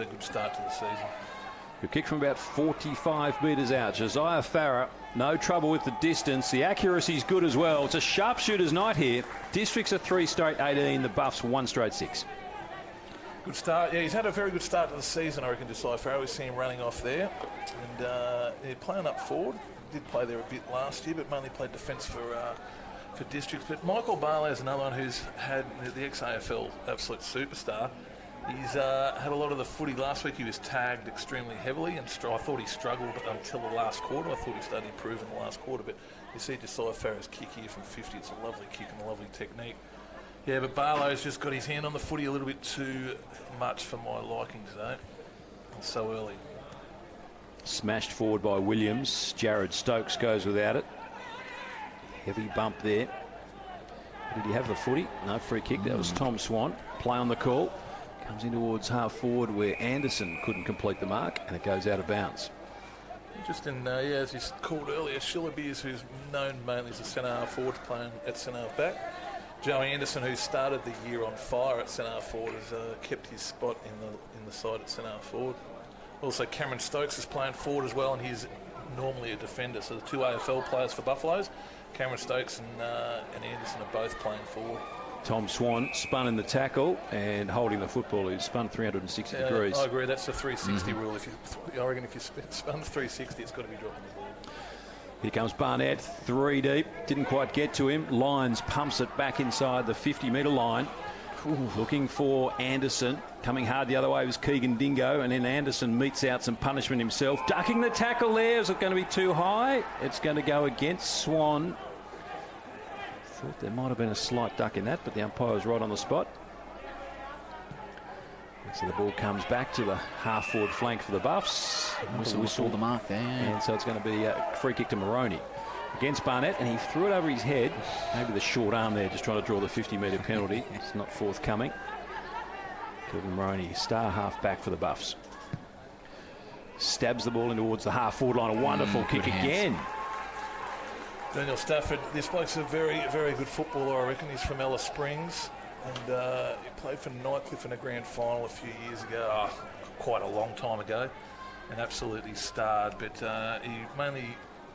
a good start to the season. Good kick from about 45 metres out. Josiah Farah, no trouble with the distance. The accuracy's good as well. It's a sharpshooter's night here. Districts are 3 straight 18. The Buffs 1 straight 6. Good start. Yeah, he's had a very good start to the season, I reckon, Josiah Farah. We see him running off there. And playing up forward. Did play there a bit last year, but mainly played defence for Districts. But Michael Barlow is another one who's had the ex-AFL absolute superstar. He's had a lot of the footy. Last week he was tagged extremely heavily, and I thought he struggled until the last quarter. I thought he started improving in the last quarter, but you see Josiah Farah's kick here from 50. It's a lovely kick and a lovely technique. Yeah, but Barlow's just got his hand on the footy a little bit too much for my liking today. So early. Smashed forward by Williams. Jared Stokes goes without it. Heavy bump there. Did he have the footy? No, free kick. That was Tom Swan. Play on the call. Comes in towards half forward where Anderson couldn't complete the mark, and it goes out of bounds. Interesting, as you called earlier, Shillabeers, who's known mainly as a centre-half forward, playing at centre-half back. Joe Anderson, who started the year on fire at centre-half forward, has kept his spot in the side at centre-half forward. Also, Cameron Stokes is playing forward as well, and he's normally a defender. So the 2 AFL players for Buffaloes, Cameron Stokes and Anderson, are both playing forward. Tom Swan spun in the tackle and holding the football. He spun 360 degrees. I agree. That's the 360 rule. I reckon if you spun 360, it's got to be dropping the ball. Here comes Barnett, 3 deep. Didn't quite get to him. Lyons pumps it back inside the 50-metre line. Looking for Anderson. Coming hard the other way was Keegan Dingo, and then Anderson meets out some punishment himself. Ducking the tackle there. Is it going to be too high? It's going to go against Swan. Thought there might have been a slight duck in that, but the umpire was right on the spot. So the ball comes back to the half-forward flank for the Buffs. Also we saw the mark there, yeah. And so it's going to be a free kick to Moroney against Barnett, and he threw it over his head. Maybe the short arm there, just trying to draw the 50-metre penalty. It's not forthcoming. Kevin Moroney, star half-back for the Buffs. Stabs the ball in towards the half-forward line. A wonderful kick again. Daniel Stafford, this bloke's a very, very good footballer, I reckon. He's from Alice Springs, and he played for Nightcliff in a grand final a few years ago, quite a long time ago, and absolutely starred. But he mainly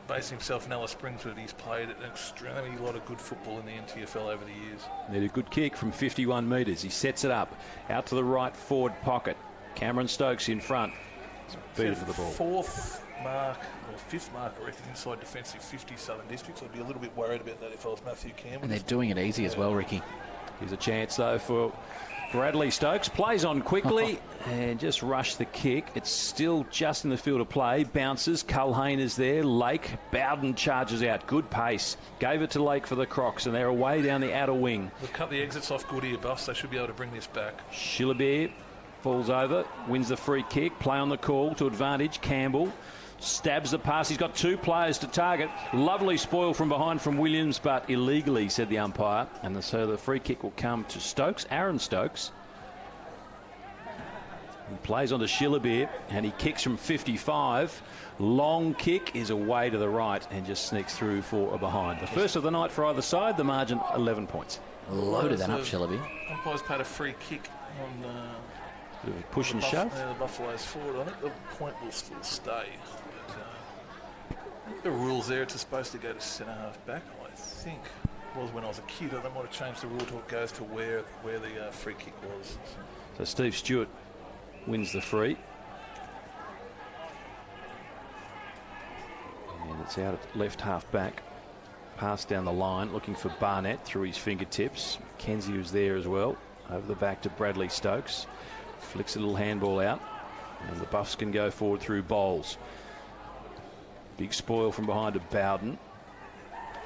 based himself in Alice Springs, but he's played an extremely lot of good football in the NTFL over the years. Need a good kick from 51 metres. He sets it up, out to the right forward pocket. Cameron Stokes in front. Beat it for the ball. Fourth mark, or fifth mark, I reckon, inside defensive 50 Southern Districts. I'd be a little bit worried about that if I was Matthew Campbell. And they're doing it easy as well, Ricky. Here's a chance, though, for Bradley Stokes. Plays on quickly and just rushed the kick. It's still just in the field of play. Bounces. Culhane is there. Lake. Bowden charges out. Good pace. Gave it to Lake for the Crocs, and they're away down the outer wing. They've cut the exits off good here, Buffs. They should be able to bring this back. Shillabeer falls over. Wins the free kick. Play on the call to advantage. Campbell stabs the pass. He's got 2 players to target. Lovely spoil from behind from Williams, but illegally, said the umpire. And so the free kick will come to Stokes, Aaron Stokes. He plays on to Shillabeer, and he kicks from 55. Long kick is away to the right and just sneaks through for a behind. The first of the night for either side, the margin 11 points. Loaded that up, Shillabeer. Umpire's paid a free kick on push and shove. The Buffaloes forward. I think the point will still stay. The rules there, it's supposed to go to centre half back. I think it was when I was a kid. They might have changed the rule to it goes to where the free kick was. So Steve Stewart wins the free. And it's out at left half back. Pass down the line, looking for Barnett through his fingertips. Kenzie was there as well. Over the back to Bradley Stokes. Flicks a little handball out. And the Buffs can go forward through Bowles. Big spoil from behind to Bowden.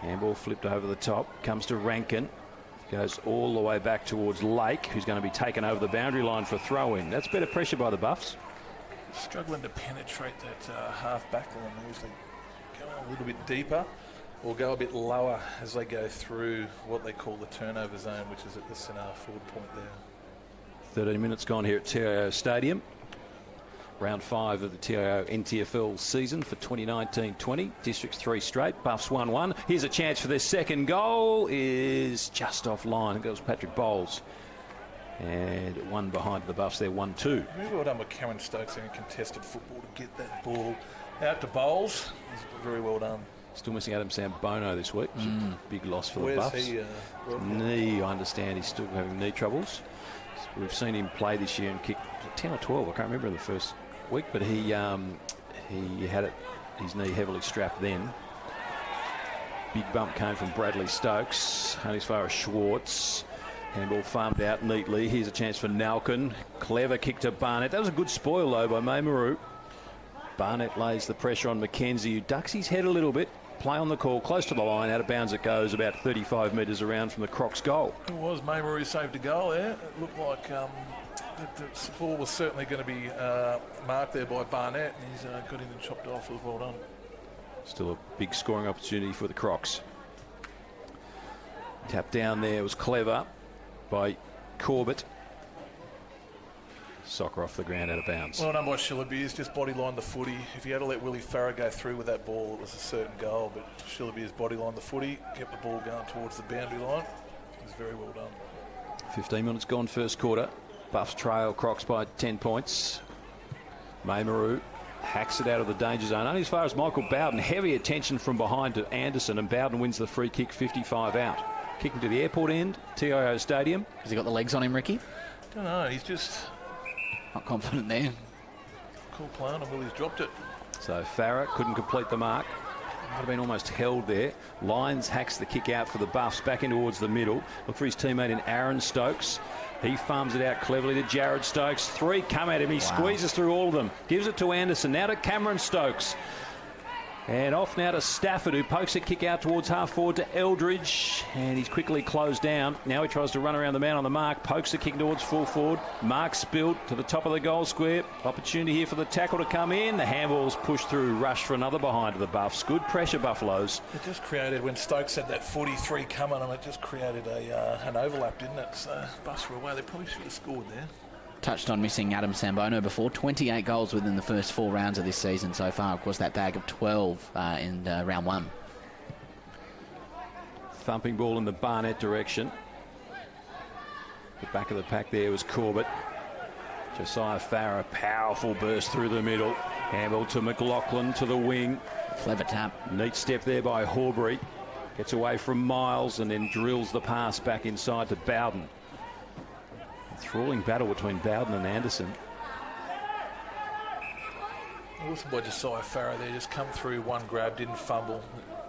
Handball flipped over the top. Comes to Rankin. Goes all the way back towards Lake, who's going to be taken over the boundary line for throw-in. That's better pressure by the Buffs. Struggling to penetrate that half-back line. They usually go a little bit deeper or go a bit lower as they go through what they call the turnover zone, which is at the centre forward point there. 13 minutes gone here at TIO Stadium. Round 5 of the TIO NTFL season for 2019-20. Districts 3 straight. Buffs 1-1. Here's a chance for their second goal. Is just offline. It goes Patrick Bowles. And one behind the Buffs there, 1-2. Really well done by Cameron Stokes there in contested football to get that ball out to bowls. Very well done. Still missing Adam Sambono this week. Big loss for the Buffs. Where's he? Knee, I understand he's still having knee troubles. We've seen him play this year and kick 10 or 12, I can't remember in the first week, but he had his knee heavily strapped then. Big bump came from Bradley Stokes, only as far as Schwartz. Handball farmed out neatly. Here's a chance for Nalkin. Clever kick to Barnett. That was a good spoil, though, by Maymaru. Barnett lays the pressure on McKenzie, who ducks his head a little bit. Play on the call, close to the line, out of bounds it goes, about 35 metres around from the Crocs goal. It was Maymaru saved a goal there. It looked like the ball was certainly going to be marked there by Barnett, and he's got in and chopped off. It was well done. Still a big scoring opportunity for the Crocs. Tap down there was clever by Corbett. Soccer off the ground, out of bounds. Well done by Shillaby. He's just bodylined the footy. If he had to let Willie Farah go through with that ball, it was a certain goal. But Shillaby has bodylined the footy, kept the ball going towards the boundary line. It was very well done. 15 minutes gone, first quarter. Buffs trail Crocs by 10 points. Maymaru hacks it out of the danger zone. Only as far as Michael Bowden. Heavy attention from behind to Anderson, and Bowden wins the free kick, 55 out. Kicking to the airport end, TIO Stadium. Has he got the legs on him, Ricky? Don't know. He's just Not confident there. cool playing, and Willie's dropped it. So Farah couldn't complete the mark. Might have been almost held there. Lyons hacks the kick out for the Buffs, back in towards the middle. Look for his teammate in Aaron Stokes. He farms it out cleverly to Jared Stokes. Three come at him. He squeezes through all of them. Gives it to Anderson. Now to Cameron Stokes. And off now to Stafford, who pokes a kick out towards half forward to Eldridge. And he's quickly closed down. Now he tries to run around the man on the mark. Pokes the kick towards full forward. Mark spilled to the top of the goal square. Opportunity here for the tackle to come in. The handball's pushed through. Rush for another behind to the Buffs. Good pressure, Buffaloes. It just created, when Stokes had that 43 come on him, it just created an overlap, didn't it? So Buffs were away. They probably should have scored there. Touched on missing Adam Sambono before. 28 goals within the first 4 rounds of this season so far. Of course, that bag of 12 in round 1. Thumping ball in the Barnett direction. The back of the pack there was Corbett. Josiah Farah, powerful burst through the middle. Handball to McLaughlin to the wing. Clever tap. Neat step there by Horbury. Gets away from Miles and then drills the pass back inside to Bowden. Enthralling battle between Bowden and Anderson. Awesome by Josiah Farah there, just come through, one grab, didn't fumble.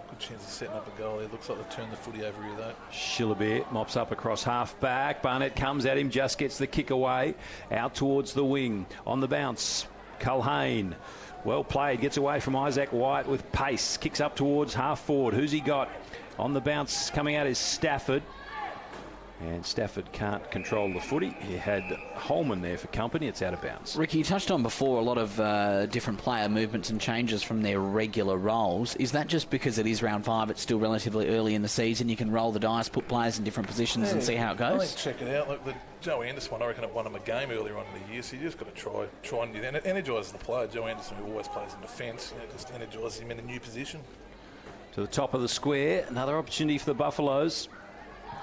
Good chance of setting up a goal. It looks like they turned the footy over here though. Shillabeer mops up across half back. Barnett comes at him, just gets the kick away. Out towards the wing. On the bounce, Culhane. Well played, gets away from Isaac White with pace. Kicks up towards half forward. Who's he got? On the bounce coming out is Stafford. And Stafford can't control the footy. He had Holman there for company. It's out of bounds. Ricky, you touched on before a lot of different player movements and changes from their regular roles. Is that just because it is round 5, it's still relatively early in the season, you can roll the dice, put players in different positions and see how it goes? I think check it out. Look, the Joe Anderson one, I reckon it won him a game earlier on in the year, so you just got to try and it energises the player. Joe Anderson, who always plays in defence, just energises him in a new position. To the top of the square, another opportunity for the Buffaloes.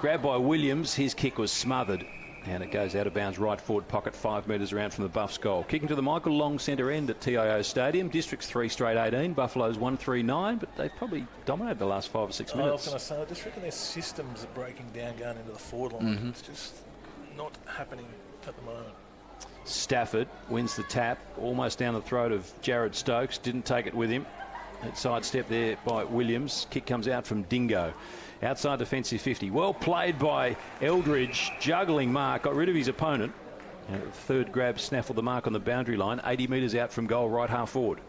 Grabbed by Williams, his kick was smothered and it goes out of bounds right forward pocket, 5 metres around from the Buffs goal. Kicking to the Michael Long centre end at TIO Stadium. Districts 3 straight 18, Buffaloes 1-3-9, but they've probably dominated the last 5 or 6 minutes. I was going to say, I just reckon their systems are breaking down going into the forward line. It's just not happening at the moment. Stafford wins the tap, almost down the throat of Jared Stokes, didn't take it with him. Sidestep there by Williams. Kick comes out from Dingo. Outside defensive 50. Well played by Eldridge. Juggling mark. Got rid of his opponent. And at the third grab, snaffled the mark on the boundary line. 80 metres out from goal, right half forward.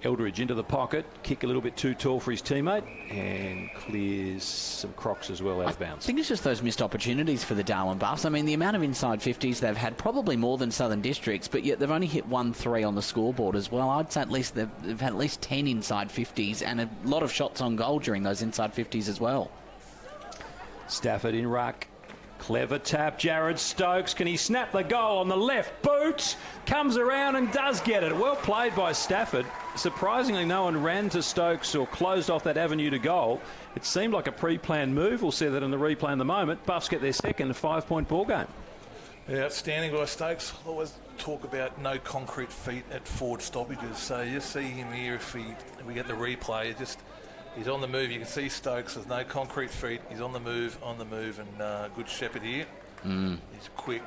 Eldridge into the pocket. Kick a little bit too tall for his teammate. And clears some Crocs as well out of bounds. I think it's just those missed opportunities for the Darwin Buffs. I mean, the amount of inside 50s they've had, probably more than Southern Districts, but yet they've only hit 1-3 on the scoreboard as well. I'd say at least they've had at least 10 inside 50s and a lot of shots on goal during those inside 50s as well. Stafford in ruck. Clever tap, Jared Stokes. Can he snap the goal on the left boot? Comes around and does get it. Well played by Stafford. surprisingly, no one ran to Stokes or closed off that avenue to goal. It seemed like a pre-planned move. We'll see that in the replay in the moment. Buffs get their second 5-point ball game. Yeah, outstanding by Stokes. Always talk about no concrete feet at forward stoppages. So you see him here if we get the replay. He's on the move. You can see Stokes. There's no concrete feet. He's on the move, and good shepherd here. He's quick.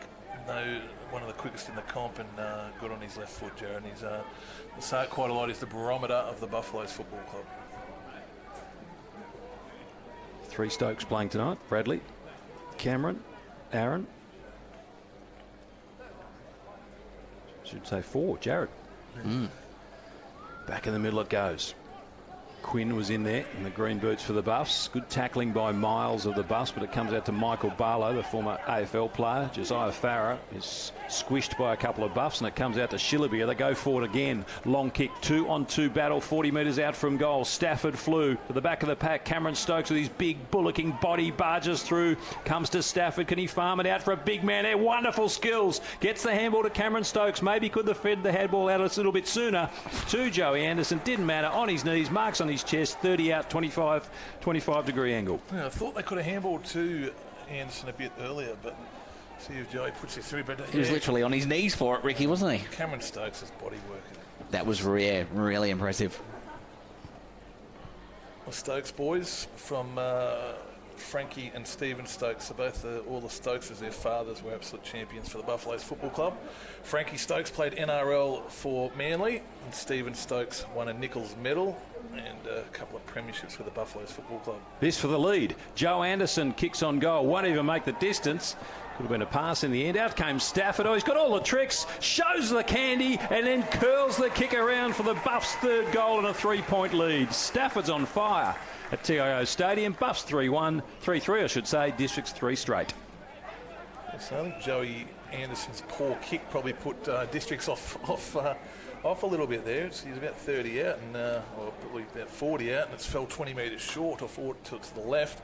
One of the quickest in the comp, and good on his left foot, Jared. He's quite a lot. He's the barometer of the Buffaloes Football Club. 3 Stokes playing tonight. Bradley, Cameron, Aaron. Should say 4. Jared. Back in the middle it goes. Quinn was in there in the green boots for the Buffs. Good tackling by Miles of the Buffs, but it comes out to Michael Barlow, the former AFL player. Josiah Farah is squished by a couple of Buffs, and it comes out to Shillabia. They go forward again. Long kick, 2-on-2 battle, 40 metres out from goal. Stafford flew to the back of the pack. Cameron Stokes with his big bullocking body barges through. Comes to Stafford. Can he farm it out for a big man there? Wonderful skills. Gets the handball to Cameron Stokes. Maybe could have fed the handball out a little bit sooner to Joey Anderson. Didn't matter. On his knees, marks on his chest, 30 out, 25 degree angle. Yeah, I thought they could have handballed to Anderson a bit earlier, but see if Joey puts it through. But he was literally on his knees for it, Ricky, wasn't he? Cameron Stokes' body work. That was really impressive. Well, Stokes boys from Frankie and Stephen Stokes. So both all the Stokeses, their fathers were absolute champions for the Buffaloes Football Club. Frankie Stokes played NRL for Manly, and Stephen Stokes won a Nichols medal and a couple of premierships for the Buffaloes Football Club. This for the lead. Joe Anderson kicks on goal. Won't even make the distance. Could have been a pass in the end. Out came Stafford. Oh, he's got all the tricks. Shows the candy and then curls the kick around for the Buffs' 3rd goal and a 3-point lead. Stafford's on fire at TIO Stadium. Buffs 3-1. 3-3, I should say. Districts 3 straight. So I think Joey Anderson's poor kick probably put Districts off a little bit there. He's about 30 out, and or probably about 40 out, and it's fell 20 metres short or forward to the left.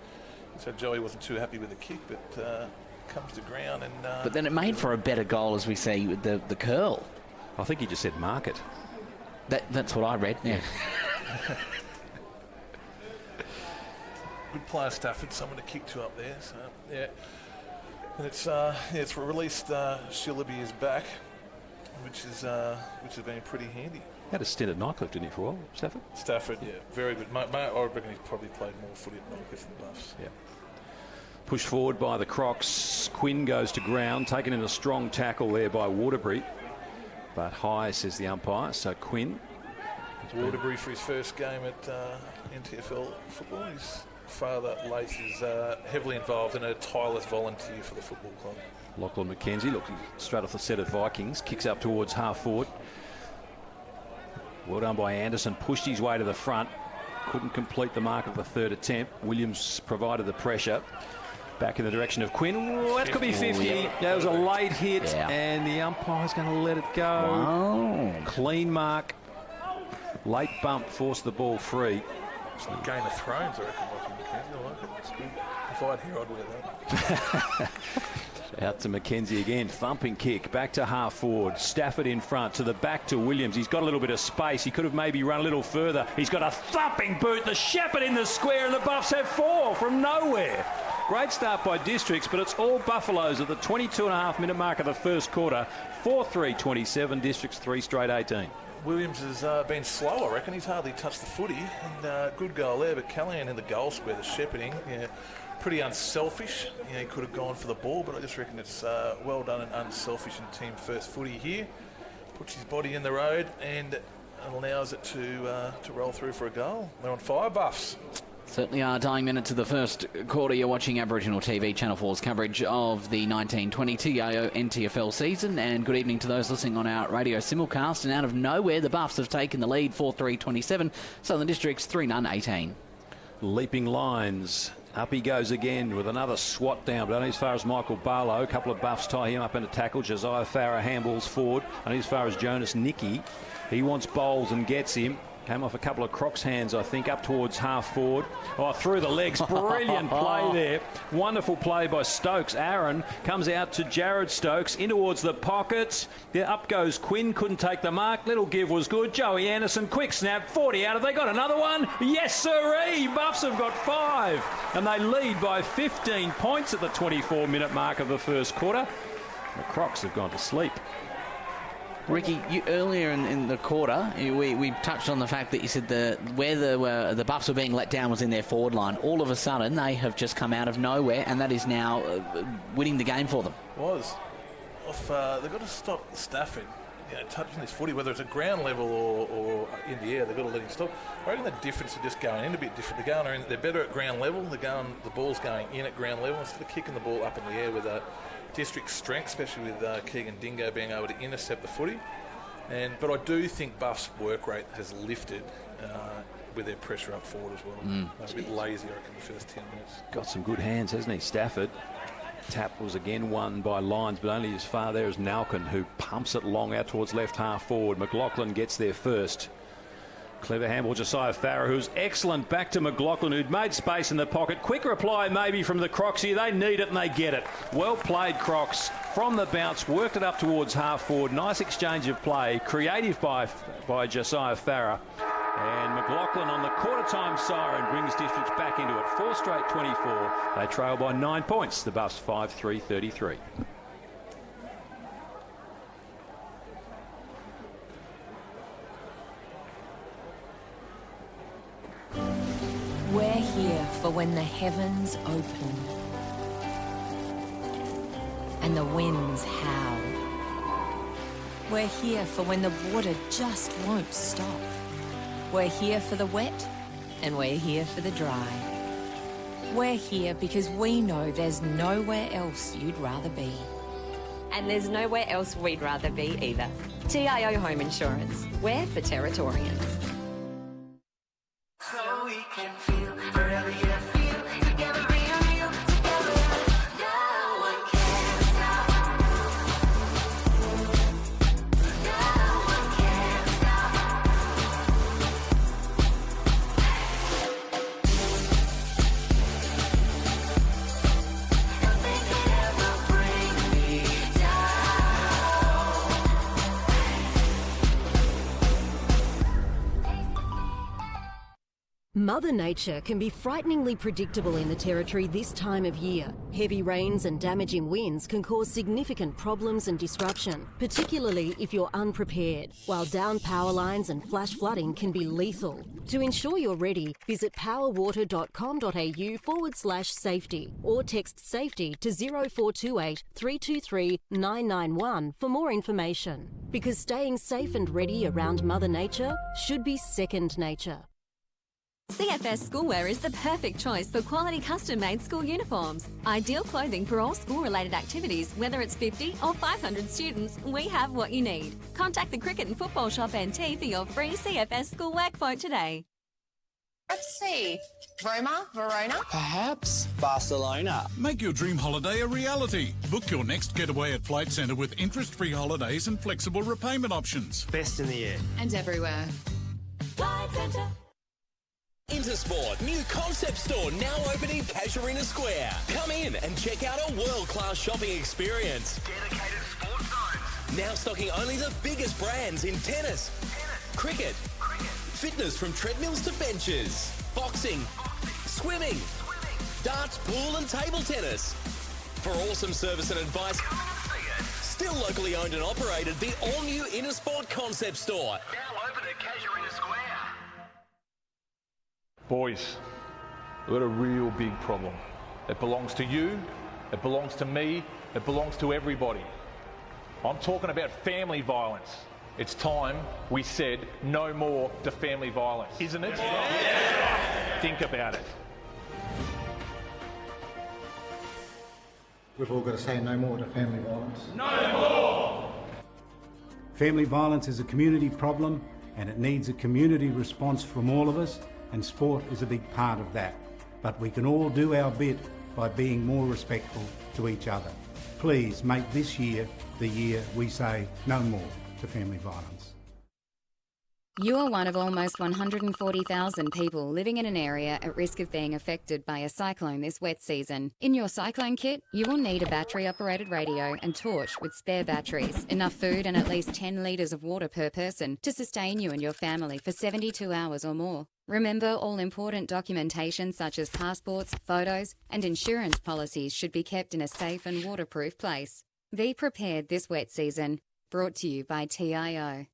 So Joey wasn't too happy with the kick, but comes to ground. And but then it made for a better goal, as we see, with the curl. I think he just said mark it. That's what I read, yeah. Good player Stafford, someone to kick to up there. So yeah, and it's released. Shillaby is back, which has been pretty handy. Had a stint at Nightcliff, didn't he, for a while, Stafford? Stafford, yeah, very good. I reckon he's probably played more footy at Nightcliff than Buffs. Yeah. Pushed forward by the Crocs. Quinn goes to ground, taken in a strong tackle there by Waterbury, but high, says the umpire. So Quinn. Waterbury for his first game at NTFL football. His father, Lace, is heavily involved and a tireless volunteer for the football club. Lachlan McKenzie looking straight off the set of Vikings. Kicks up towards half forward. Well done by Anderson. Pushed his way to the front. Couldn't complete the mark of the 3rd attempt. Williams provided the pressure. Back in the direction of Quinn. Ooh, that could be 50. Yeah. That was a late hit, and the umpire's going to let it go. Wow. Clean mark. Late bump forced the ball free. It's like Game of Thrones, I reckon, Lachlan McKenzie. I like it. It's good. If I had hair, I'd wear that. Out to McKenzie again. Thumping kick. Back to half forward. Stafford in front. To the back to Williams. He's got a little bit of space. He could have maybe run a little further. He's got a thumping boot. The shepherd in the square, and the Buffs have 4 from nowhere. Great start by Districts, but it's all Buffaloes at the 22.5-minute mark of the first quarter. 4-3-27. Districts 3 straight 18. Williams has been slow, I reckon. He's hardly touched the footy. And good goal there, but Callahan in the goal square, the shepherding, pretty unselfish. He could have gone for the ball, but I just reckon it's well done and unselfish in team first footy here. Puts his body in the road and allows it to roll through for a goal. They're on fire, Buffs. Certainly are. Dying minutes of the first quarter. You're watching Aboriginal TV, Channel 4's coverage of the 1920 TIO NTFL season. And good evening to those listening on our radio simulcast. And out of nowhere, the Buffs have taken the lead, 4-3-27. Southern Districts 3-18. Leaping lines. Up he goes again with another swat down, but only as far as Michael Barlow. A couple of Buffs tie him up in a tackle. Josiah Farah handballs forward. Only as far as Jonas Nicky. He wants bowls and gets him. Came off a couple of Crocs hands, I think, up towards half forward. Oh, through the legs. Brilliant play there. Wonderful play by Stokes. Aaron comes out to Jared Stokes, in towards the pocket. There up goes Quinn, couldn't take the mark. Little give was good. Joey Anderson, quick snap, 40 out. Have they got another one? Yes, sirree. Buffs have got 5. And they lead by 15 points at the 24-minute mark of the first quarter. The Crocs have gone to sleep. Ricky, you earlier in the quarter, we touched on the fact that you said where the Buffs were being let down was in their forward line. All of a sudden, they have just come out of nowhere, and that is now winning the game for them. They've got to stop Stafford, touching this footy, whether it's at ground level or in the air. They've got to let him stop. I reckon the difference is just going in a bit different. They're better at ground level. The ball's going in at ground level instead of kicking the ball up in the air with a district strength, especially with Keegan Dingo being able to intercept the footy. But I do think Buff's work rate has lifted with their pressure up forward as well. They were a bit lazy, I reckon, the first 10 minutes. Got some good hands, hasn't he, Stafford? Tap was again won by Lyons, but only as far there as Nalkin, who pumps it long out towards left half forward. McLaughlin gets there first. Clever handball, Josiah Farrer, who's excellent back to McLaughlin, who'd made space in the pocket. Quick reply maybe from the Crocs here. They need it and they get it. Well played, Crocs. From the bounce, worked it up towards half forward. Nice exchange of play. Creative by Josiah Farrer. And McLaughlin on the quarter-time siren brings Districts back into it. 4 straight 24. They trail by 9 points. The Buffs 5-3-33. We're here for when the heavens open and the winds howl. We're here for when the water just won't stop. We're here for the wet and we're here for the dry. We're here because we know there's nowhere else you'd rather be. And there's nowhere else we'd rather be either. TIO Home Insurance. We're for Territorians. So we can feel wherever you feel together, real together. No one can stop. No one can stop. Nothing can ever bring me Mother Nature can be frighteningly predictable in the Territory this time of year. Heavy rains and damaging winds can cause significant problems and disruption, particularly if you're unprepared, while downed power lines and flash flooding can be lethal. To ensure you're ready, visit powerwater.com.au/safety or text SAFETY to 0428 323 991 for more information. Because staying safe and ready around Mother Nature should be second nature. CFS Schoolwear is the perfect choice for quality custom-made school uniforms. Ideal clothing for all school-related activities, whether it's 50 or 500 students, we have what you need. Contact the Cricket and Football Shop NT for your free CFS Schoolwear quote today. Let's see. Roma, Verona? Perhaps Barcelona. Make your dream holiday a reality. Book your next getaway at Flight Centre with interest-free holidays and flexible repayment options. Best in the air. And everywhere. Flight Centre. Intersport, new concept store now open in Casuarina Square. Come in and check out a world-class shopping experience. Dedicated sports zones. Now stocking only the biggest brands in tennis, cricket, fitness from treadmills to benches, boxing, swimming, darts, pool and table tennis. For awesome service and advice, Come in and see it. still locally owned and operated, the all-new Intersport concept store. Now open at Casuarina Square. Boys, we've got a real big problem. It belongs to you, it belongs to me, it belongs to everybody. I'm talking about family violence. It's time we said no more to family violence, isn't it? Yeah. Think about it. We've all got to say no more to family violence. No more! Family violence is a community problem and it needs a community response from all of us, and sport is a big part of that. But we can all do our bit by being more respectful to each other. Please make this year the year we say no more to family violence. You are one of almost 140,000 people living in an area at risk of being affected by a cyclone this wet season. In your cyclone kit, you will need a battery-operated radio and torch with spare batteries, enough food and at least 10 litres of water per person to sustain you and your family for 72 hours or more. Remember, all important documentation such as passports, photos and insurance policies should be kept in a safe and waterproof place. Be prepared this wet season. Brought to you by TIO.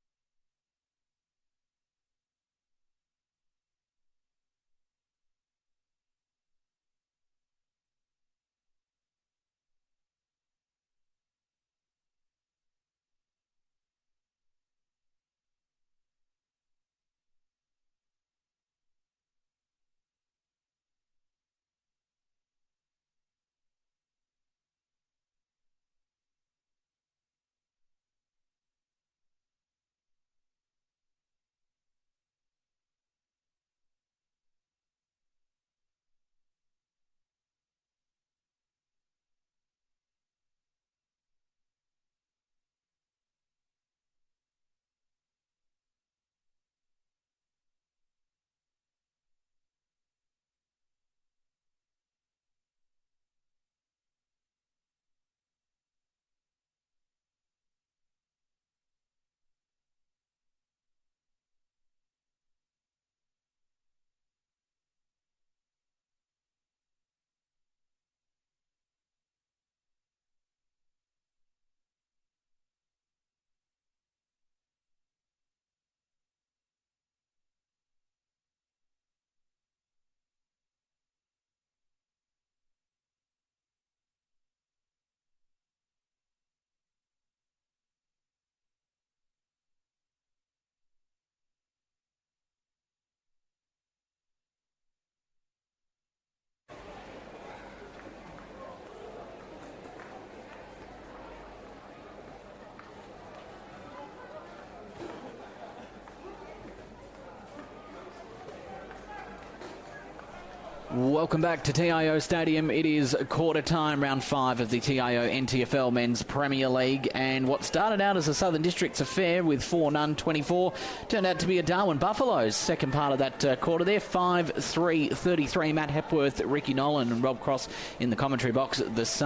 Welcome back to TIO Stadium. It is quarter time, round 5 of the TIO NTFL Men's Premier League, and what started out as a Southern Districts affair with 4-24 turned out to be a Darwin Buffaloes. Second part of that quarter there, 5-3-33. Matt Hepworth, Ricky Nolan and Rob Cross in the commentary box this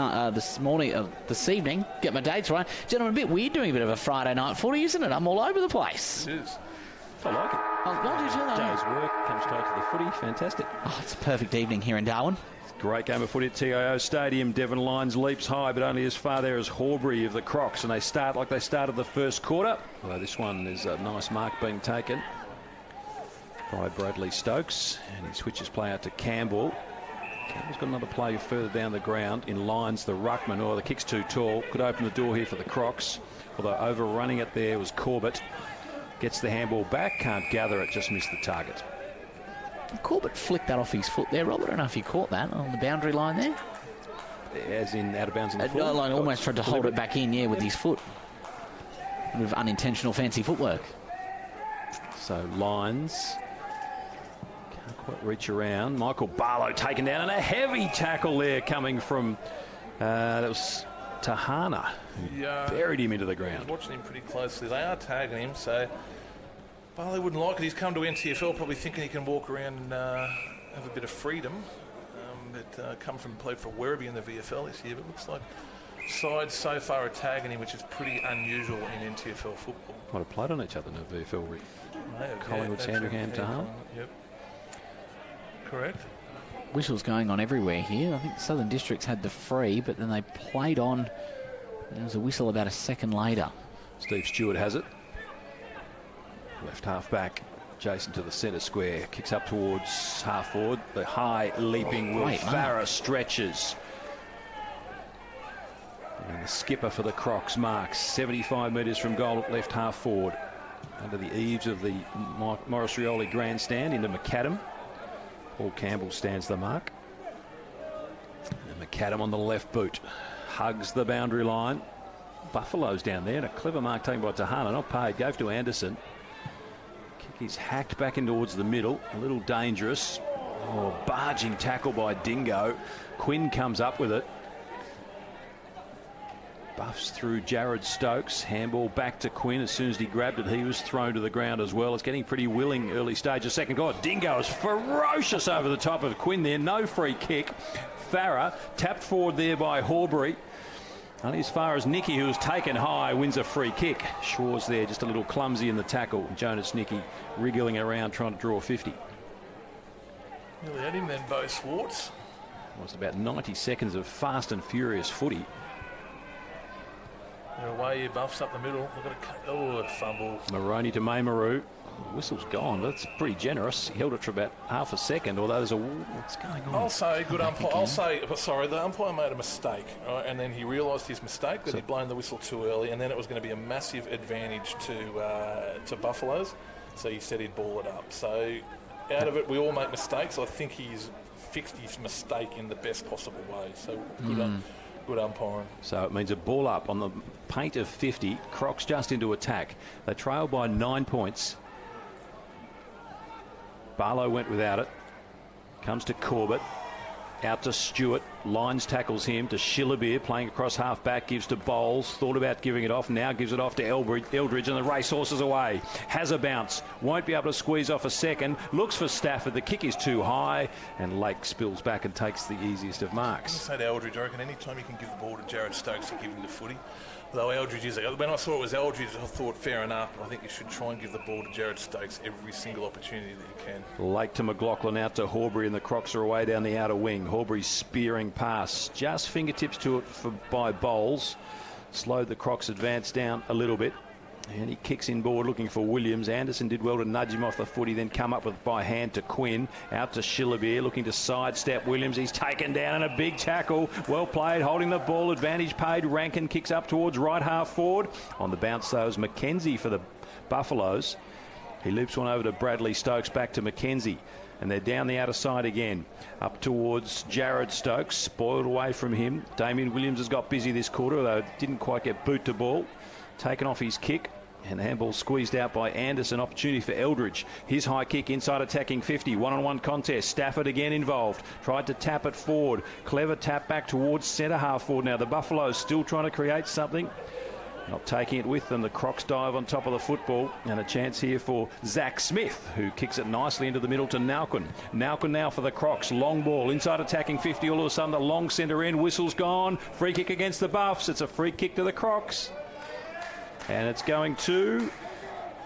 evening. Get my dates right. Gentlemen, a bit weird doing a bit of a Friday night footy, isn't it? I'm all over the place. It is. I like it. What do you tell Day's work comes straight to the footy. Fantastic. Oh, it's a perfect evening here in Darwin. Great game of footy at TIO Stadium. Devon Lyons leaps high, but only as far there as Horbury of the Crocs, and they start like they started the first quarter. Although this one is a nice mark being taken by Bradley Stokes, and he switches play out to Campbell. Campbell's got another play further down the ground. In Lyons, the ruckman, the kick's too tall. Could open the door here for the Crocs, although overrunning it there was Corbett. Gets the handball back, can't gather it, just missed the target. Corbett flicked that off his foot there, Rob. I don't know if you caught that on the boundary line there. As in out of bounds on the foot? Almost tried to hold it back in, with his foot. With unintentional fancy footwork. So Lyons can't quite reach around. Michael Barlow taken down, and a heavy tackle there coming from, that was Tahana, who buried him into the ground. Watching him pretty closely. They are tagging him, so Barley wouldn't like it. He's come to NTFL probably thinking he can walk around and have a bit of freedom. But come from play for Werribee in the VFL this year. But looks like sides so far are tagging him, which is pretty unusual in NTFL football. Might have played on each other in the VFL, Rick. Collingwood, Sandringham, Tahana. Yep. Correct. Whistles going on everywhere here. I think Southern Districts had the free, but then they played on. There was a whistle about a second later. Steve Stewart has it. Left half back. Jason to the centre square. Kicks up towards half forward. The high leaping Will Farah stretches. And the skipper for the Crocs marks 75 metres from goal at left half forward. Under the eaves of the Morris Rioli grandstand into McAdam. Paul Campbell stands the mark. And McAdam on the left boot. Hugs the boundary line. Buffalo's down there. And a clever mark taken by Tahana. Not paid. Gave to Anderson. Kick is hacked back in towards the middle. A little dangerous. Oh, barging tackle by Dingo. Quinn comes up with it. Buffs through Jared Stokes. Handball back to Quinn. As soon as he grabbed it, he was thrown to the ground as well. It's getting pretty willing early stage. A second goal. Dingo is ferocious over the top of Quinn there. No free kick. Farah tapped forward there by Horbury. Only as far as Nicky, who was taken high, wins a free kick. Shaw's there just a little clumsy in the tackle. Jonas Nicky wriggling around trying to draw 50. Nearly had him then, Bo Swartz. It was about 90 seconds of fast and furious footy. They're away here, Buffs up the middle. They've got a fumble. Maroney to Maymaru. Whistle's gone. That's pretty generous. He held it for about half a second, although there's a... What's going on? I'll say good umpire. I'll say, sorry, the umpire made a mistake, right? And then he realised his mistake, that he'd blown the whistle too early, and then it was going to be a massive advantage to Buffaloes. So he said he'd ball it up. So out of it, we all make mistakes. I think he's fixed his mistake in the best possible way. So good umpiring. So it means a ball up on the paint of 50. Crocs just into attack. They trail by 9 points. Barlow went without it. Comes to Corbett. Out to Stewart. Lines tackles him to Shillabeer. Playing across half back. Gives to Bowles. Thought about giving it off. Now gives it off to Eldridge. And the racehorse is away. Has a bounce. Won't be able to squeeze off a second. Looks for Stafford. The kick is too high. And Lake spills back and takes the easiest of marks. I say to Eldridge, I reckon any time you can give the ball to Jared Stokes to give him the footy. Though Eldridge is... When I saw it was Eldridge, I thought fair enough. But I think you should try and give the ball to Jared Stokes every single opportunity that you can. Lake to McLaughlin, out to Horbury, and the Crocs are away down the outer wing. Horbury spearing pass. Just fingertips to it by Bowles. Slowed the Crocs' advance down a little bit. And he kicks inboard looking for Williams. Anderson did well to nudge him off the footy, then come up with by hand to Quinn. Out to Shillabeer, looking to sidestep Williams. He's taken down in a big tackle. Well played, holding the ball. Advantage paid. Rankin kicks up towards right half forward. On the bounce, though, is McKenzie for the Buffaloes. He loops one over to Bradley Stokes, back to McKenzie. And they're down the outer side again. Up towards Jared Stokes. Spoiled away from him. Damien Williams has got busy this quarter, though didn't quite get boot to ball. Taken off his kick. And the handball squeezed out by Anderson. Opportunity for Eldridge. His high kick inside attacking 50. One-on-one contest. Stafford again involved. Tried to tap it forward. Clever tap back towards centre half forward. Now the Buffaloes still trying to create something. Not taking it with them. The Crocs dive on top of the football. And a chance here for Zach Smith, who kicks it nicely into the middle to Nalkin. Nalkin now for the Crocs. Long ball inside attacking 50. All of a sudden the long centre end. Whistle's gone. Free kick against the Buffs. It's a free kick to the Crocs. And it's going to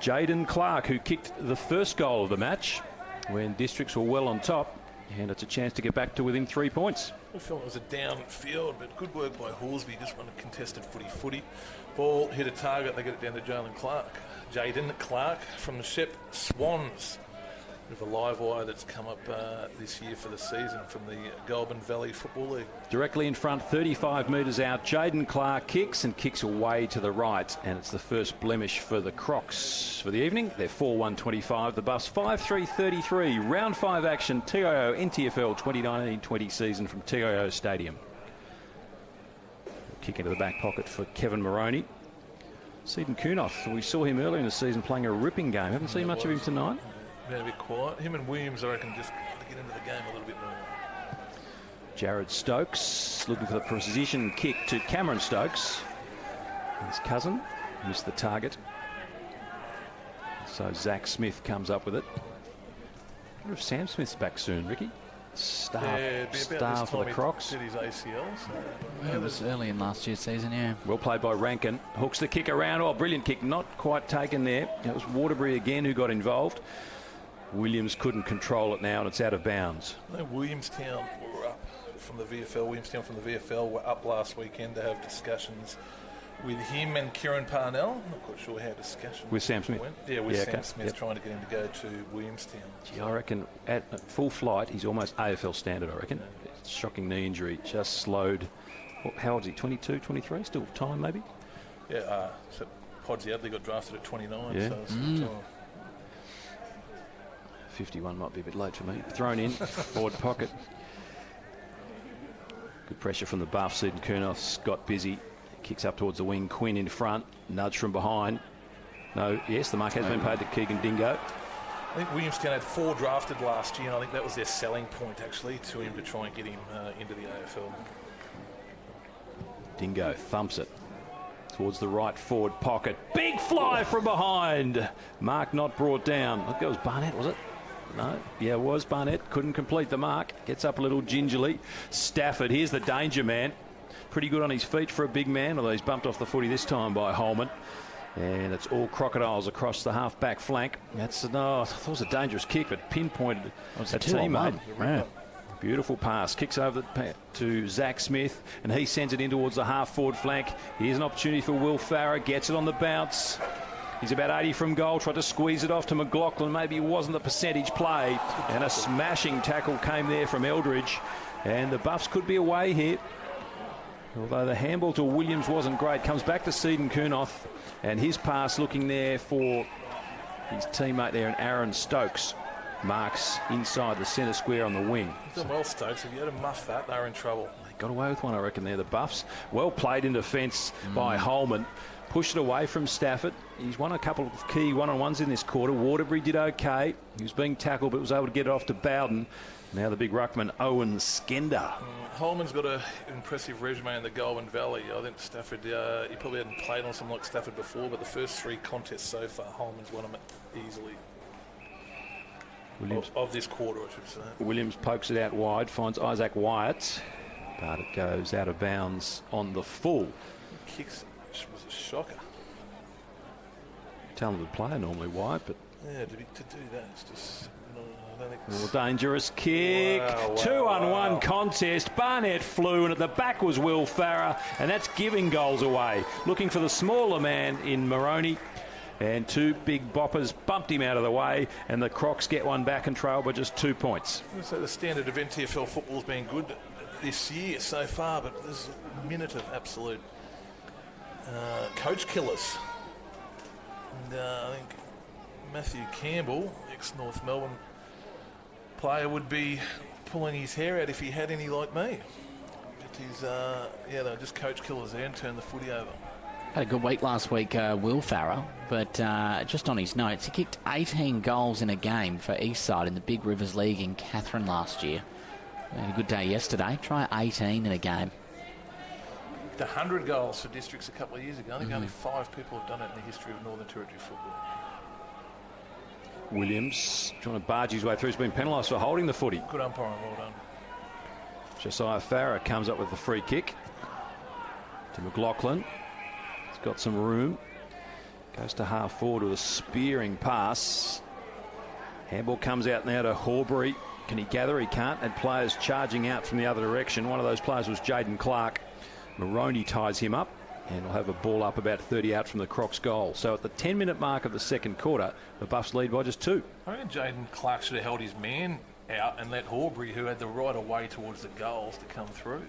Jaden Clark, who kicked the first goal of the match when Districts were well on top. And it's a chance to get back to within 3 points. I felt it was a downfield, but good work by Horsby. Just won a contested footy. Ball hit a target. They get it down to Jaden Clark from the Shep Swans. Bit of a live wire that's come up this year for the season from the Goulburn Valley Football League. Directly in front, 35 metres out. Jaden Clark kicks away to the right. And it's the first blemish for the Crocs for the evening. They're 4-1-25. The Buffs 5-3-33. Round 5 action. TIO NTFL 2019-20 season from TIO Stadium. Kick into the back pocket for Kevin Maroney. Seaton Kunoth, we saw him earlier in the season playing a ripping game. Haven't seen much of him tonight. Been a bit quiet. Him and Williams, I reckon, just got to get into the game a little bit more. Jared Stokes looking for the precision kick to Cameron Stokes. His cousin missed the target. So Zach Smith comes up with it. I wonder if Sam Smith's back soon, Ricky. Star for the Crocs. Did his ACL. So it was early in last year's season, yeah. Well played by Rankin. Hooks the kick around. Oh, brilliant kick. Not quite taken there. It was Waterbury again who got involved. Williams couldn't control it now, and it's out of bounds. Williamstown were up from the VFL. Williamstown from the VFL were up last weekend to have discussions with him and Kieran Parnell. I'm not quite sure how discussions with Sam Smith. went. Yeah, with Sam Smith trying to get him to go to Williamstown. Gee, I reckon at full flight, he's almost AFL standard, I reckon. Shocking knee injury, just slowed. How old is he, 22, 23? Still time, maybe? Yeah, so Podsy Adley got drafted at 29, yeah. So it's still time. 51 might be a bit late for me. Thrown in, forward pocket. Good pressure from the Buff. Seaton Kurnoth's got busy. Kicks up towards the wing. Quinn in front. Nudge from behind. No, yes, the mark has been paid to Keegan Dingo. I think Williamstown had 4 drafted last year, and I think that was their selling point, actually, to him to try and get him into the AFL. Dingo thumps it. towards the right forward pocket. Big fly from behind. Mark not brought down. I think it was Barnett, was it? No, yeah, it was Barnett. Couldn't complete the mark. Gets up a little gingerly. Stafford, here's the danger man. Pretty good on his feet for a big man, although he's bumped off the footy this time by Holman. And it's all crocodiles across the half-back flank. That's, no, I thought it was a dangerous kick, but pinpointed a teammate. Yeah. Beautiful pass. Kicks over to Zach Smith, and he sends it in towards the half-forward flank. Here's an opportunity for Will Farrer. Gets it on the bounce. He's about 80 from goal. Tried to squeeze it off to McLaughlin. Maybe it wasn't the percentage play. And a smashing tackle came there from Eldridge. And the Buffs could be away here. Although the handball to Williams wasn't great. Comes back to Seaton Kurnoth. And his pass looking there for his teammate there, and Aaron Stokes. Marks inside the centre square on the wing. Done well, Stokes. If you had to muff that, they were in trouble. They got away with one, I reckon, there, the Buffs. Well played in defence by Holman. Pushed it away from Stafford. He's won a couple of key one-on-ones in this quarter. Waterbury did okay. He was being tackled, but was able to get it off to Bowden. Now the big ruckman, Owen Skender. Holman's got an impressive resume in the Goulburn Valley. I think Stafford, he probably hadn't played on something like Stafford before, but the first 3 contests so far, Holman's won them easily. Of this quarter, I should say. Williams pokes it out wide, finds Isaac Wyatt, but it goes out of bounds on the full. Kicks was a shocker. Talented player normally, Wyatt, but yeah, to do that, it's just. I don't think it's dangerous kick. Wow, 2-on-1 contest. Barnett flew, and at the back was Will Farrer, and that's giving goals away. Looking for the smaller man in Moroney. And 2 big boppers bumped him out of the way, and the Crocs get one back and trail by just 2 points. So the standard of NTFL football has been good this year so far, but there's a minute of absolute coach killers. And I think Matthew Campbell, ex-North Melbourne player, would be pulling his hair out if he had any like me. But he's, they were just coach killers there and turned the footy over. Had a good week last week, Will Farrer, but just on his notes, he kicked 18 goals in a game for Eastside in the Big Rivers League in Katherine last year. Had a good day yesterday. Try 18 in a game. 100 goals for districts a couple of years ago. I think only 5 people have done it in the history of Northern Territory football. Williams trying to barge his way through. He's been penalised for holding the footy. Good umpiring, well done. Josiah Farrer comes up with the free kick to McLaughlin. Got some room. Goes to half forward with a spearing pass. Handball comes out now to Horbury. Can he gather? He can't. And players charging out from the other direction. One of those players was Jaden Clark. Moroney ties him up, and will have a ball up about 30 out from the Crocs goal. So at the 10-minute mark of the second quarter, the Buffs lead by just 2. I reckon Jaden Clark should have held his man out and let Horbury, who had the right of way towards the goals, to come through.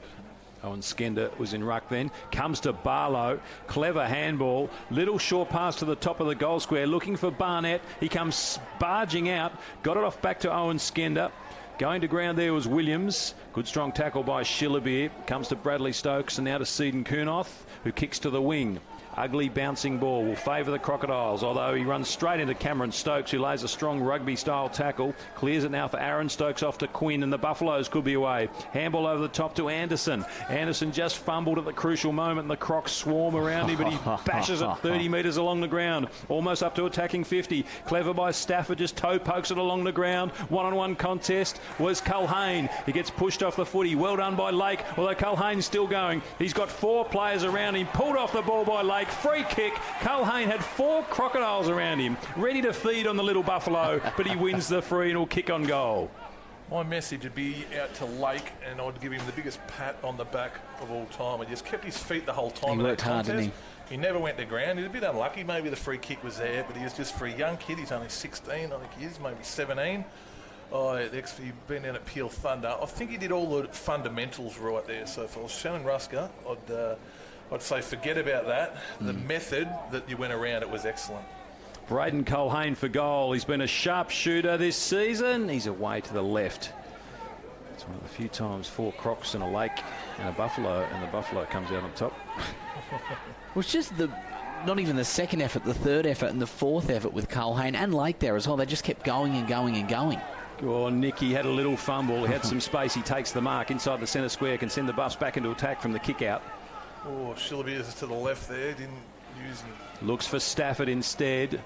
Owen Skender was in ruck then. Comes to Barlow. Clever handball. Little short pass to the top of the goal square. Looking for Barnett. He comes barging out. Got it off back to Owen Skender. Going to ground there was Williams. Good strong tackle by Shillabeer. Comes to Bradley Stokes and now to Seaton Kurnoth, who kicks to the wing. Ugly bouncing ball will favour the Crocodiles, although he runs straight into Cameron Stokes, who lays a strong rugby-style tackle. Clears it now for Aaron Stokes off to Quinn, and the Buffaloes could be away. Handball over the top to Anderson. Anderson just fumbled at the crucial moment, and the Crocs swarm around him, but he bashes it 30 metres along the ground, almost up to attacking 50. Clever by Stafford, just toe pokes it along the ground. One-on-one contest was Culhane. He gets pushed off the footy. Well done by Lake, although Culhane's still going. He's got 4 players around him. Pulled off the ball by Lake. Free kick. Culhane had 4 Crocodiles around him, ready to feed on the little Buffalo, but he wins the free and will kick on goal. My message would be out to Lake, and I'd give him the biggest pat on the back of all time. He just kept his feet the whole time. He worked hard, didn't he? He never went to ground. He was a bit unlucky. Maybe the free kick was there, but he was just for a young kid. He's only 16, I think he is, maybe 17. Oh, he's been down at Peel Thunder. I think he did all the fundamentals right there. So if I was Shannon Rusker, I'd say forget about that. The method that you went around it was excellent. Braden Culhane for goal. He's been a sharp shooter this season. He's away to the left. It's one of the few times 4 Crocs and a Lake and a Buffalo, and the Buffalo comes out on top. It was just not even the second effort, the third effort and the fourth effort with Culhane and Lake there as well. They just kept going and going and going. Oh, Nicky had a little fumble. He had some space. He takes the mark inside the centre square, can send the Buffs back into attack from the kick out. Oh, Shillaby is to the left there. Didn't use him. Looks for Stafford instead.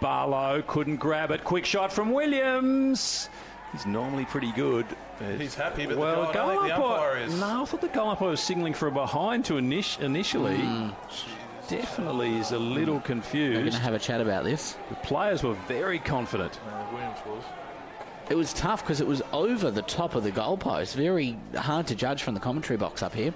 Barlow couldn't grab it. Quick shot from Williams. He's normally pretty good. He's happy, but well, the umpire is. No, I thought the goal umpire was signalling for a behind to initially. Definitely is a little confused. We're going to have a chat about this. The players were very confident. Williams was. It was tough because it was over the top of the goalpost. Very hard to judge from the commentary box up here.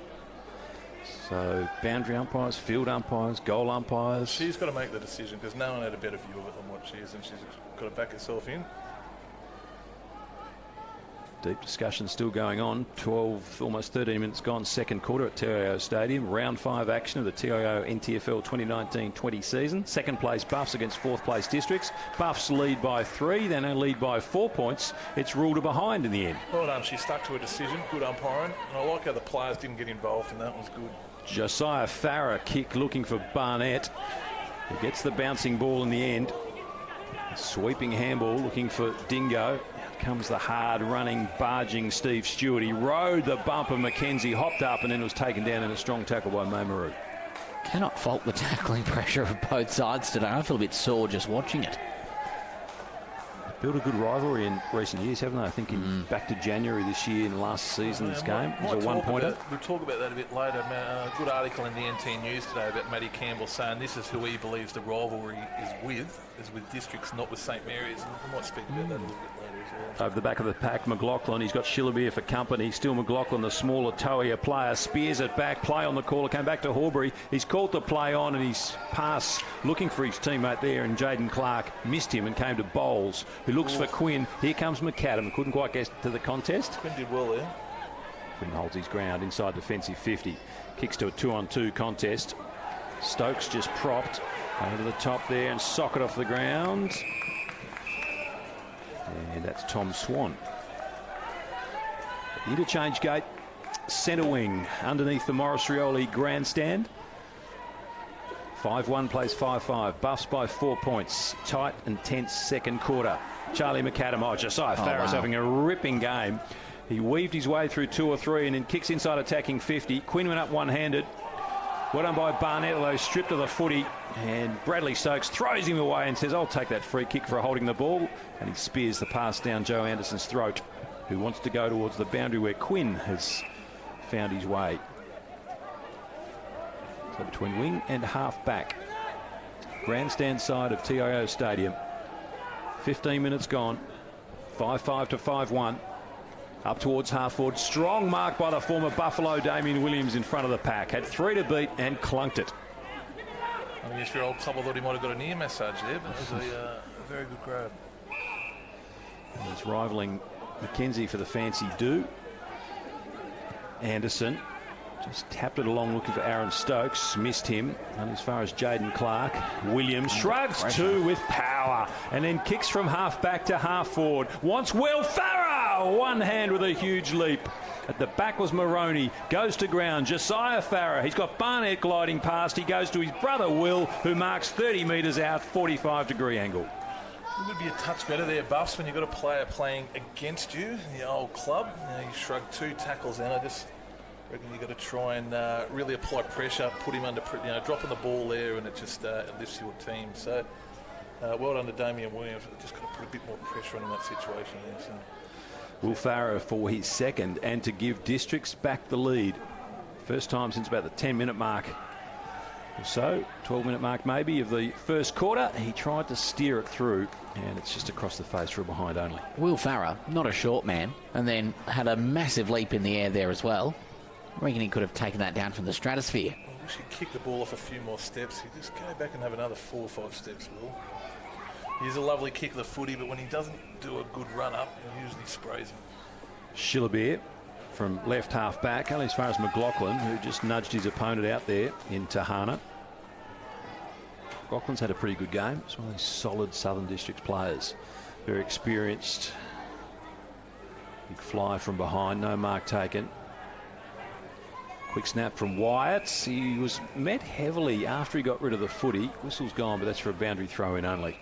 So, boundary umpires, field umpires, goal umpires. She's got to make the decision because no one had a better view of it than what she is, and she's got to back herself in. Deep discussion still going on. 12, almost 13 minutes gone, second quarter at TIO Stadium. Round 5 action of the TIO NTFL 2019-20 season. Second place Buffs against fourth place Districts. Buffs lead by 3, then they lead by 4 points. It's ruled a behind in the end. Well done. She stuck to a decision. Good umpiring. And I like how the players didn't get involved, and that was good. Josiah Farah kick looking for Barnett. He gets the bouncing ball in the end. Sweeping handball looking for Dingo. Out comes the hard running, barging Steve Stewart. He rode the bumper. Mackenzie hopped up and then was taken down in a strong tackle by Momaru. Cannot fault the tackling pressure of both sides today. I feel a bit sore just watching it. Built a good rivalry in recent years, haven't they? I think in back to January this year in last season's game. It was a one-pointer. We'll talk about that a bit later. A good article in the NT News today about Matty Campbell saying this is who he believes the rivalry is with Districts, not with St Mary's. And we might speak about that a little bit later as well. Over the back of the pack, McLaughlin. He's got Shillaby for company. Still McLaughlin, the smaller, towier player. Spears it back. Play on the caller. Came back to Horbury. He's called the play on and he's pass looking for his teammate there. And Jaden Clark missed him and came to Bowles, who looks for Quinn. Here comes McAdam. Couldn't quite get to the contest. Quinn did well there. Quinn holds his ground inside defensive 50. Kicks to a 2-on-2 contest. Stokes just propped over the top there and socket off the ground. And that's Tom Swan. Interchange gate, centre wing, underneath the Morris Rioli grandstand. 5-1 plays 5-5. Buffs by 4 points. Tight and tense second quarter. Charlie McAdam. Josiah Farah's having a ripping game. He weaved his way through 2 or 3 and then kicks inside attacking 50. Quinn went up one-handed. Well done by Barnett, although stripped of the footy. And Bradley Stokes throws him away and says, I'll take that free kick for holding the ball. And he spears the pass down Joe Anderson's throat, who wants to go towards the boundary where Quinn has found his way. So between wing and half back. Grandstand side of TIO Stadium. 15 minutes gone. 5-5 to 5-1. Up towards half forward. Strong mark by the former Buffalo Damien Williams in front of the pack. Had 3 to beat and clunked it. I guess your old club, I thought he might have got a near massage there, but it was a very good grab. And he's rivaling Mackenzie for the fancy do. Anderson just tapped it along looking for Aaron Stokes. Missed him. And as far as Jaden Clark. Williams shrugs 2 with power. And then kicks from half back to half forward. Wants Will Farah. One hand with a huge leap. At the back was Moroney. Goes to ground. Josiah Farah. He's got Barnett gliding past. He goes to his brother Will, who marks 30 metres out, 45-degree angle. It would be a touch better there, Buffs, when you've got a player playing against you in the old club. You shrugged 2 tackles in. I just reckon you've got to try and really apply pressure, put him under, dropping the ball there, and it just lifts your team. So well done to Damien Williams. Just got to put a bit more pressure on in that situation there. So. Will Farah for his second and to give Districts back the lead. First time since about the 10-minute mark or so, 12-minute mark maybe of the first quarter. He tried to steer it through and it's just across the face for a behind only. Will Farah, not a short man, and then had a massive leap in the air there as well. I reckon he could have taken that down from the stratosphere. I wish he'd kick the ball off a few more steps. He'd just go back and have another 4 or 5 steps, Will. He's a lovely kick of the footy, but when he doesn't do a good run-up, he usually sprays him. Shillaby from left half back, only as far as McLaughlin, who just nudged his opponent out there in Tahana. McLaughlin's had a pretty good game. He's one of these solid Southern Districts players. Very experienced. Big fly from behind, no mark taken. Quick snap from Wyatt. He was met heavily after he got rid of the footy. Whistle's gone, but that's for a boundary throw in only.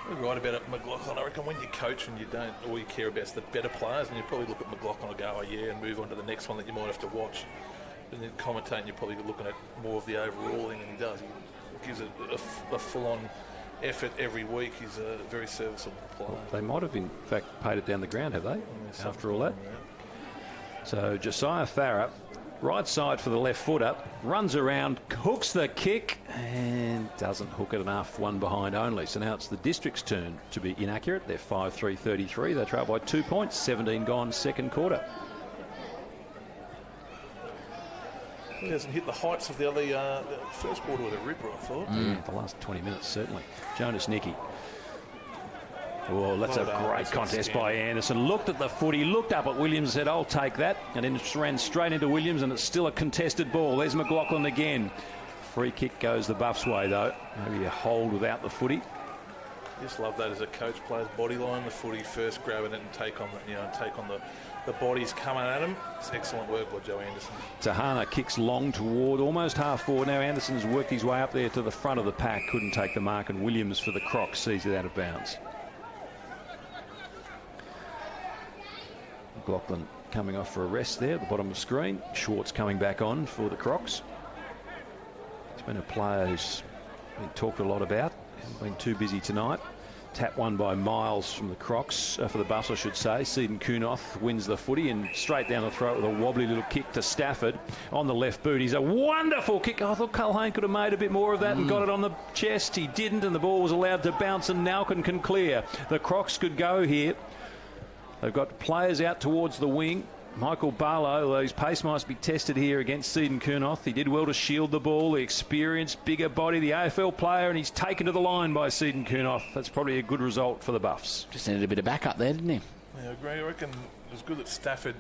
You're right about it, McLaughlin. I reckon when you coach and you don't, all you care about is the better players, and you probably look at McLaughlin and go, oh yeah, and move on to the next one that you might have to watch. and then commentating, you're probably looking at more of the overall thing than he does. He gives it a full-on effort every week. He's a very serviceable player. They might have, in fact, paid it down the ground, have they, after all that? So Josiah Farah, right side for the left footer, runs around, hooks the kick, and doesn't hook it enough, one behind only. So now it's the District's turn to be inaccurate. They're 5-3-33. They trail by 2 points, 17 gone second quarter. He hasn't hit the heights of the first quarter with a ripper, I thought. The last 20 minutes, certainly. Jonas Nicky. Oh, that's a great contest by Anderson. Looked at the footy, looked up at Williams, said, I'll take that. And then ran straight into Williams, and it's still a contested ball. There's McLaughlin again. Free kick goes the Buffs' way, though. Maybe a hold without the footy. Just love that as a coach plays body line, the footy first, grabbing it and take on the bodies coming at him. It's excellent work by Joe Anderson. Tahana kicks long toward almost half forward. Now Anderson's worked his way up there to the front of the pack. Couldn't take the mark, and Williams for the Crocs sees it out of bounds. McLaughlin coming off for a rest there at the bottom of the screen. Schwartz coming back on for the Crocs. He's been a player who's been talked a lot about. Hasn't been too busy tonight. Tap won by Miles from the Crocs, for the Buffs I should say. Seaton Kunoth wins the footy and straight down the throat with a wobbly little kick to Stafford on the left boot. He's a wonderful kick. I thought Culhane could have made a bit more of that and got it on the chest. He didn't, and the ball was allowed to bounce, and Nalkin can clear. The Crocs could go here. They've got players out towards the wing. Michael Barlow, although his pace must be tested here against Seaton Kunoth. He did well to shield the ball, the experienced, bigger body, the AFL player, and he's taken to the line by Seaton Kunoth. That's probably a good result for the Buffs. Just needed a bit of backup there, didn't he? Yeah, I agree. I reckon it was good that Stafford,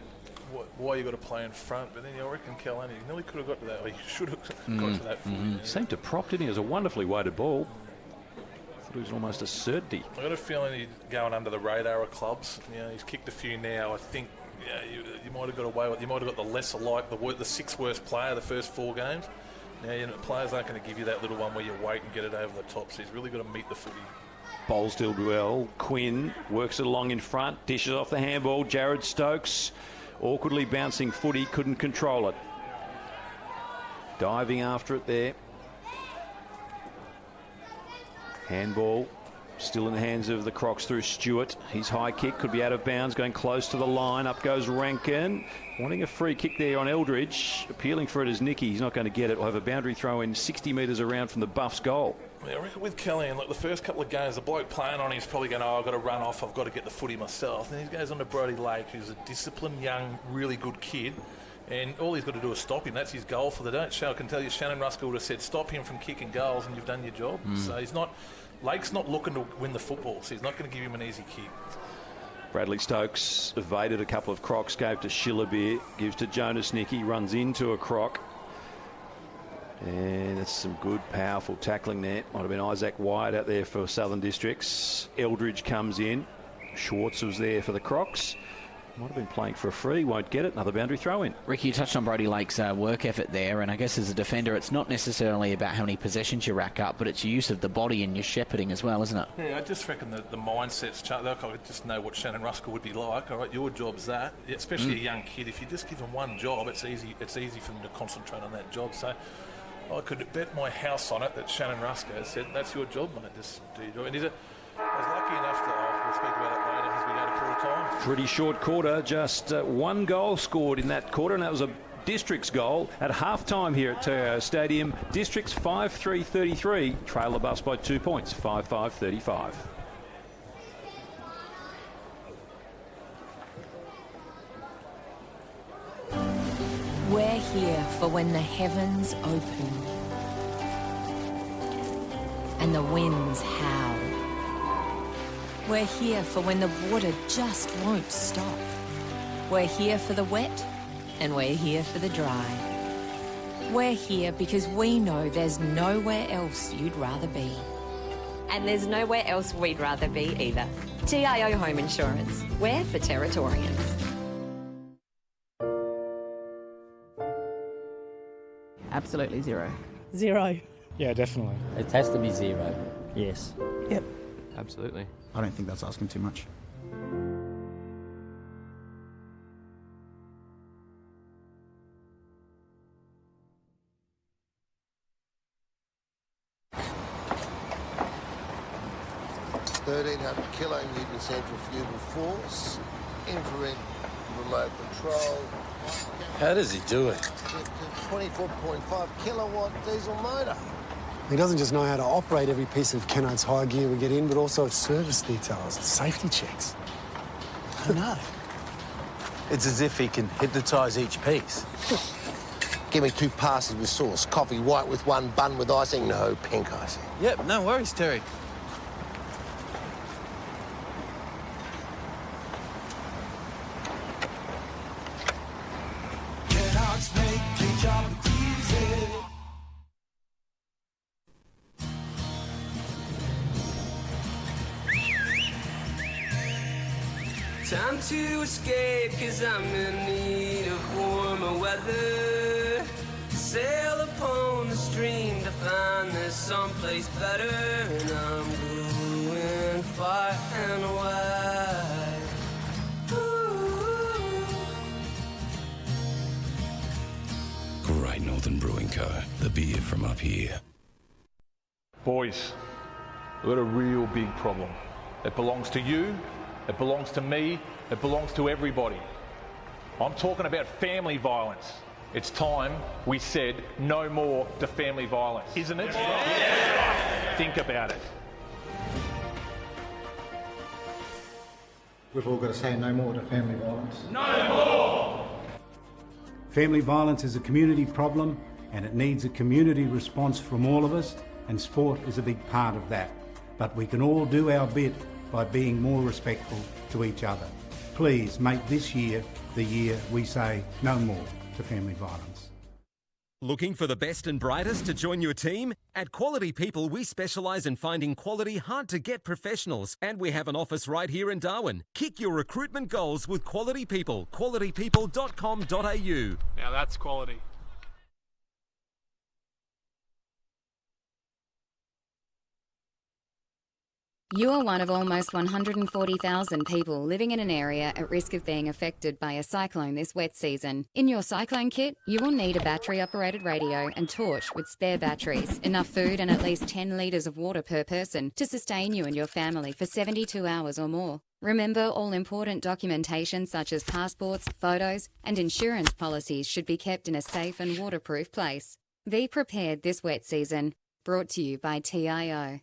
why you got to play in front, but then I reckon Kalani nearly could have got to that, or he should have got to that. He seemed to prop, didn't he? It was a wonderfully weighted ball. It was almost a certainty. I got a feeling he's going under the radar of clubs. He's kicked a few now. I think you might have got away with. You might have got the lesser like the sixth worst player the first 4 games. Now players aren't going to give you that little one where you wait and get it over the top. So he's really got to meet the footy. Bowls still well. Quinn works it along in front, dishes off the handball. Jared Stokes, awkwardly bouncing footy, couldn't control it. Diving after it there. Handball still in the hands of the Crocs through Stewart. His high kick could be out of bounds, going close to the line. Up goes Rankin. Wanting a free kick there on Eldridge. Appealing for it as Nicky. He's not going to get it. We'll have a boundary throw in 60 metres around from the Buffs' goal. Yeah, I reckon with Kelly, and the first couple of games, the bloke playing on him is probably going, I've got to run off, I've got to get the footy myself. And he goes on to Brody Lake, who's a disciplined, young, really good kid. And all he's got to do is stop him. That's his goal for the day. I can tell you, Shannon Ruskell would have said, stop him from kicking goals and you've done your job. So he's not... Lake's not looking to win the football, so he's not going to give him an easy kick. Bradley Stokes evaded a couple of Crocs, gave to Schillerbeer, gives to Jonas Nicky, runs into a Croc. And that's some good, powerful tackling there. Might have been Isaac Wyatt out there for Southern Districts. Eldridge comes in. Schwartz was there for the Crocs. Might have been playing for a free, won't get it. Another boundary throw in. Ricky, you touched on Brody Lake's work effort there, and I guess as a defender, it's not necessarily about how many possessions you rack up, but it's your use of the body and your shepherding as well, isn't it? Yeah, I just reckon that the mindset's changed. I just know what Shannon Ruskell would be like. All right, your job's that, especially a young kid. If you just give him one job, it's easy for them to concentrate on that job. So I could bet my house on it that Shannon Ruskell said, that's your job, mate. Just do your job. And I was lucky enough to, we'll speak about it later as we go to quarter time. Pretty short quarter, just 1 goal scored in that quarter, and that was a District's goal at half-time here at TIO Stadium. District's 5-3-33, trail the Buffs by 2 points, 5-5-35. We're here for when the heavens open and the winds howl. We're here for when the water just won't stop. We're here for the wet, and we're here for the dry. We're here because we know there's nowhere else you'd rather be. And there's nowhere else we'd rather be either. TIO Home Insurance. We're for Territorians. Absolutely 0. 0. Yeah, definitely. It has to be 0. Yes. Yep. Absolutely. I don't think that's asking too much. 1,300 kilonewton centrifugal force, infrared remote control. How does he do it? 24.5 kilowatt diesel motor. He doesn't just know how to operate every piece of Kennard's high gear we get in, but also its service details, its safety checks. I know. It's as if he can hypnotise each piece. Give me 2 passes with sauce. Coffee white with 1, bun with icing. No, pink icing. Yep, no worries, Terry. Time to escape, cause I'm in need of warmer weather. Sail upon the stream to find there's someplace better. And I'm going far and wide. Great Northern Brewing Co. The beer from up here. Boys, we've got a real big problem. It belongs to you, it belongs to me, it belongs to everybody. I'm talking about family violence. It's time we said no more to family violence, isn't it? Yeah. Think about it. We've all got to say no more to family violence. No more! Family violence is a community problem and it needs a community response from all of us, and sport is a big part of that. But we can all do our bit by being more respectful to each other. Please make this year the year we say no more to family violence. Looking for the best and brightest to join your team? At Quality People, we specialise in finding quality, hard-to-get professionals, and we have an office right here in Darwin. Kick your recruitment goals with Quality People. qualitypeople.com.au. Now that's quality. You are one of almost 140,000 people living in an area at risk of being affected by a cyclone this wet season. In your cyclone kit, you will need a battery-operated radio and torch with spare batteries, enough food and at least 10 litres of water per person to sustain you and your family for 72 hours or more. Remember, all important documentation such as passports, photos and insurance policies should be kept in a safe and waterproof place. Be prepared this wet season. Brought to you by TIO.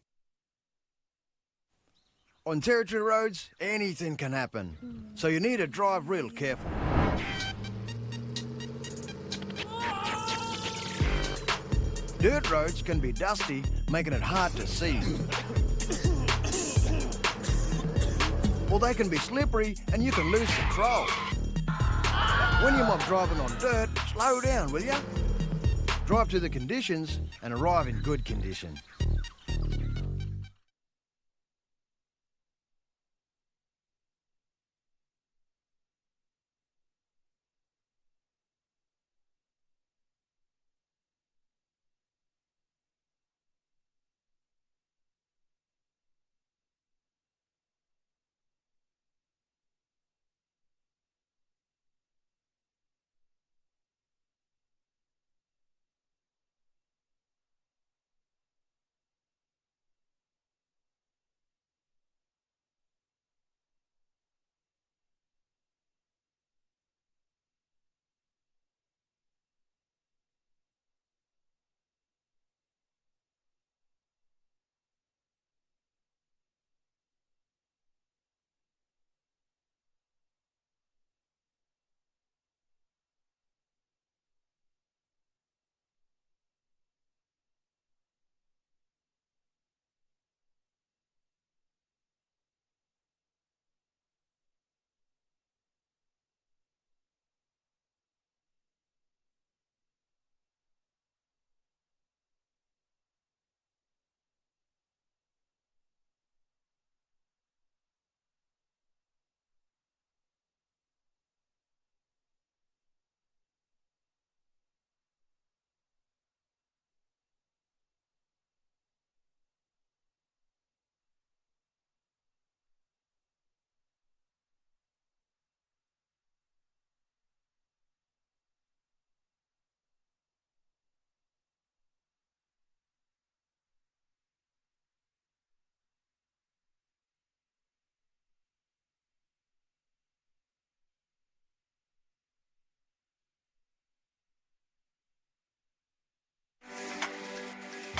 On Territory roads, anything can happen, so you need to drive real careful. Dirt roads can be dusty, making it hard to see. Or they can be slippery and you can lose control. When you're not driving on dirt, slow down, will ya? Drive to the conditions and arrive in good condition.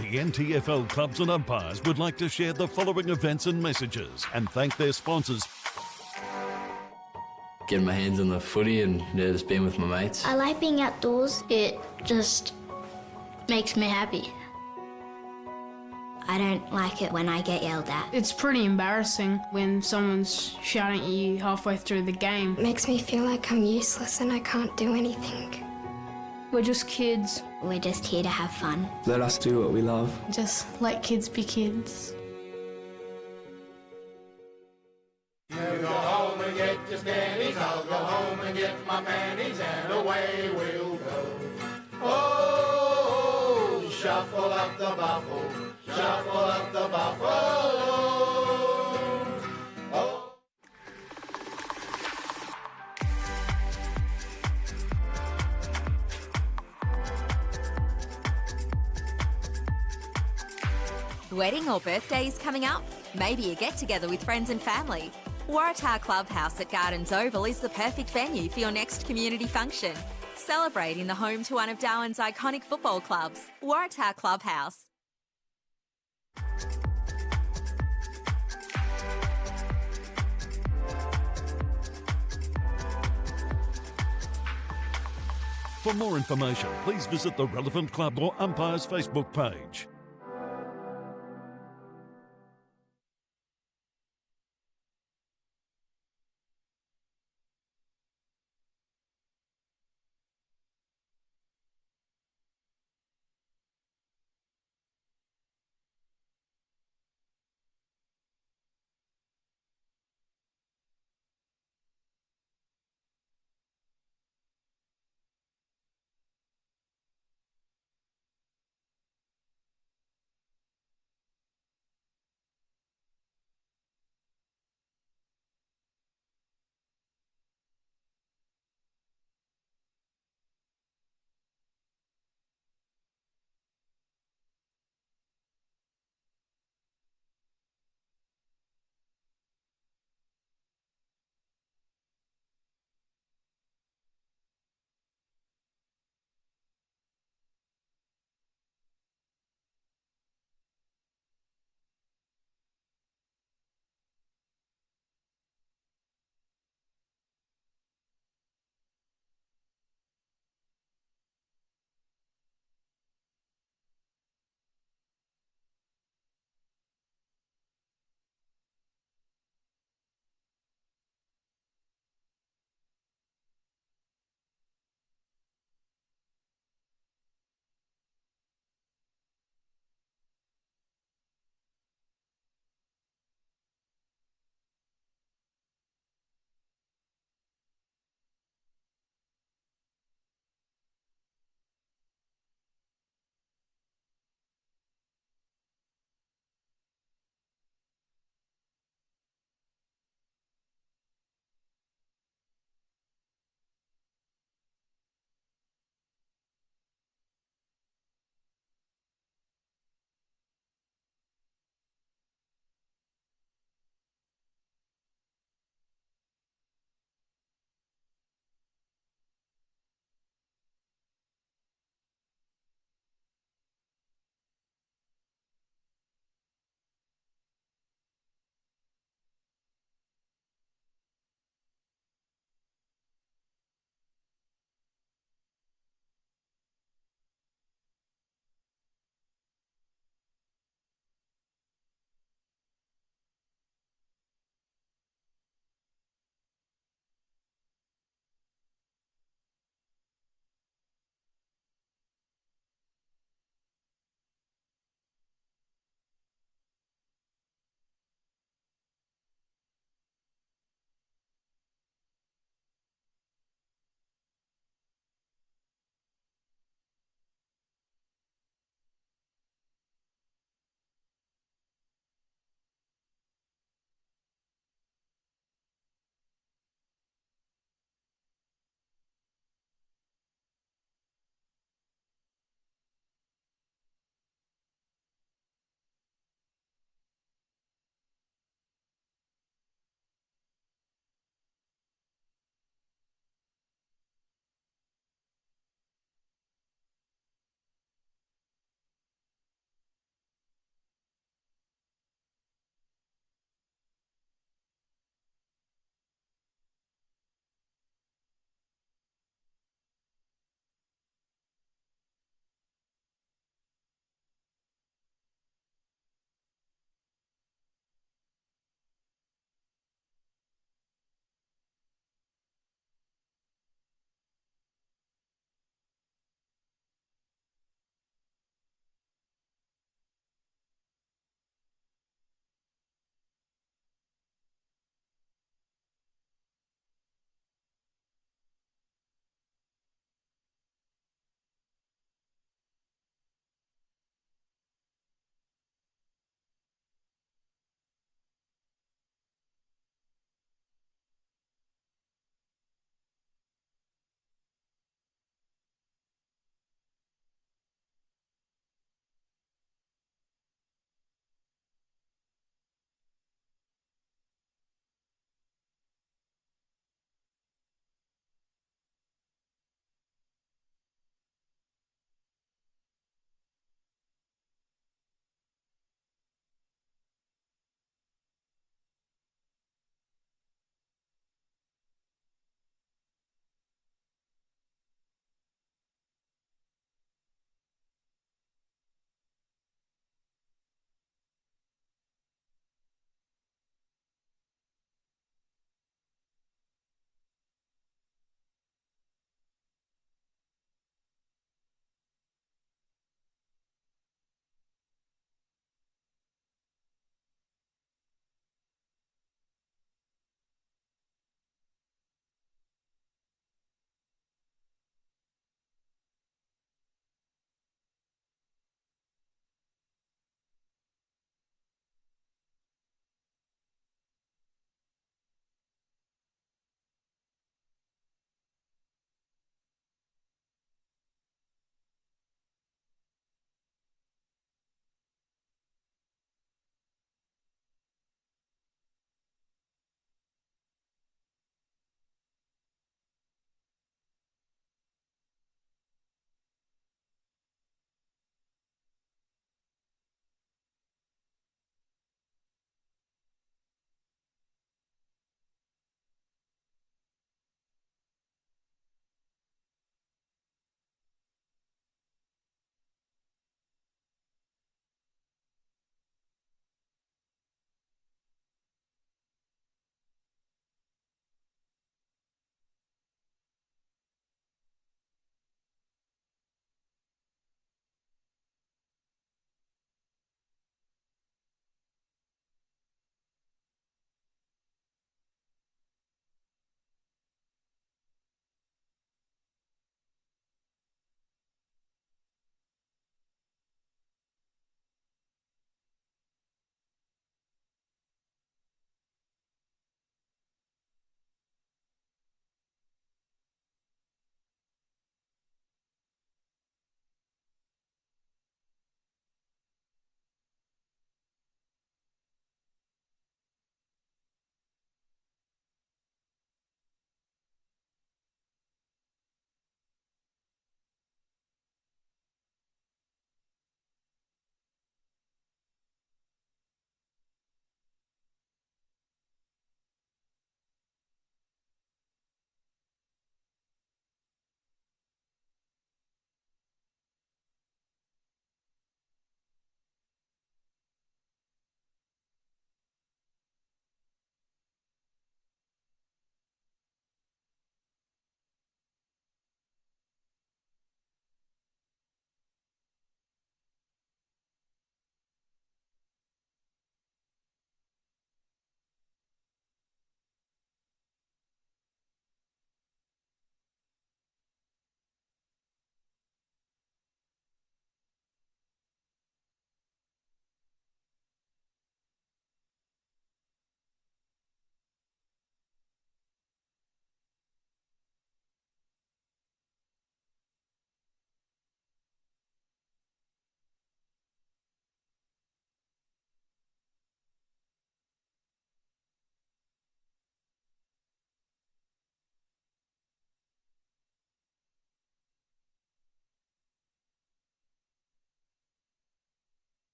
The NTFL clubs and umpires would like to share the following events and messages and thank their sponsors. Getting my hands on the footy and just being with my mates. I like being outdoors. It just makes me happy. I don't like it when I get yelled at. It's pretty embarrassing when someone's shouting at you halfway through the game. It makes me feel like I'm useless and I can't do anything. We're just kids. We're just here to have fun. Let us do what we love. Just let kids be kids. You go home and get your standies, I'll go home and get my panties, and away we'll go. Oh, shuffle up the buffle, shuffle up the buffalo. Oh. Wedding or birthday is coming up? Maybe a get-together with friends and family. Waratah Clubhouse at Gardens Oval is the perfect venue for your next community function. Celebrate in the home to one of Darwin's iconic football clubs, Waratah Clubhouse. For more information, please visit the relevant club or umpire's Facebook page.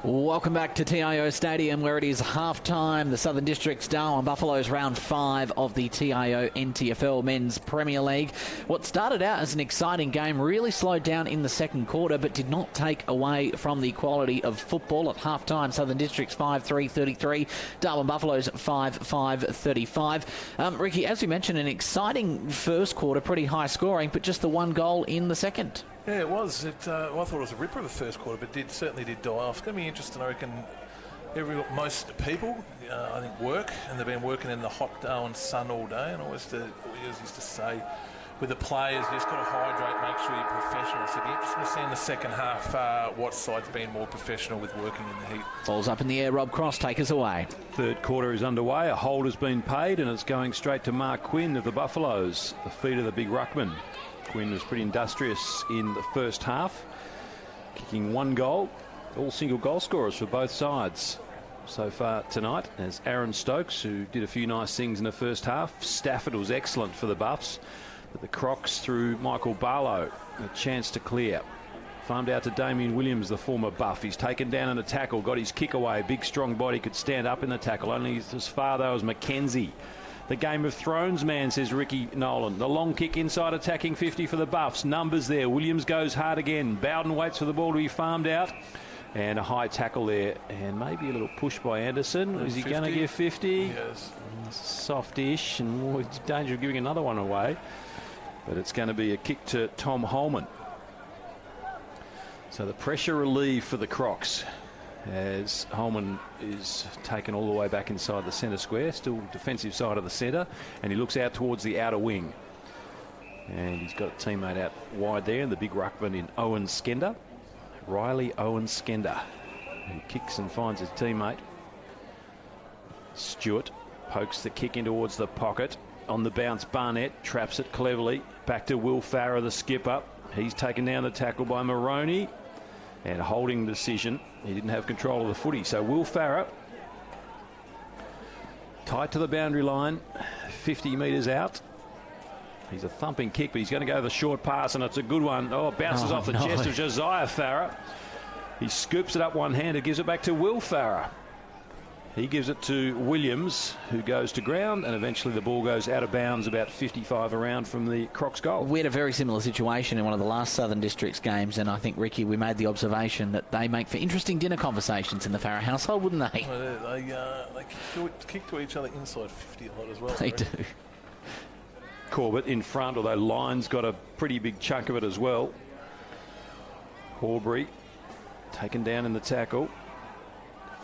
Welcome back to TIO Stadium, where it is half-time. The Southern District's Darwin Buffaloes round 5 of the TIO NTFL Men's Premier League. What started out as an exciting game really slowed down in the second quarter, but did not take away from the quality of football. At half-time, Southern District's 5-3-33, Darwin Buffaloes 5-5-35. Ricky, as we mentioned, an exciting first quarter, pretty high scoring, but just the one goal in the second. Yeah, it was. I thought it was a ripper of the first quarter, but certainly did die off. It's going to be interesting, I reckon. Most people, I think, work, and they've been working in the hot Darwin sun all day. And we used to say, with the players, you just got to hydrate, make sure you're professional. So it'll be interesting to see in the second half what side's been more professional with working in the heat. Ball's up in the air. Rob Cross, take us away. Third quarter is underway. A hold has been paid, and it's going straight to Mark Quinn of the Buffaloes, the feet of the big ruckman. Quinn was pretty industrious in the first half, kicking one goal. All single goal scorers for both sides so far tonight, as Aaron Stokes, who did a few nice things in the first half. Stafford was excellent for the Buffs, but the Crocs through Michael Barlow, a chance to clear. Farmed out to Damien Williams, the former Buff. He's taken down in the tackle, got his kick away. Big strong body, could stand up in the tackle. Only as far though as Mackenzie. The Game of Thrones man, says Ricky Nolan. The long kick inside, attacking 50 for the Buffs. Numbers there. Williams goes hard again. Bowden waits for the ball to be farmed out. And a high tackle there. And maybe a little push by Anderson. Is he going to give 50? Yes. Soft-ish, and more danger of giving another one away. But it's going to be a kick to Tom Holman. So the pressure relieved for the Crocs, as Holman is taken all the way back inside the centre square, still defensive side of the centre, and he looks out towards the outer wing. And he's got a teammate out wide there, and the big ruckman in Owen Skender, Riley Owen Skender, who kicks and finds his teammate. Stewart pokes the kick in towards the pocket. On the bounce, Barnett traps it cleverly. Back to Will Farrer, the skipper. He's taken down the tackle by Moroney, and a holding decision. He didn't have control of the footy. So Will Farrer, tight to the boundary line, 50 metres out. He's a thumping kick, but he's going to go the short pass, and it's a good one. Oh, bounces off the chest of Josiah Farrer. He scoops it up one-handed, gives it back to Will Farrer. He gives it to Williams, who goes to ground, and eventually the ball goes out of bounds about 55 around from the Crocs goal. We had a very similar situation in one of the last Southern Districts games, and I think, Ricky, we made the observation that they make for interesting dinner conversations in the Farrer household, wouldn't they? Well, they kick to each other inside 50 a lot as well. They do. Corbett in front, although Lyon's got a pretty big chunk of it as well. Horbury taken down in the tackle.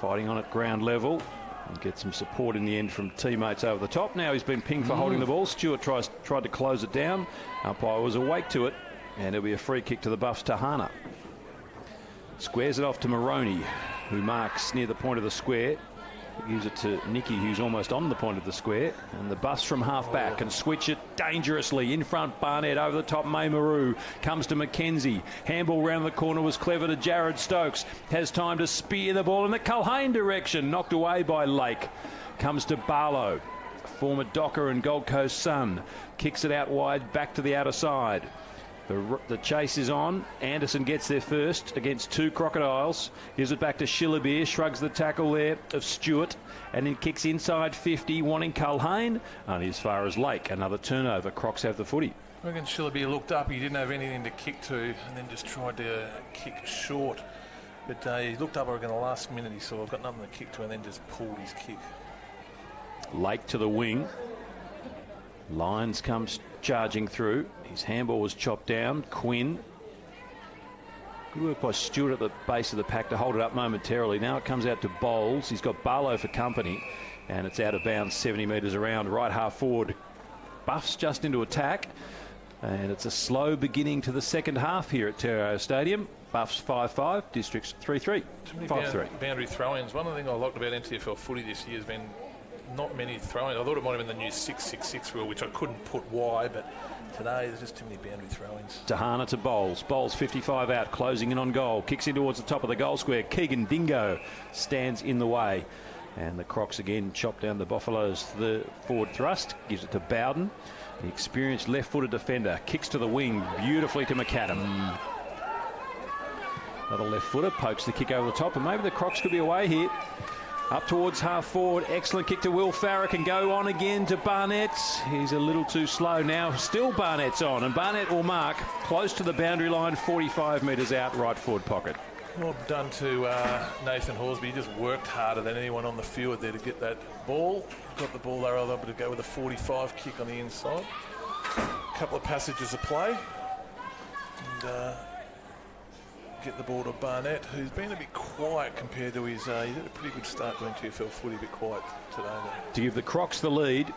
Fighting on at ground level, and get some support in the end from teammates over the top. Now he's been pinged for holding the ball. Stewart tried to close it down. Umpire was awake to it, and it'll be a free kick to the Buffs. Tahana squares it off to Moroney, who marks near the point of the square. He gives it to Nicky, who's almost on the point of the square, and the Buffs from half back and switch it dangerously in front. Barnett over the top. Maymaru comes to Mackenzie. Handball round the corner was clever to Jared Stokes. Has time to spear the ball in the Culhane direction. Knocked away by Lake. Comes to Barlow, former Docker and Gold Coast Sun. Kicks it out wide, back to the outer side. The chase is on. Anderson gets there first against two Crocodiles. Gives it back to Shillabeer. Shrugs the tackle there of Stewart. And then kicks inside 50, wanting Culhane. Only as far as Lake. Another turnover. Crocs have the footy. I reckon Shillabeer looked up. He didn't have anything to kick to, and then just tried to kick short. But he looked up, I reckon, the last minute he saw, I've got nothing to kick to, and then just pulled his kick. Lake to the wing. Lyons comes charging through. His handball was chopped down. Quinn. Good work by Stewart at the base of the pack to hold it up momentarily. Now it comes out to Bowles. He's got Barlow for company, and it's out of bounds 70 metres around. Right half forward. Buffs just into attack, and it's a slow beginning to the second half here at TIO Stadium. Buffs 5-5, Districts 3-3. 5-3. Boundary throw-ins. One of the things I liked about NTFL footy this year has been not many throw-ins. I thought it might have been the new 6-6-6 rule, which I couldn't put why, but today there's just too many boundary throw-ins. Tahana to Bowles. Bowles 55 out, closing in on goal. Kicks in towards the top of the goal square. Keegan Dingo stands in the way. And the Crocs again chop down the Buffaloes. The forward thrust gives it to Bowden. The experienced left-footed defender kicks to the wing beautifully to McAdam. Another left footer, pokes the kick over the top, and maybe the Crocs could be away here. Up towards half forward, excellent kick to Will Farrer, can go on again to Barnett. He's a little too slow now. Still Barnett's on, and Barnett will mark close to the boundary line, 45 metres out, right forward pocket. Well done to Nathan Horsby. He just worked harder than anyone on the field there to get that ball. Got the ball there, able to go with a 45 kick on the inside. A couple of passages of play. And get the ball to Barnett, who's been a bit quiet compared to his... he had a pretty good start to NTFL footy, a bit quiet today, though. To give the Crocs the lead.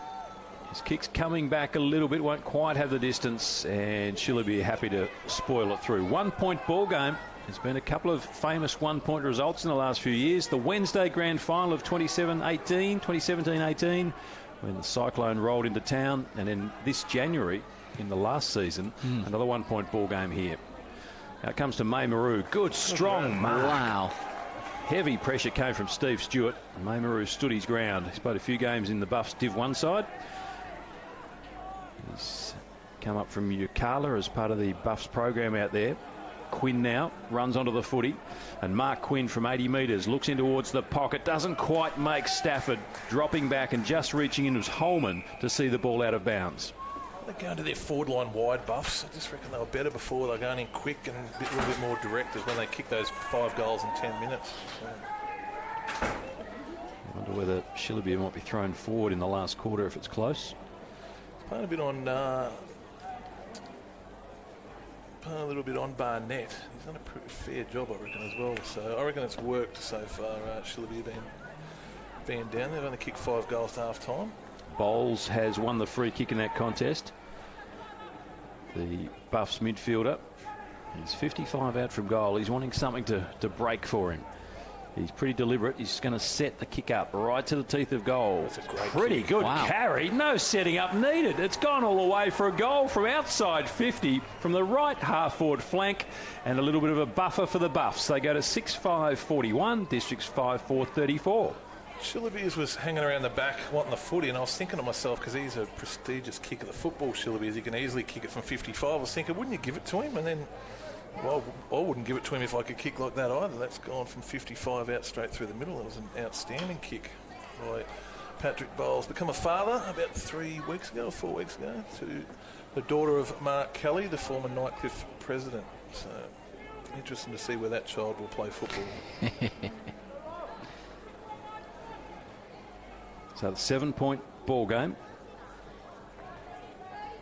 His kick's coming back a little bit, won't quite have the distance, and She'll be happy to spoil it through. 1 point ball game. There's been a couple of famous one-point results in the last few years. The Wednesday grand final of 2017-18, when the Cyclone rolled into town, and then this January, in the last season, another 1 point ball game here. Now it comes to May Maru. Good, strong mark. Wow. Heavy pressure came from Steve Stewart. May Maru stood his ground. He's played a few games in the Buffs Div 1 side. He's come up from Yukala as part of the Buffs program out there. Quinn now runs onto the footy, and Mark Quinn from 80 metres looks in towards the pocket, doesn't quite make Stafford, dropping back and just reaching in was Holman to see the ball out of bounds. They're going to their forward line wide, Buffs. I just reckon they were better before. They're going in quick and a little bit more direct as when they kick those 5 goals in 10 minutes. I wonder whether Shillaby might be thrown forward in the last quarter if it's close. Playing a bit on... a little bit on Barnett. He's done a pretty fair job, I reckon, as well. So I reckon it's worked so far. Shillaby being down. They've only kicked 5 goals to half time. Bowles has won the free kick in that contest. The Buffs midfielder. He's 55 out from goal. He's wanting something to break for him. He's pretty deliberate. He's going to set the kick up right to the teeth of goal. That's a great pretty kick. good Wow. carry. No setting up needed. It's gone all the way for a goal from outside 50 from the right half forward flank, and a little bit of a buffer for the Buffs. They go to 6-5-41, Districts 5-4-34. Shillaby's was hanging around the back wanting the footy, and I was thinking to myself, because he's a prestigious kick of the football, Shillaby's, he can easily kick it from 55. I was thinking, wouldn't you give it to him? And then, well, I wouldn't give it to him if I could kick like that either. That's gone from 55 out straight through the middle. It was an outstanding kick by Patrick Bowles. Become a father about 3 weeks ago or 4 weeks ago to the daughter of Mark Kelly, the former Nightcliff president. So interesting to see where that child will play football. So the 7 point ball game.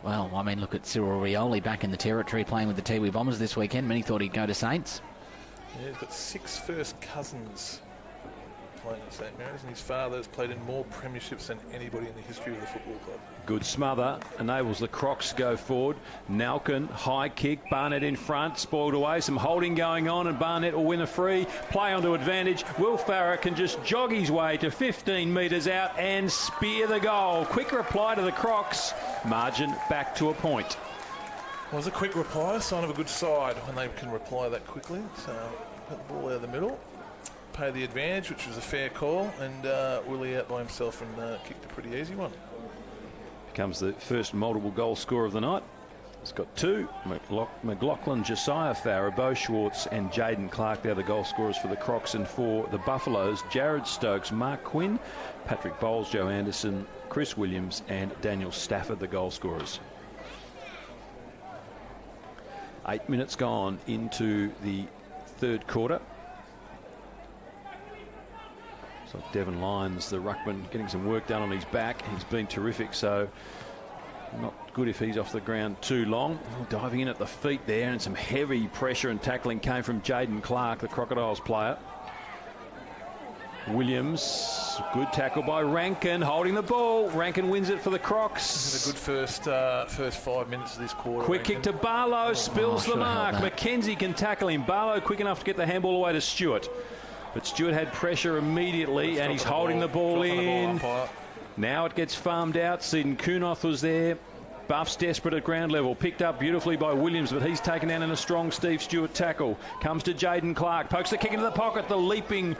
Well, I mean, look at Cyril Rioli back in the territory playing with the Tiwi Bombers this weekend. Many thought he'd go to Saints. Yeah, he's got 6 first cousins playing at St Mary's, and his father has played in more premierships than anybody in the history of the football club. Good smother, enables the Crocs go forward. Nalkin, high kick, Barnett in front, spoiled away, some holding going on, and Barnett will win a free. Play onto advantage. Will Farrer can just jog his way to 15 metres out and spear the goal. Quick reply to the Crocs. Margin back to a point. Well, it was a quick reply, a sign of a good side when they can reply that quickly. So put the ball out of the middle, pay the advantage, which was a fair call, and Willie out by himself and kicked a pretty easy one. Comes the first multiple goal scorer of the night. He's got 2. McLaughlin, Josiah Farrer, Bo Schwartz and Jaden Clark. They're the goal scorers for the Crocs, and for the Buffaloes, Jared Stokes, Mark Quinn, Patrick Bowles, Joe Anderson, Chris Williams and Daniel Stafford, the goal scorers. 8 minutes gone into the third quarter. So Devon Lyons, the ruckman, getting some work done on his back. He's been terrific, so not good if he's off the ground too long. Diving in at the feet there, and some heavy pressure and tackling came from Jaden Clark, the Crocodiles player. Williams, good tackle by Rankin, holding the ball. Rankin wins it for the Crocs. This is a good first 5 minutes of this quarter. Quick kick to Barlow, spills the mark. McKenzie can tackle him. Barlow quick enough to get the handball away to Stewart. But Stewart had pressure immediately, and he's holding the ball in. Now it gets farmed out. Seaton Kunoth was there. Buffs desperate at ground level. Picked up beautifully by Williams, but he's taken down in a strong Steve Stewart tackle. Comes to Jaden Clark. Pokes the kick into the pocket. The leaping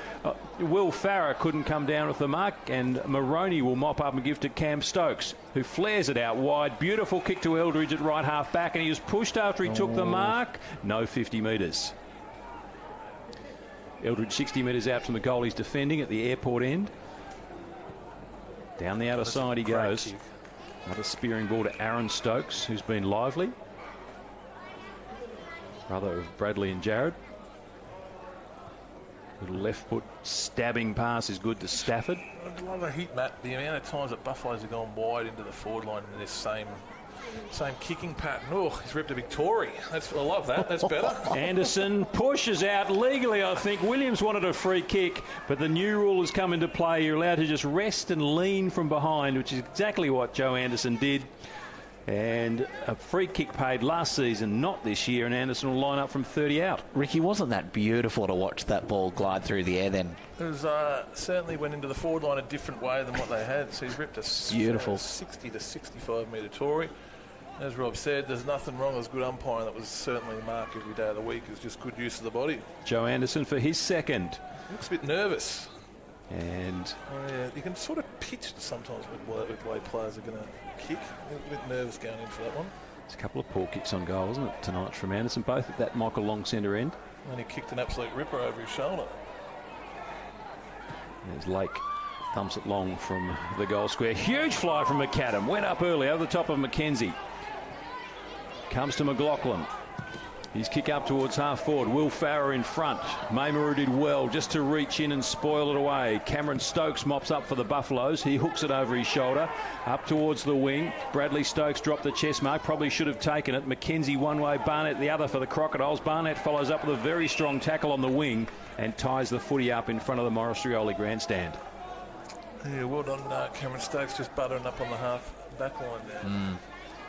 Will Farrer couldn't come down with the mark, and Maroney will mop up and give to Cam Stokes, who flares it out wide. Beautiful kick to Eldridge at right half back, and he was pushed after he took the mark. No 50 metres. Eldridge 60 metres out from the goal. He's defending at the airport end. Down the outer side he goes. Kick. Another spearing ball to Aaron Stokes, who's been lively. Brother of Bradley and Jared. Little left foot stabbing pass is good to Stafford. I'd love a hit, Matt. The amount of times that Buffaloes have gone wide into the forward line in this same kicking pattern. Oh, he's ripped a big Tory. I love that. That's better. Anderson pushes out legally, I think. Williams wanted a free kick, but the new rule has come into play. You're allowed to just rest and lean from behind, which is exactly what Joe Anderson did. And a free kick paid last season, not this year, and Anderson will line up from 30 out. Ricky, wasn't that beautiful to watch that ball glide through the air then? It was, certainly went into the forward line a different way than what they had. So he's ripped a beautiful 60 to 65 metre Tory. As Rob said, there's nothing wrong. It was good umpiring. That was certainly a mark every day of the week. It's just good use of the body. Joe Anderson for his second. Looks a bit nervous. And yeah, you can sort of pitch sometimes with the way players are going to kick. A bit nervous going in for that one. There's a couple of poor kicks on goal, isn't it, tonight from Anderson, both at that Michael Long centre end. And he kicked an absolute ripper over his shoulder. There's Lake, thumps it long from the goal square. Huge fly from McAdam, went up early over the top of McKenzie. Comes to McLaughlin. His kick up towards half forward. Will Farrer in front. Maymaru did well just to reach in and spoil it away. Cameron Stokes mops up for the Buffaloes. He hooks it over his shoulder. Up towards the wing. Bradley Stokes dropped the chest mark. Probably should have taken it. McKenzie one way, Barnett the other for the Crocodiles. Barnett follows up with a very strong tackle on the wing and ties the footy up in front of the Morris Rioli grandstand. Yeah, well done, Cameron Stokes, just buttering up on the half back line there.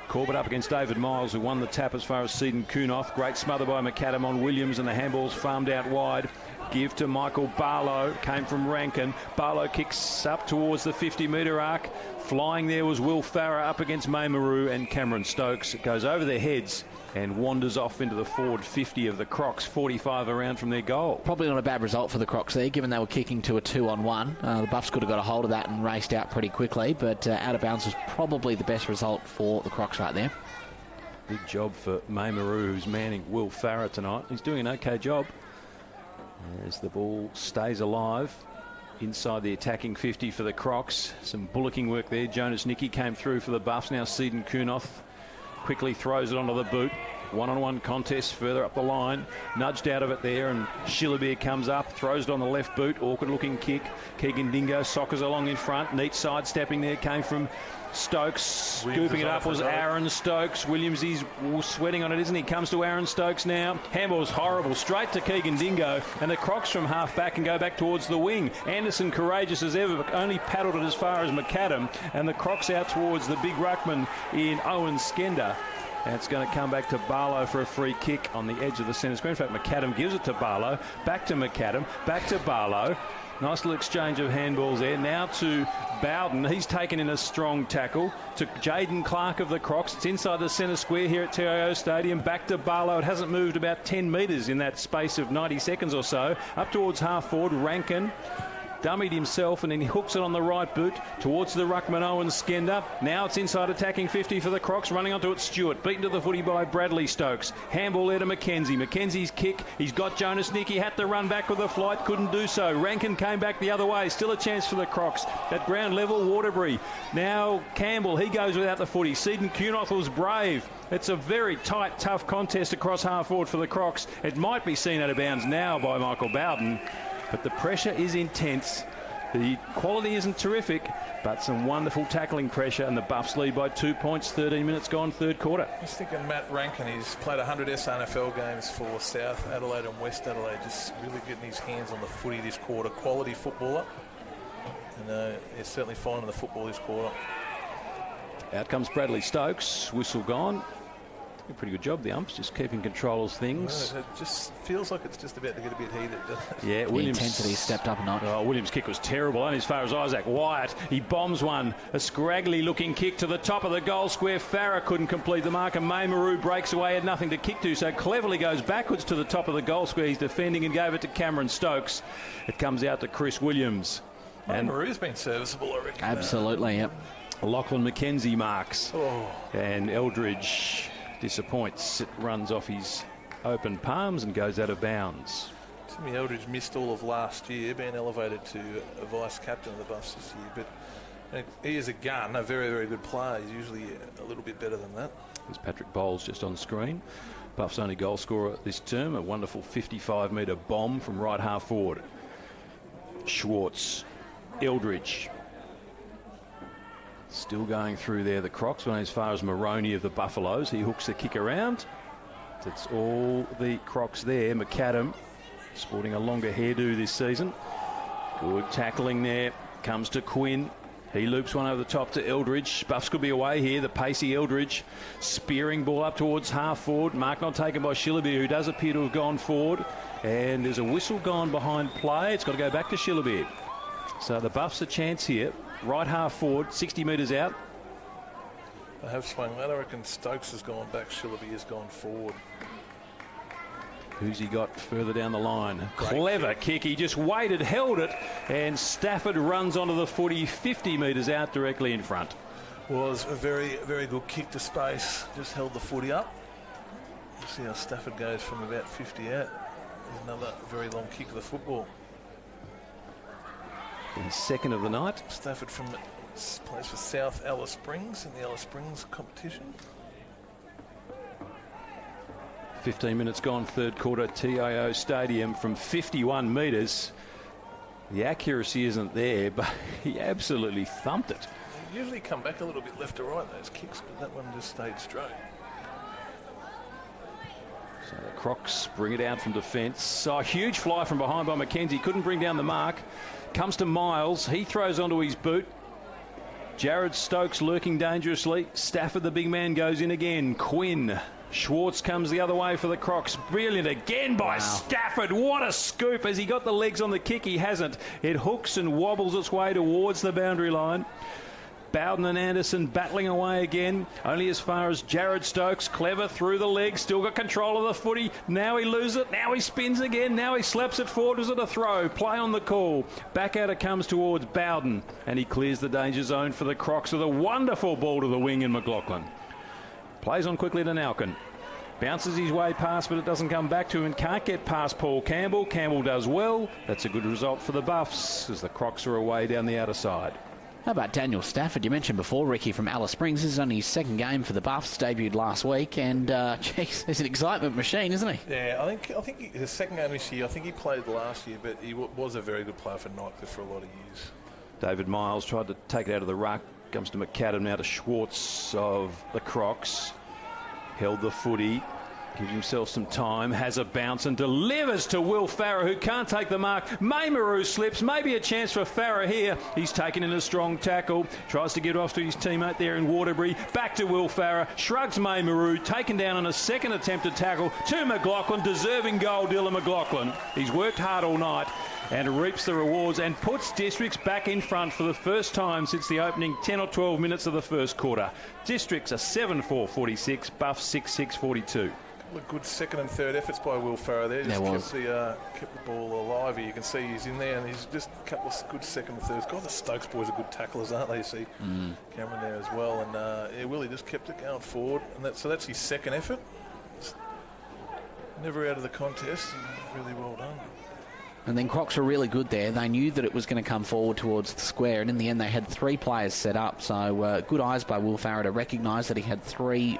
Corbett up against David Miles, who won the tap as far as Seaton Kunoff. Great smother by McAdam on Williams, and the handball's farmed out wide. Give to Michael Barlow, came from Rankin. Barlow kicks up towards the 50-metre arc. Flying there was Will Farrer up against Maymaru and Cameron Stokes. It goes over their heads and wanders off into the forward 50 of the Crocs, 45 around from their goal. Probably not a bad result for the Crocs there, given they were kicking to a 2-on-1. The Buffs could have got a hold of that and raced out pretty quickly, but out of bounds was probably the best result for the Crocs right there. Big job for Maymaru, who's manning Will Farrer tonight. He's doing an okay job as the ball stays alive inside the attacking 50 for the Crocs. Some bullocking work there. Jonas Nicky came through for the Buffs. Now Seaton Kunoff quickly throws it onto the boot. One-on-one contest further up the line. Nudged out of it there, and Shillabeer comes up, throws it on the left boot. Awkward-looking kick. Keegan Dingo soccers along in front. Neat sidestepping there came from Stokes. Scooping it up was Aaron Stokes. Williams is sweating on it, isn't he? Comes to Aaron Stokes now. Handball's horrible. Straight to Keegan Dingo. And the Crocs from half back and go back towards the wing. Anderson, courageous as ever, but only paddled it as far as McAdam. And the Crocs out towards the big ruckman in Owen Skender. And it's going to come back to Barlow for a free kick on the edge of the centre square. In fact, McAdam gives it to Barlow. Back to McAdam. Back to Barlow. Nice little exchange of handballs there. Now to Bowden. He's taken in a strong tackle. To Jaden Clark of the Crocs. It's inside the centre square here at TIO Stadium. Back to Barlow. It hasn't moved about 10 metres in that space of 90 seconds or so. Up towards half forward. Rankin dummied himself and then he hooks it on the right boot towards the ruckman Owen Skender. Now it's inside attacking 50 for the Crocs. Running onto it Stewart. Beaten to the footy by Bradley Stokes. Handball there to McKenzie. McKenzie's kick. He's got Jonas Nicky. Had to run back with a flight. Couldn't do so. Rankin came back the other way. Still a chance for the Crocs. At ground level, Waterbury. Now Campbell. He goes without the footy. Seaton Kunoff was brave. It's a very tight, tough contest across half forward for the Crocs. It might be seen out of bounds now by Michael Bowden. But the pressure is intense. The quality isn't terrific, but some wonderful tackling pressure, and the Buffs lead by 2 points. 13 minutes gone, third quarter. I was thinking Matt Rankin, he's played 100 SNFL games for South Adelaide and West Adelaide, just really getting his hands on the footy this quarter. Quality footballer. And he's certainly finding the football this quarter. Out comes Bradley Stokes. Whistle gone. A pretty good job, the umps, just keeping control of things. It just feels like it's just about to get a bit heated, doesn't it? Yeah, Williams. The intensity stepped up a notch. Oh, Williams' kick was terrible, only as far as Isaac Wyatt. He bombs one. A scraggly-looking kick to the top of the goal square. Farrer couldn't complete the mark, and Maymaru breaks away, had nothing to kick to, so cleverly goes backwards to the top of the goal square. He's defending and gave it to Cameron Stokes. It comes out to Chris Williams. Maymaru's been serviceable, I reckon. Absolutely, yep. Lachlan McKenzie marks. And Eldridge disappoints. It runs off his open palms and goes out of bounds. Timmy Eldridge missed all of last year, being elevated to a vice-captain of the Buffs this year, but he is a gun, a very, very good player. He's usually a little bit better than that. There's Patrick Bowles just on screen. Buffs' only goal scorer this term, a wonderful 55-metre bomb from right half forward. Schwartz, Eldridge. Still going through there, the Crocs, went as far as Moroney of the Buffaloes. He hooks the kick around. That's all the Crocs there. McAdam sporting a longer hairdo this season. Good tackling there. Comes to Quinn. He loops one over the top to Eldridge. Buffs could be away here. The pacey Eldridge spearing ball up towards half forward. Mark not taken by Shillaby, who does appear to have gone forward. And there's a whistle gone behind play. It's got to go back to Shillaby. So the Buffs a chance here. Right half forward, 60 metres out. They have swung that. I reckon Stokes has gone back. Shillaby has gone forward. Who's he got further down the line? Clever kick. He just waited, held it, and Stafford runs onto the footy 50 metres out directly in front. Was a very, very good kick to space. Just held the footy up. You see how Stafford goes from about 50 out. There's another very long kick of the football. His second of the night. Stafford plays for South Alice Springs in the Alice Springs competition. 15 minutes gone, third quarter, TIO Stadium from 51 metres. The accuracy isn't there, but he absolutely thumped it. They usually come back a little bit left to right, those kicks, but that one just stayed straight. So the Crocs bring it out from defence. Oh, a huge fly from behind by McKenzie. Couldn't bring down the mark. Comes to Miles. He throws onto his boot. Jared Stokes lurking dangerously. Stafford, the big man, goes in again. Quinn. Schwartz comes the other way for the Crocs. Brilliant again by Stafford. What a scoop. Has he got the legs on the kick? He hasn't. It hooks and wobbles its way towards the boundary line. Bowden and Anderson battling away again. Only as far as Jared Stokes. Clever through the legs. Still got control of the footy. Now he loses it. Now he spins again. Now he slaps it forward. Was it a throw? Play on the call. Back out it comes towards Bowden. And he clears the danger zone for the Crocs with a wonderful ball to the wing in McLaughlin. Plays on quickly to Nalkin. Bounces his way past, but it doesn't come back to him and can't get past Paul Campbell. Campbell does well. That's a good result for the Buffs as the Crocs are away down the outer side. How about Daniel Stafford? You mentioned before, Ricky, from Alice Springs. This is only his second game for the Buffs, debuted last week, and geez, he's an excitement machine, isn't he? Yeah, I think his second game this year. I think he played last year, but he was a very good player for Nightcliff for a lot of years. David Miles tried to take it out of the ruck. Comes to McAdam, now to Schwartz of the Crocs. Held the footy. Gives himself some time, has a bounce and delivers to Will Farrer, who can't take the mark. Maymaru slips, maybe a chance for Farrer here. He's taken in a strong tackle, tries to get off to his teammate there in Waterbury. Back to Will Farrer, shrugs Maymaru, taken down on a second attempted tackle to McLaughlin. Deserving goal, Dylan McLaughlin. He's worked hard all night and reaps the rewards and puts Districts back in front for the first time since the opening 10 or 12 minutes of the first quarter. Districts are 7-4-46, Buffs 6-6-42. Good second and third efforts by Will Farrer there. Just kept the ball alive here. You can see he's in there, and he's just a couple of good second and thirds. God, the Stokes boys are good tacklers, aren't they? You see Cameron there as well. And Willie just kept it going forward. And so that's his second effort. Never out of the contest. And really well done. And then Crocs were really good there. They knew that it was going to come forward towards the square, and in the end they had three players set up. So good eyes by Will Farrer to recognise that he had three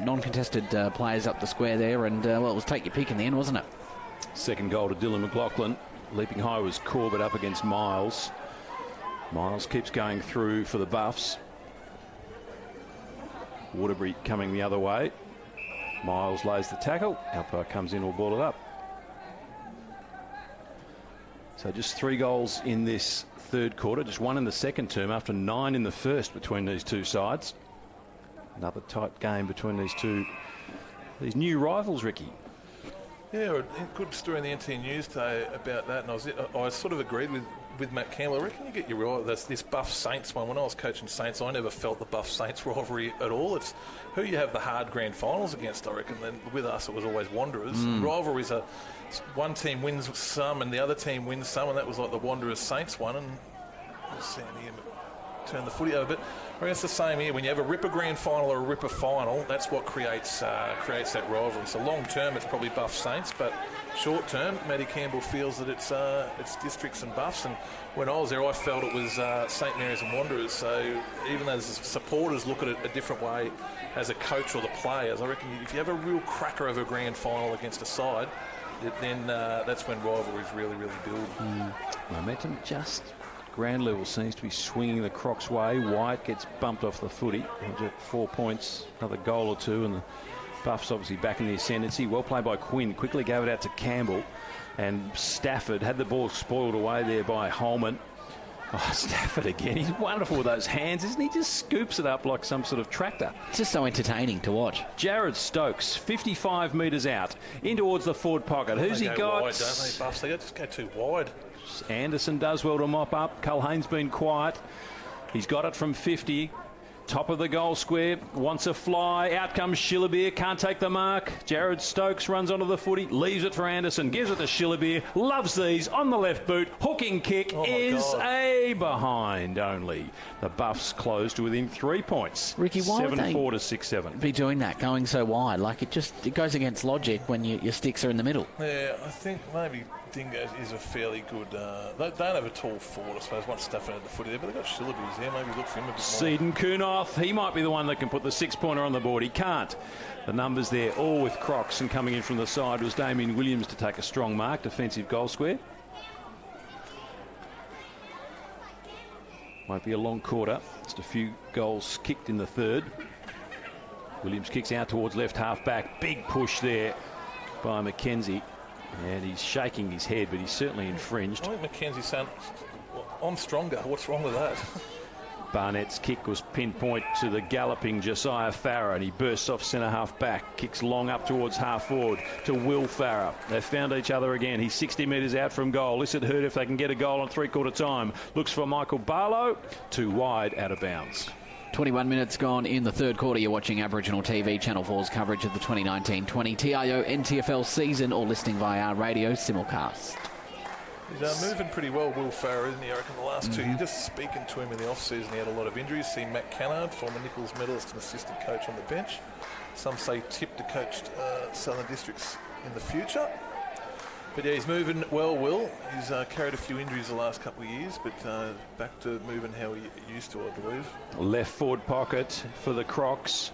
non-contested players up the square there, and well, it was take your pick in the end, wasn't it? Second goal to Dylan McLaughlin. Leaping high was Corbett up against Miles. Miles keeps going through for the Buffs. Waterbury coming the other way. Miles lays the tackle. Umpire comes in, will ball it up. So just 3 goals in this third quarter, just 1 in the second term after 9 in the first between these two sides. Another tight game between these new rivals, Ricky. Yeah, a good story in the NT News today about that, and I sort of agreed with Matt Campbell. I reckon you get your right. This Buff Saints one. When I was coaching Saints, I never felt the Buff Saints rivalry at all. It's who you have the hard grand finals against, I reckon. Then with us, it was always Wanderers. Rivalries are one team wins some and the other team wins some, and that was like the Wanderers Saints one. And we'll see here. turn the footy over. But I mean, it's the same here. When you have a Ripper grand final or a Ripper final, that's what creates that rivalry. So long term, it's probably Buff Saints, but short term, Matty Campbell feels that it's Districts and Buffs. And when I was there, I felt it was St Mary's and Wanderers. So even as supporters look at it a different way as a coach or the players, I reckon if you have a real cracker of a grand final against a side, then that's when rivalries really, really build. Momentum just ground level seems to be swinging the Crocs' way. White gets bumped off the footy. 4 points, another goal or two, and the Buffs obviously back in the ascendancy. Well played by Quinn. Quickly gave it out to Campbell, and Stafford had the ball spoiled away there by Holman. Oh, Stafford again. He's wonderful with those hands, isn't he? Just scoops it up like some sort of tractor. It's just so entertaining to watch. Jared Stokes, 55 metres out, in towards the forward pocket. Who's he got? Wide, don't they, Buffs? They just go too wide. Anderson does well to mop up. Culhane's been quiet. He's got it from 50. Top of the goal square, wants a fly. Out comes Shillabeer, can't take the mark. Jared Stokes runs onto the footy, leaves it for Anderson, gives it to Shillabeer. Loves these on the left boot. Hooking kick is a behind only. The Buffs close to within 3 points. Ricky, why 7-4 to 6-7. Be doing that, going so wide? Like it goes against logic when your sticks are in the middle. Yeah, I think maybe Dingo is a fairly good. They don't have a tall forward, I suppose. Once Stafford had the footy there, but they've got Shillabeers there. Maybe look for him a bit more. Seaton Kunoth, he might be the one that can put the 6-pointer on the board. He can't. The numbers there, all with Crocs, and coming in from the side was Damien Williams to take a strong mark, defensive goal square. Won't be a long quarter. Just a few goals kicked in the third. Williams kicks out towards left half back. Big push there by McKenzie. And he's shaking his head, but he's certainly infringed. I think McKenzie's saying, I'm stronger. What's wrong with that? Barnett's kick was pinpoint to the galloping Josiah Farrer, and he bursts off centre half back, kicks long up towards half forward to Will Farrer. They've found each other again. He's 60 metres out from goal. Listen to Hurt if they can get a goal on three-quarter time. Looks for Michael Barlow, too wide, out of bounds. 21 minutes gone in the third quarter. You're watching Aboriginal TV, Channel 4's coverage of the 2019-20 TIO NTFL season, or listening via our radio simulcast. He's moving pretty well, Will Farrer, isn't he? I reckon the last two, you're just speaking to him in the off-season, he had a lot of injuries. See Matt Cannard, former Nichols medalist and assistant coach on the bench. Some say tipped to coach Southern Districts in the future. But yeah, he's moving well, Will. He's carried a few injuries the last couple of years, but back to moving how he used to, I believe. Left forward pocket for the Crocs.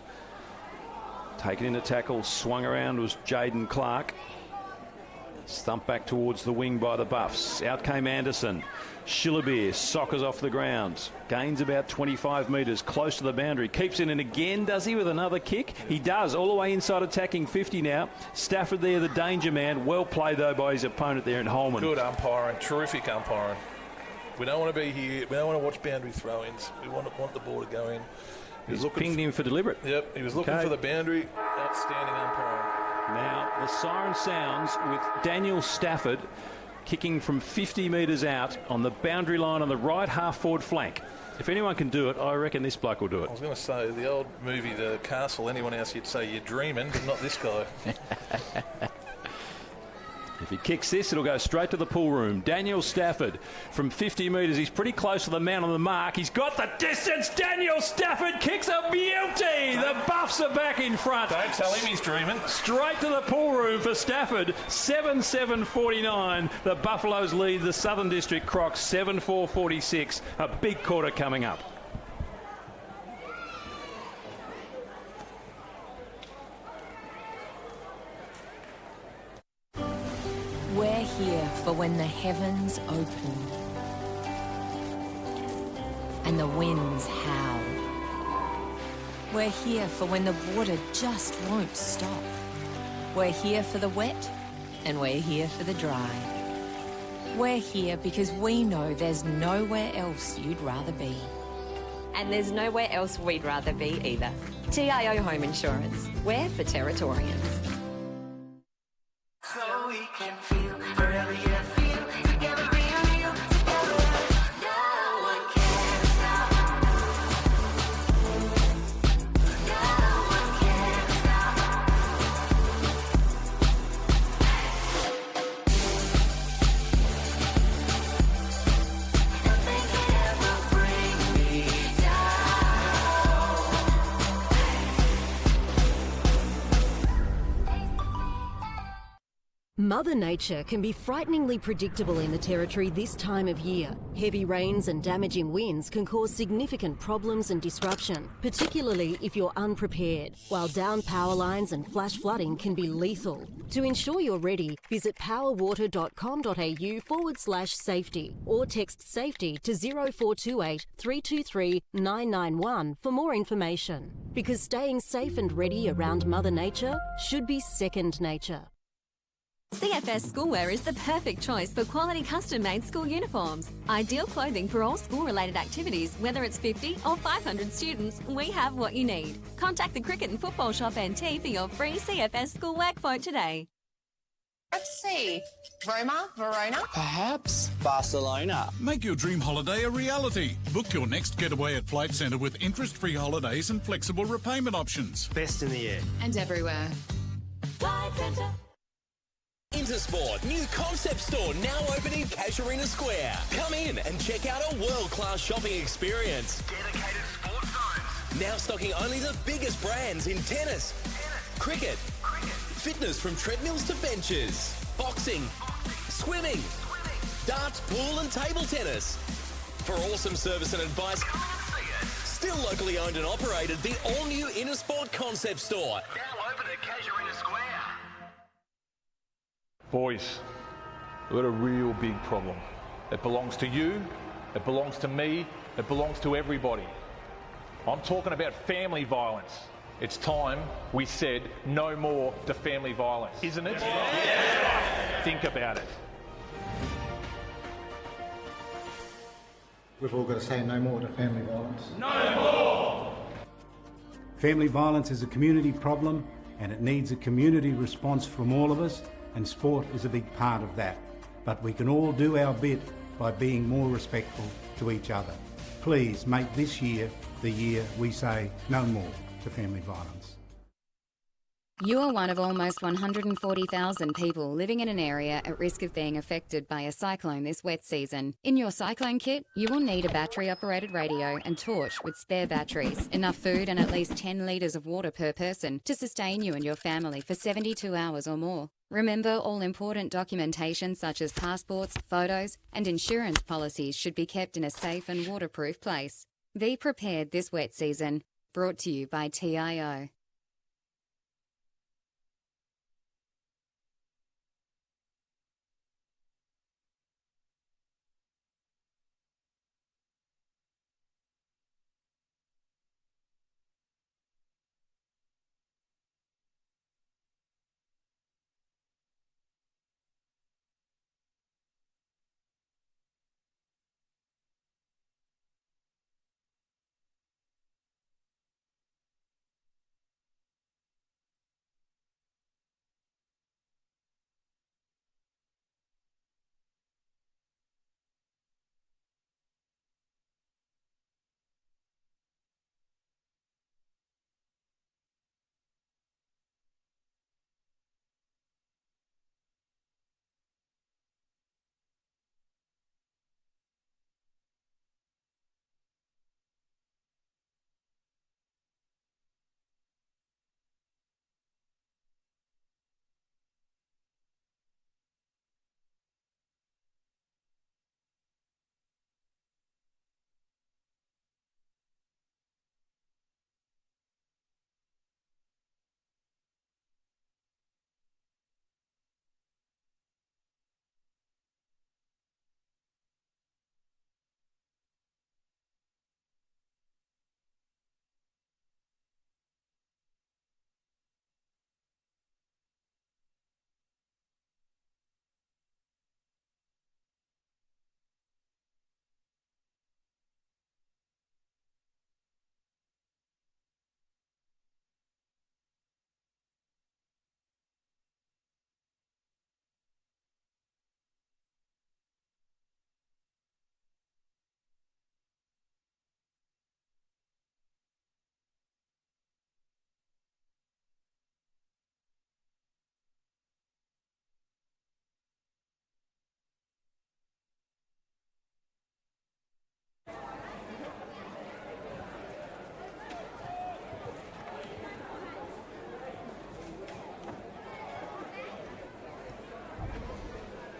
Taken into tackle, swung around was Jaden Clark. Thumped back towards the wing by the Buffs. Out came Anderson. Shillabeer soccers off the ground. Gains about 25 metres, close to the boundary. Keeps it in again, does he, with another kick? He does, all the way inside attacking 50 now. Stafford there, the danger man. Well played, though, by his opponent there in Holman. Good umpiring, terrific umpiring. We don't want to be here. We don't want to watch boundary throw-ins. We want the ball to go in. He's pinged him for deliberate. Yep, he was looking for the boundary. Outstanding umpiring. Now the siren sounds with Daniel Stafford kicking from 50 metres out on the boundary line on the right half forward flank. If anyone can do it, I reckon this bloke will do it. I was going to say, the old movie The Castle, anyone else you'd say you're dreaming, but not this guy. If he kicks this, it'll go straight to the pool room. Daniel Stafford from 50 metres. He's pretty close to the man on the mark. He's got the distance. Daniel Stafford kicks a beauty. The Buffs are back in front. Don't tell him he's dreaming. Straight to the pool room for Stafford. 7-7-49. The Buffaloes lead the Southern District Crocs 7-4-46. A big quarter coming up. We're here for when the heavens open and the winds howl. We're here for when the water just won't stop. We're here for the wet and we're here for the dry. We're here because we know there's nowhere else you'd rather be. And there's nowhere else we'd rather be either. TIO Home Insurance. We're for Territorians. So we can feel forever, yeah, feel together, real together. No one can stop. No one can stop. Nothing can ever bring me Mother Nature can be frighteningly predictable in the Territory this time of year. Heavy rains and damaging winds can cause significant problems and disruption, particularly if you're unprepared, while downed power lines and flash flooding can be lethal. To ensure you're ready, visit powerwater.com.au/safety or text SAFETY to 0428 323 991 for more information. Because staying safe and ready around Mother Nature should be second nature. CFS Schoolwear is the perfect choice for quality custom-made school uniforms. Ideal clothing for all school-related activities, whether it's 50 or 500 students, we have what you need. Contact the Cricket and Football Shop NT for your free CFS Schoolwear quote today. Let's see. Roma, Verona? Perhaps Barcelona. Make your dream holiday a reality. Book your next getaway at Flight Centre with interest-free holidays and flexible repayment options. Best in the air. And everywhere. Flight Centre. Intersport, new concept store now open in Casuarina Square. Come in and check out a world-class shopping experience. Dedicated sports zones. Now stocking only the biggest brands in tennis, cricket, fitness from treadmills to benches, boxing, swimming, darts, pool and table tennis. For awesome service and advice, still locally owned and operated, the all-new Intersport concept store. Now open at Casuarina Square. Boys, we've got a real big problem. It belongs to you, it belongs to me, it belongs to everybody. I'm talking about family violence. It's time we said no more to family violence, isn't it? Yeah. Think about it. We've all got to say no more to family violence. No more! Family violence is a community problem and it needs a community response from all of us, and sport is a big part of that. But we can all do our bit by being more respectful to each other. Please make this year the year we say no more to family violence. You are one of almost 140,000 people living in an area at risk of being affected by a cyclone this wet season. In your cyclone kit, you will need a battery-operated radio and torch with spare batteries, enough food and at least 10 litres of water per person to sustain you and your family for 72 hours or more. Remember, all important documentation such as passports, photos and insurance policies should be kept in a safe and waterproof place. Be prepared this wet season. Brought to you by TIO.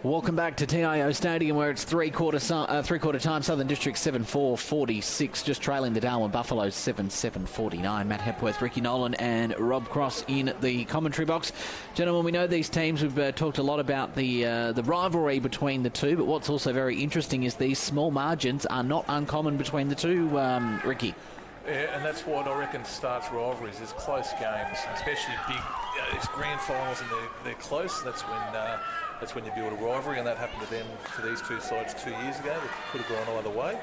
Welcome back to TIO Stadium, where it's three-quarter time. Southern District 7-4-46, just trailing the Darwin Buffaloes 7-7-49. Matt Hepworth, Ricky Nolan and Rob Cross in the commentary box. Gentlemen, we know these teams. We've talked a lot about the rivalry between the two, but what's also very interesting is these small margins are not uncommon between the two, Ricky. Yeah, and that's what I reckon starts rivalries. There's close games, especially big it's grand finals, and they're close. That's when you build a rivalry, and that happened to these two sides 2 years ago. They could have gone either way.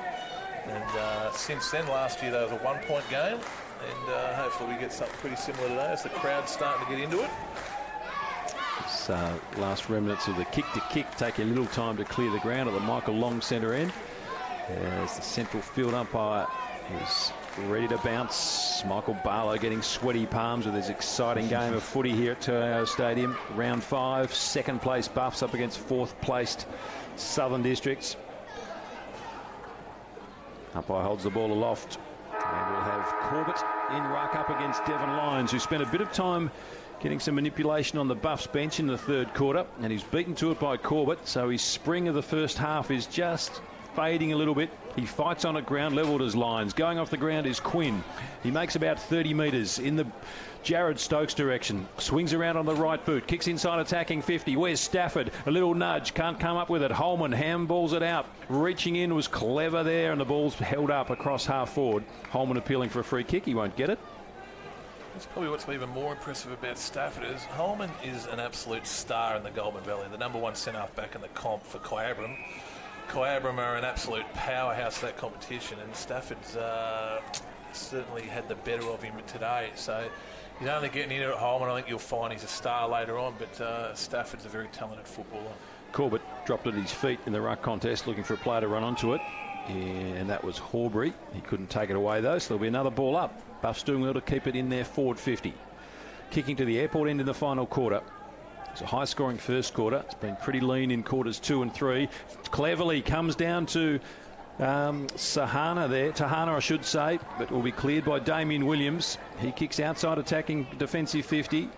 And since then, last year, there was a one-point game, and hopefully we get something pretty similar today as the crowd's starting to get into it. It's last remnants of the kick-to-kick take a little time to clear the ground at the Michael Long centre end. As the central field umpire is ready to bounce. Michael Barlow getting sweaty palms with his exciting game of footy here at TIO Stadium. Round 5, second place Buffs up against fourth placed Southern Districts. Umpire holds the ball aloft, and we'll have Corbett in ruck up against Devon Lyons, who spent a bit of time getting some manipulation on the Buffs bench in the third quarter, and he's beaten to it by Corbett, so his spring of the first half is just fading a little bit. He fights on at ground level, does Lyons. Going off the ground is Quinn. He makes about 30 metres in the Jared Stokes direction. Swings around on the right boot. Kicks inside attacking 50. Where's Stafford? A little nudge. Can't come up with it. Holman handballs it out. Reaching in was clever there, and the ball's held up across half forward. Holman appealing for a free kick. He won't get it. That's probably what's even more impressive about Stafford is Holman is an absolute star in the Goulburn Valley. The #1 centre-half back in the comp for Coabram. Coabram are an absolute powerhouse of that competition, and Stafford's certainly had the better of him today. So he's only getting in at home, and I think you'll find he's a star later on, but Stafford's a very talented footballer. Corbett dropped at his feet in the ruck contest, looking for a player to run onto it, and that was Horbury. He couldn't take it away, though, so there'll be another ball up. Buffs doing well to keep it in their forward 50. Kicking to the airport end in the final quarter. It's a high-scoring first quarter. It's been pretty lean in quarters 2 and 3. Cleverly comes down to Tahana, I should say, but will be cleared by Damien Williams. He kicks outside attacking defensive 50.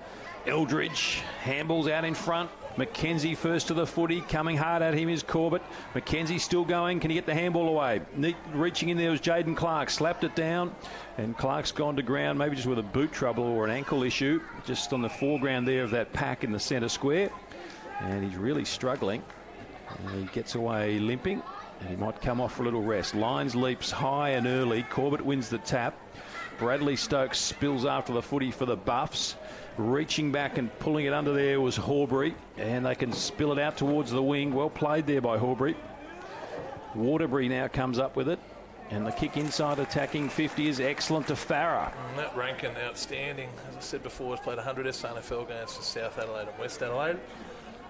Eldridge handballs out in front. McKenzie first to the footy. Coming hard at him is Corbett. McKenzie still going. Can he get the handball away? Reaching in there was Jaden Clark. Slapped it down. And Clark's gone to ground, maybe just with a boot trouble or an ankle issue. Just on the foreground there of that pack in the centre square. And he's really struggling. He gets away limping. And he might come off for a little rest. Lyons leaps high and early. Corbett wins the tap. Bradley Stokes spills after the footy for the Buffs. Reaching back and pulling it under there was Horbury, and they can spill it out towards the wing. Well played there by Horbury. Waterbury now comes up with it, and the kick inside attacking 50 is excellent to Farah. Matt Rankin, outstanding. As I said before, has played 100 SNFL games for South Adelaide and West Adelaide.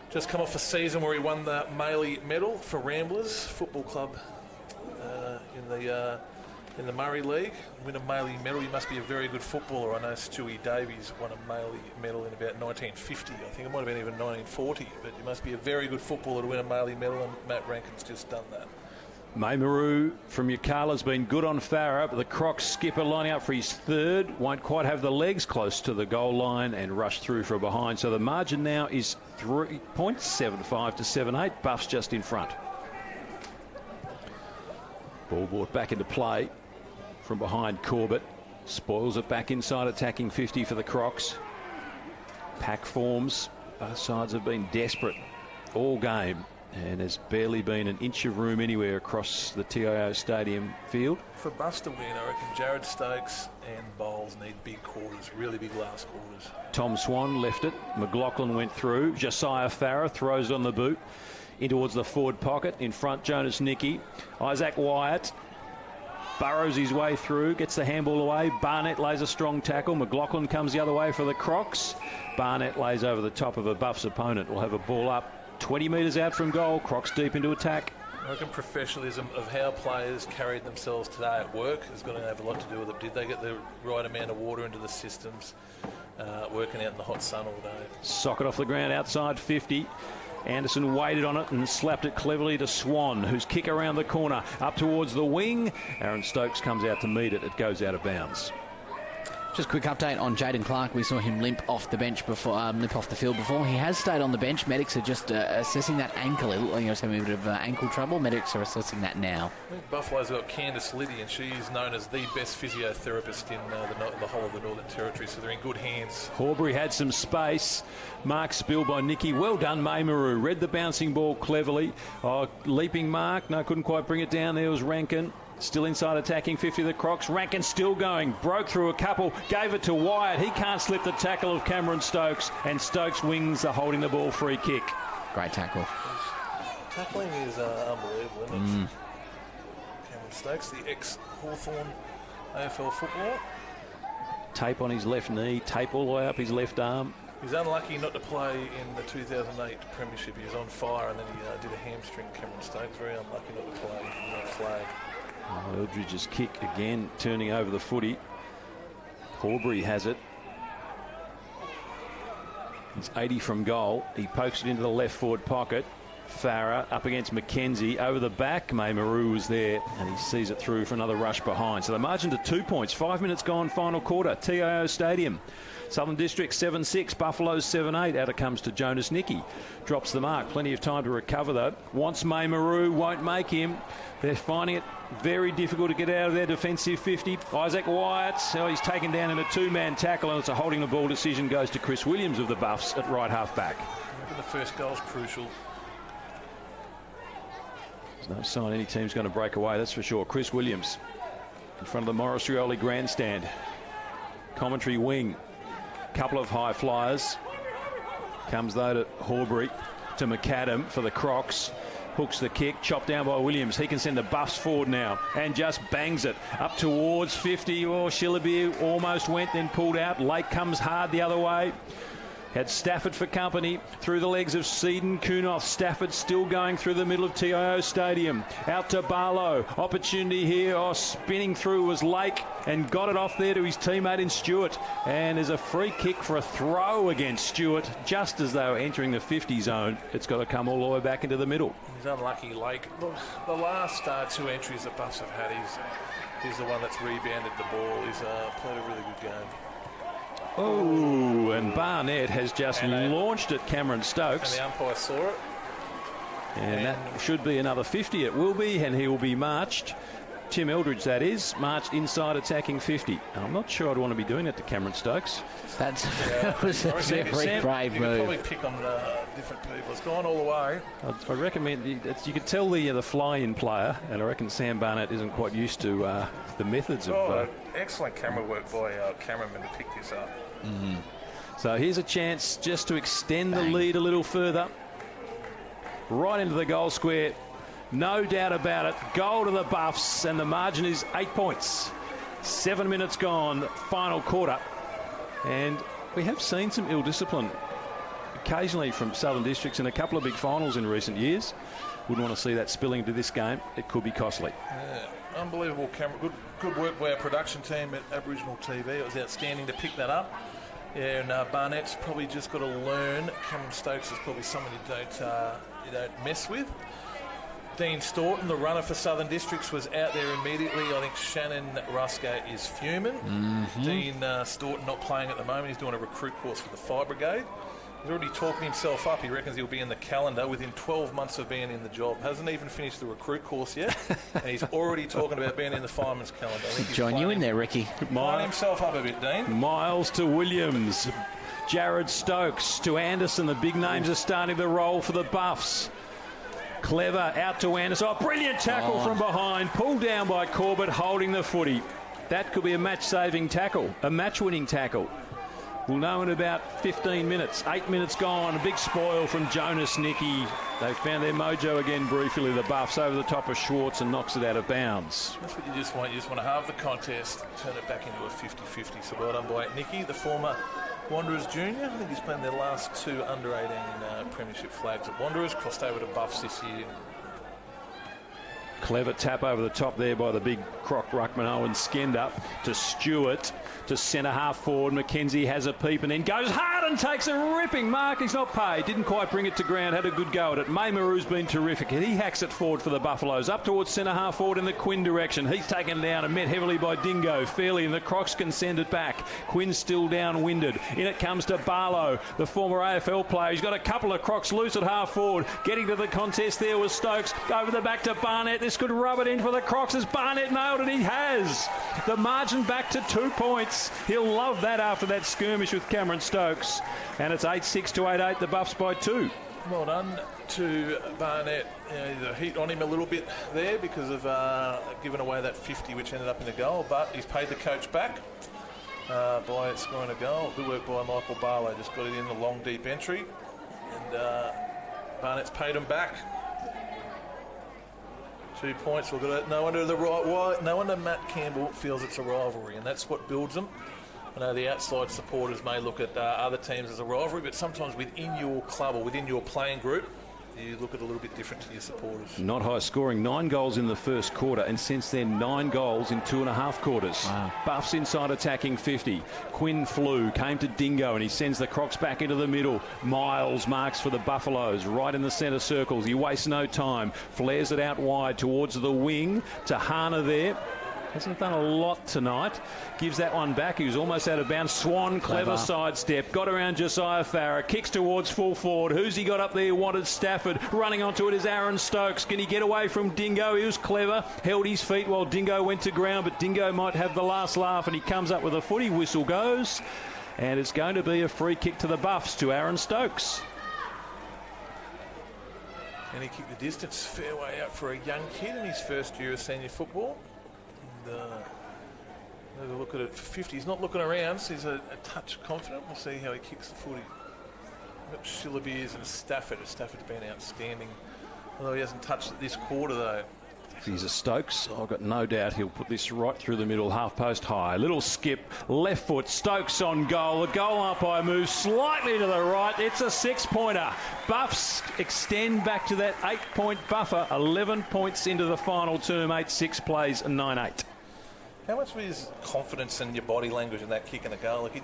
Just come off a season where he won the Maley Medal for Ramblers Football Club in the Murray League. Win a Maley medal, you must be a very good footballer. I know Stewie Davies won a Maley medal in about 1950. I think it might have been even 1940, but you must be a very good footballer to win a Maley medal, and Matt Rankin's just done that. Maymaru from Yukala's been good on Farah, but the Crocs skipper lining up for his third. Won't quite have the legs close to the goal line and rush through from behind. So the margin now is 3.75 to 7.8. Buffs just in front. Ball brought back into play from behind Corbett. Spoils it back inside attacking 50 for the Crocs. Pack forms. Both sides have been desperate all game, and there's barely been an inch of room anywhere across the TIO Stadium field. For Buffs to win, I reckon Jared Stokes and Bowles need big quarters, really big last quarters. Tom Swan left it. McLaughlin went through. Josiah Farah throws on the boot in towards the forward pocket. In front, Jonas Nicky. Isaac Wyatt burrows his way through, gets the handball away. Barnett lays a strong tackle. McLaughlin comes the other way for the Crocs. Barnett lays over the top of a Buffs opponent. Will have a ball up 20 metres out from goal. Crocs deep into attack. I reckon professionalism of how players carried themselves today at work is going to have a lot to do with it. Did they get the right amount of water into the systems, working out in the hot sun all day? Socket off the ground outside 50. Anderson waited on it and slapped it cleverly to Swan, whose kick around the corner up towards the wing. Aaron Stokes comes out to meet it. It goes out of bounds. Just a quick update on Jaden Clark. We saw him limp off the bench before, limp off the field before. He has stayed on the bench. Medics are just assessing that ankle. It looked like he was having a bit of ankle trouble. Medics are assessing that now. I think Buffalo's got Candice Liddy, and she's known as the best physiotherapist in the whole of the Northern Territory, so they're in good hands. Horbury had some space. Mark spilled by Nicky. Well done, Maymaru. Read the bouncing ball cleverly. Oh, leaping mark. No, couldn't quite bring it down. There was Rankin. Still inside attacking 50 of the Crocs. Rankin still going. Broke through a couple. Gave it to Wyatt. He can't slip the tackle of Cameron Stokes. And Stokes wings the holding the ball free kick. Great tackle. Tackling is unbelievable, isn't it? Cameron Stokes, the ex-Hawthorn AFL footballer. Tape on his left knee. Tape all the way up his left arm. He's unlucky not to play in the 2008 Premiership. He was on fire and then he did a hamstring, Cameron Stokes. Very unlucky not to play in that flag. Eldridge's kick again, turning over the footy. Horbury has it. He's 80 from goal. He pokes it into the left forward pocket. Farah up against McKenzie. Over the back, Maymaru was there, and he sees it through for another rush behind. So the margin to 2 points. 5 minutes gone, final quarter. TIO Stadium. Southern District 7-6, Buffaloes 7-8. Out it comes to Jonas Nicky. Drops the mark. Plenty of time to recover, though. Wants Maymaru, won't make him. They're finding it very difficult to get out of their defensive 50. Isaac Wyatt, he's taken down in a two-man tackle, and it's a holding the ball decision goes to Chris Williams of the Buffs at right half back. The first goal's crucial. There's no sign any team's going to break away, that's for sure. Chris Williams in front of the Morris Rioli grandstand. Commentary wing. Couple of high flyers. Comes though to Horbury, to McAdam for the Crocs. Hooks the kick, chopped down by Williams. He can send the Buffs forward now and just bangs it up towards 50. Oh, Shillabeer almost went, then pulled out. Lake comes hard the other way. Had Stafford for company through the legs of Seaton, Kunoff. Stafford still going through the middle of TIO Stadium. Out to Barlow. Opportunity here. Oh, spinning through was Lake and got it off there to his teammate in Stewart. And there's a free kick for a throw against Stewart just as they were entering the 50 zone. It's got to come all the way back into the middle. He's unlucky, Lake. The last two entries the Buffs have had, he's the one that's rebounded the ball. He's played a really good game. Oh, and Barnett has just launched at Cameron Stokes. And the umpire saw it. And that should be another 50. It will be, and he will be marched. Tim Eldridge, that is, marched inside attacking 50. I'm not sure I'd want to be doing it to Cameron Stokes. That was a very brave move. You could probably pick on different people. It's gone all the way. I recommend, you could tell the fly-in player, and I reckon Sam Barnett isn't quite used to the methods of... excellent camera work by cameraman to pick this up. Mm-hmm. So here's a chance just to extend the lead a little further. Right into the goal square. No doubt about it. Goal to the Buffs, and the margin is 8 points. 7 minutes gone, final quarter. And we have seen some ill discipline occasionally from Southern Districts in a couple of big finals in recent years. Wouldn't want to see that spilling into this game. It could be costly. Yeah, unbelievable camera. Good work by our production team at Aboriginal TV. It was outstanding to pick that up. Yeah, and Barnett's probably just got to learn. Cameron Stokes is probably someone you don't mess with. Dean Staunton, the runner for Southern Districts, was out there immediately. I think Shannon Ruska is fuming. Mm-hmm. Dean Staunton not playing at the moment. He's doing a recruit course for the Fire Brigade. He's already talking himself up. He reckons he'll be in the calendar within 12 months of being in the job. Hasn't even finished the recruit course yet. And he's already talking about being in the fireman's calendar. Join you in there, Ricky. Line himself up a bit, Dean. Miles to Williams. Jared Stokes to Anderson. The big names are starting to roll for the Buffs. Clever out to Anderson. Oh, brilliant tackle from behind. Pulled down by Corbett, holding the footy. That could be a match-saving tackle, a match-winning tackle. We'll know in about 15 minutes. 8 minutes gone. A big spoil from Jonas Nicky. They found their mojo again briefly. The Buffs over the top of Schwartz and knocks it out of bounds. That's what you just want. You just want to halve the contest, turn it back into a 50-50. So well done by Nicky, the former Wanderers junior. I think he's playing their last two under-18 premiership flags at Wanderers. Crossed over to Buffs this year. Clever tap over the top there by the big croc ruckman Owen Skender to Stewart. To centre half forward, McKenzie has a peep and then goes hard and takes a ripping mark. He's not paid, didn't quite bring it to ground, had a good go at it. Maymaru's been terrific. He hacks it forward for the Buffaloes, up towards centre half forward in the Quinn direction. He's taken down and met heavily by Dingo. Fairly, and the Crocs can send it back. Quinn's still downwinded. In it comes to Barlow, the former AFL player. He's got a couple of Crocs loose at half forward. Getting to the contest there was Stokes. Over the back to Barnett. This could rub it in for the Crocs as Barnett nailed it. He has. The margin back to 2 points. He'll love that after that skirmish with Cameron Stokes. And it's 8-6 to 8-8, the Buffs by 2. Well done to Barnett. The heat on him a little bit there because of giving away that 50 which ended up in a goal, but he's paid the coach back by scoring a goal. Good work by Michael Barlow, just got it in the long deep entry, and Barnett's paid him back. 2 points. We've got no wonder Matt Campbell feels it's a rivalry, and that's what builds them. I know the outside supporters may look at other teams as a rivalry, but sometimes within your club or within your playing group, you look at it a little bit different to your supporters. Not high scoring, 9 goals in the first quarter, and since then 9 goals in 2.5 quarters. Wow. Buffs inside attacking 50. Quinn flew, came to Dingo, and he sends the Crocs back into the middle. Miles marks for the Buffaloes, right in the centre circles. He wastes no time, flares it out wide towards the wing to Hana there. Hasn't done a lot tonight. Gives that one back. He was almost out of bounds. Swan, clever sidestep. Got around Josiah Farah. Kicks towards full forward. Who's he got up there? Wanted Stafford. Running onto it is Aaron Stokes. Can he get away from Dingo? He was clever. Held his feet while Dingo went to ground, but Dingo might have the last laugh, and he comes up with a footy. Whistle goes. And it's going to be a free kick to the Buffs, to Aaron Stokes. And he kicked the distance. Fair way out for a young kid in his first year of senior football. Have a look at it for 50. He's not looking around, so he's a touch confident. We'll see how he kicks the footy. Shillabeers and Stafford. Stafford's been outstanding, although he hasn't touched it this quarter though. He's a Stokes. I've got no doubt he'll put this right through the middle, half post high. Little skip, left foot, Stokes on goal. The goal umpire moves slightly to the right. It's a 6-pointer. Buffs extend back to that 8-point buffer. 11 points into the final term. 8-6 plays 9-8. How much of his confidence in your body language in that kick and a goal? Like he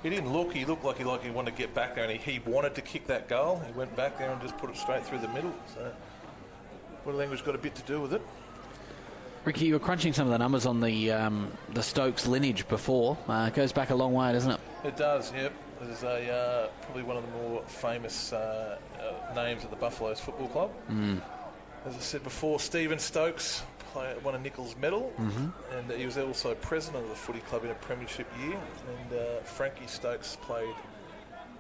didn't look. He looked like he wanted to get back there, and he wanted to kick that goal. He went back there and just put it straight through the middle. So body language got a bit to do with it. Ricky, you were crunching some of the numbers on the Stokes lineage before. It goes back a long way, doesn't it? It does, yep. There's probably one of the more famous names at the Buffaloes Football Club. As I said before, Stephen Stokes won a Nichols medal, and he was also president of the footy club in a premiership year. And Frankie Stokes played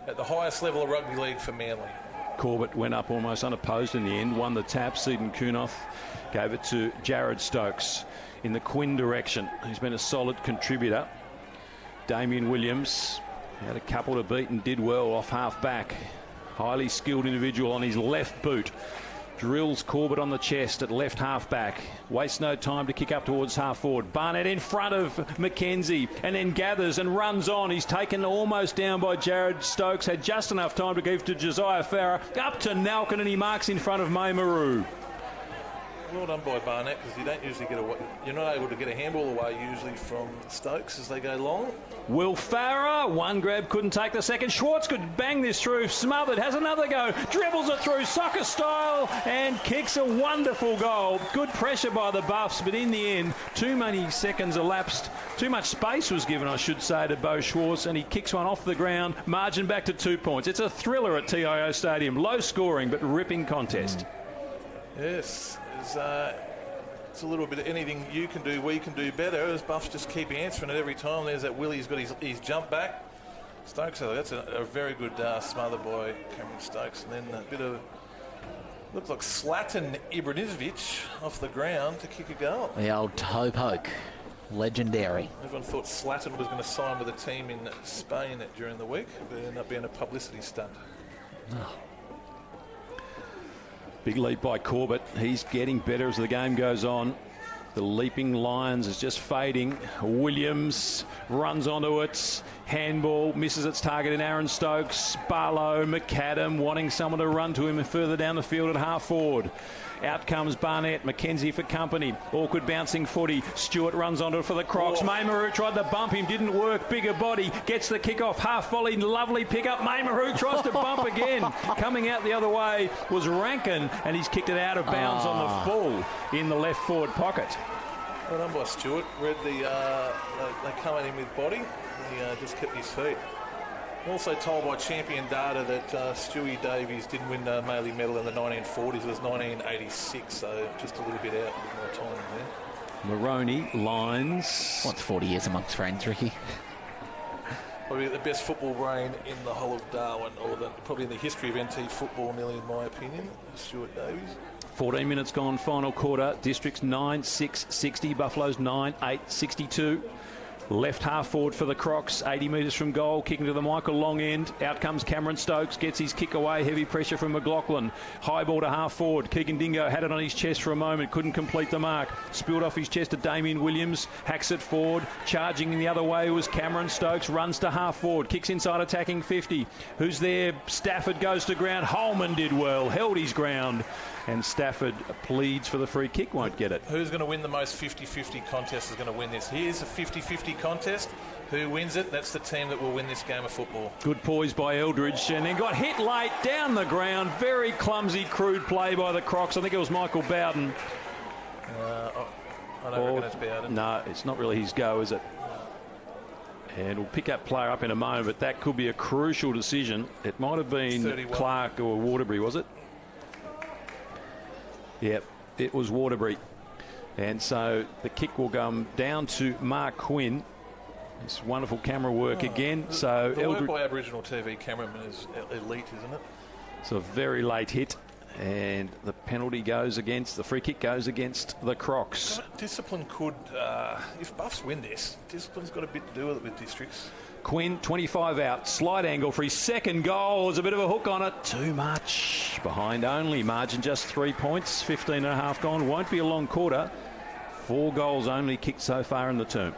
at the highest level of rugby league for Manly. Corbett went up almost unopposed in the end, won the tap. Seaton Kunoff gave it to Jared Stokes in the Quinn direction. He's been a solid contributor. Damien Williams had a couple to beat and did well off half back. Highly skilled individual on his left boot. Drills Corbett on the chest at left half back. Wastes no time to kick up towards half forward. Barnett in front of McKenzie and then gathers and runs on. He's taken almost down by Jared Stokes. Had just enough time to give to Josiah Farah. Up to Nalkin, and he marks in front of Maymaru. Well done by Barnett, because you don't usually get away. You're not able to get a handball away usually from Stokes as they go long. Will Farah, one grab, couldn't take the second. Schwartz could bang this through, smothered, has another go, dribbles it through soccer style and kicks a wonderful goal. Good pressure by the Buffs, but in the end, too many seconds elapsed. Too much space was given, I should say, to Bo Schwartz, and he kicks one off the ground, margin back to 2 points. It's a thriller at TIO Stadium. Low scoring, but ripping contest. Yes. It's a little bit of anything you can do, we can do better, as Buffs just keep answering it every time. There's that Willie's got his jump back. Stokes, that's a very good smother by Cameron Stokes. And then a bit of, looks like Zlatan Ibrahimovic off the ground to kick a goal. The old toe poke. Legendary. Everyone thought Zlatan was going to sign with a team in Spain during the week, but it ended up being a publicity stunt. Oh. Big leap by Corbett. He's getting better as the game goes on. The Leaping Lions is just fading. Williams runs onto it. Handball misses its target in Aaron Stokes. Barlow, McAdam wanting someone to run to him further down the field at half forward. Out comes Barnett. Mackenzie for company. Awkward bouncing footy. Stewart runs onto it for the Crocs. Maymaru tried to bump him. Didn't work. Bigger body. Gets the kick off. Half volley. Lovely pick up. Maymaru tries to bump again. Coming out the other way was Rankin, and he's kicked it out of bounds on the full in the left forward pocket. Well done by Stewart. Read they come at him with body. He just kept his feet. Also told by Champion Data that Stewie Davies didn't win the Maley medal in the 1940s. It was 1986, so just a little bit out, a bit more time there. Maroney, Lines. What's 40 years amongst friends, Ricky? Probably the best football brain in the whole of Darwin, or probably in the history of NT football, nearly in my opinion, Stuart Davies. 14 minutes gone, final quarter. Districts 9-6, 60. Buffaloes 9-8, 62. Left half forward for the Crocs, 80 metres from goal, kicking to the Michael long end. Out comes Cameron Stokes, gets his kick away, heavy pressure from McLaughlin. High ball to half forward. Keegan Dingo had it on his chest for a moment, couldn't complete the mark. Spilled off his chest to Damien Williams, hacks it forward. Charging the other way was Cameron Stokes, runs to half forward, kicks inside attacking 50. Who's there? Stafford goes to ground. Holman did well, held his ground. And Stafford pleads for the free kick, won't get it. Who's going to win the most 50-50 contest is going to win this. Here's a 50-50 contest. Who wins it? That's the team that will win this game of football. Good poise by Eldridge, and then got hit late down the ground. Very clumsy, crude play by the Crocs. I think it was Michael Bowden. I don't reckon it's Bowden. No, it's not really his go, is it? And we'll pick up player up in a moment, but that could be a crucial decision. It might have been 31. Clark or Waterbury, was it? Yep, it was Waterbury. And so the kick will come down to Mark Quinn. It's wonderful camera work again. So the work by Aboriginal TV cameraman is elite, isn't it? It's a very late hit. And the penalty goes against, the free kick goes against the Crocs. Discipline could, if Buffs win this, discipline's got a bit to do with it with Districts. Quinn, 25 out, slight angle for his second goal. There's a bit of a hook on it. Too much. Behind only. Margin just 3 points. 15 and a half gone. Won't be a long quarter. 4 goals only kicked so far in the term.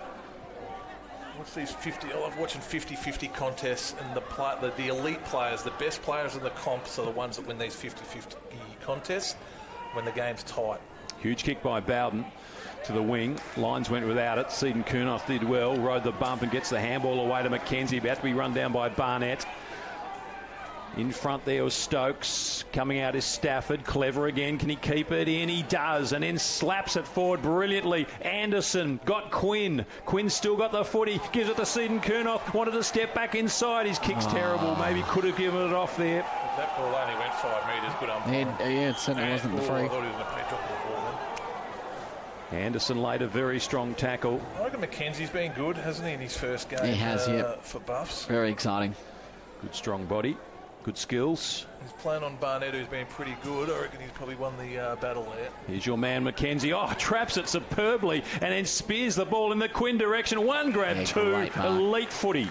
What's these 50? I love watching 50-50 contests, and the elite players, the best players in the comps are the ones that win these 50-50 contests when the game's tight. Huge kick by Bowden to the wing. Lines went without it. Seaton Kurnoff did well, rode the bump and gets the handball away to Mackenzie. About to be run down by Barnett. In front there was Stokes. Coming out is Stafford. Clever again. Can he keep it in? He does. And then slaps it forward brilliantly. Anderson got Quinn. Quinn still got the footy. Gives it to Seaton Kurnoff. Wanted to step back inside. His kick's terrible. Maybe could have given it off there. That ball only went 5 metres. Good umpire. Yeah, it certainly wasn't the free. I thought he was going to play drop the ball then. Anderson laid a very strong tackle. I reckon Mackenzie's been good, hasn't he, in his first game? He has, for Buffs. Very exciting. Good strong body. Good skills. He's playing on Barnett, who's been pretty good. I reckon he's probably won the battle there. Here's your man, Mackenzie. Oh, traps it superbly and then spears the ball in the Quinn direction. One grab, two. Elite footy.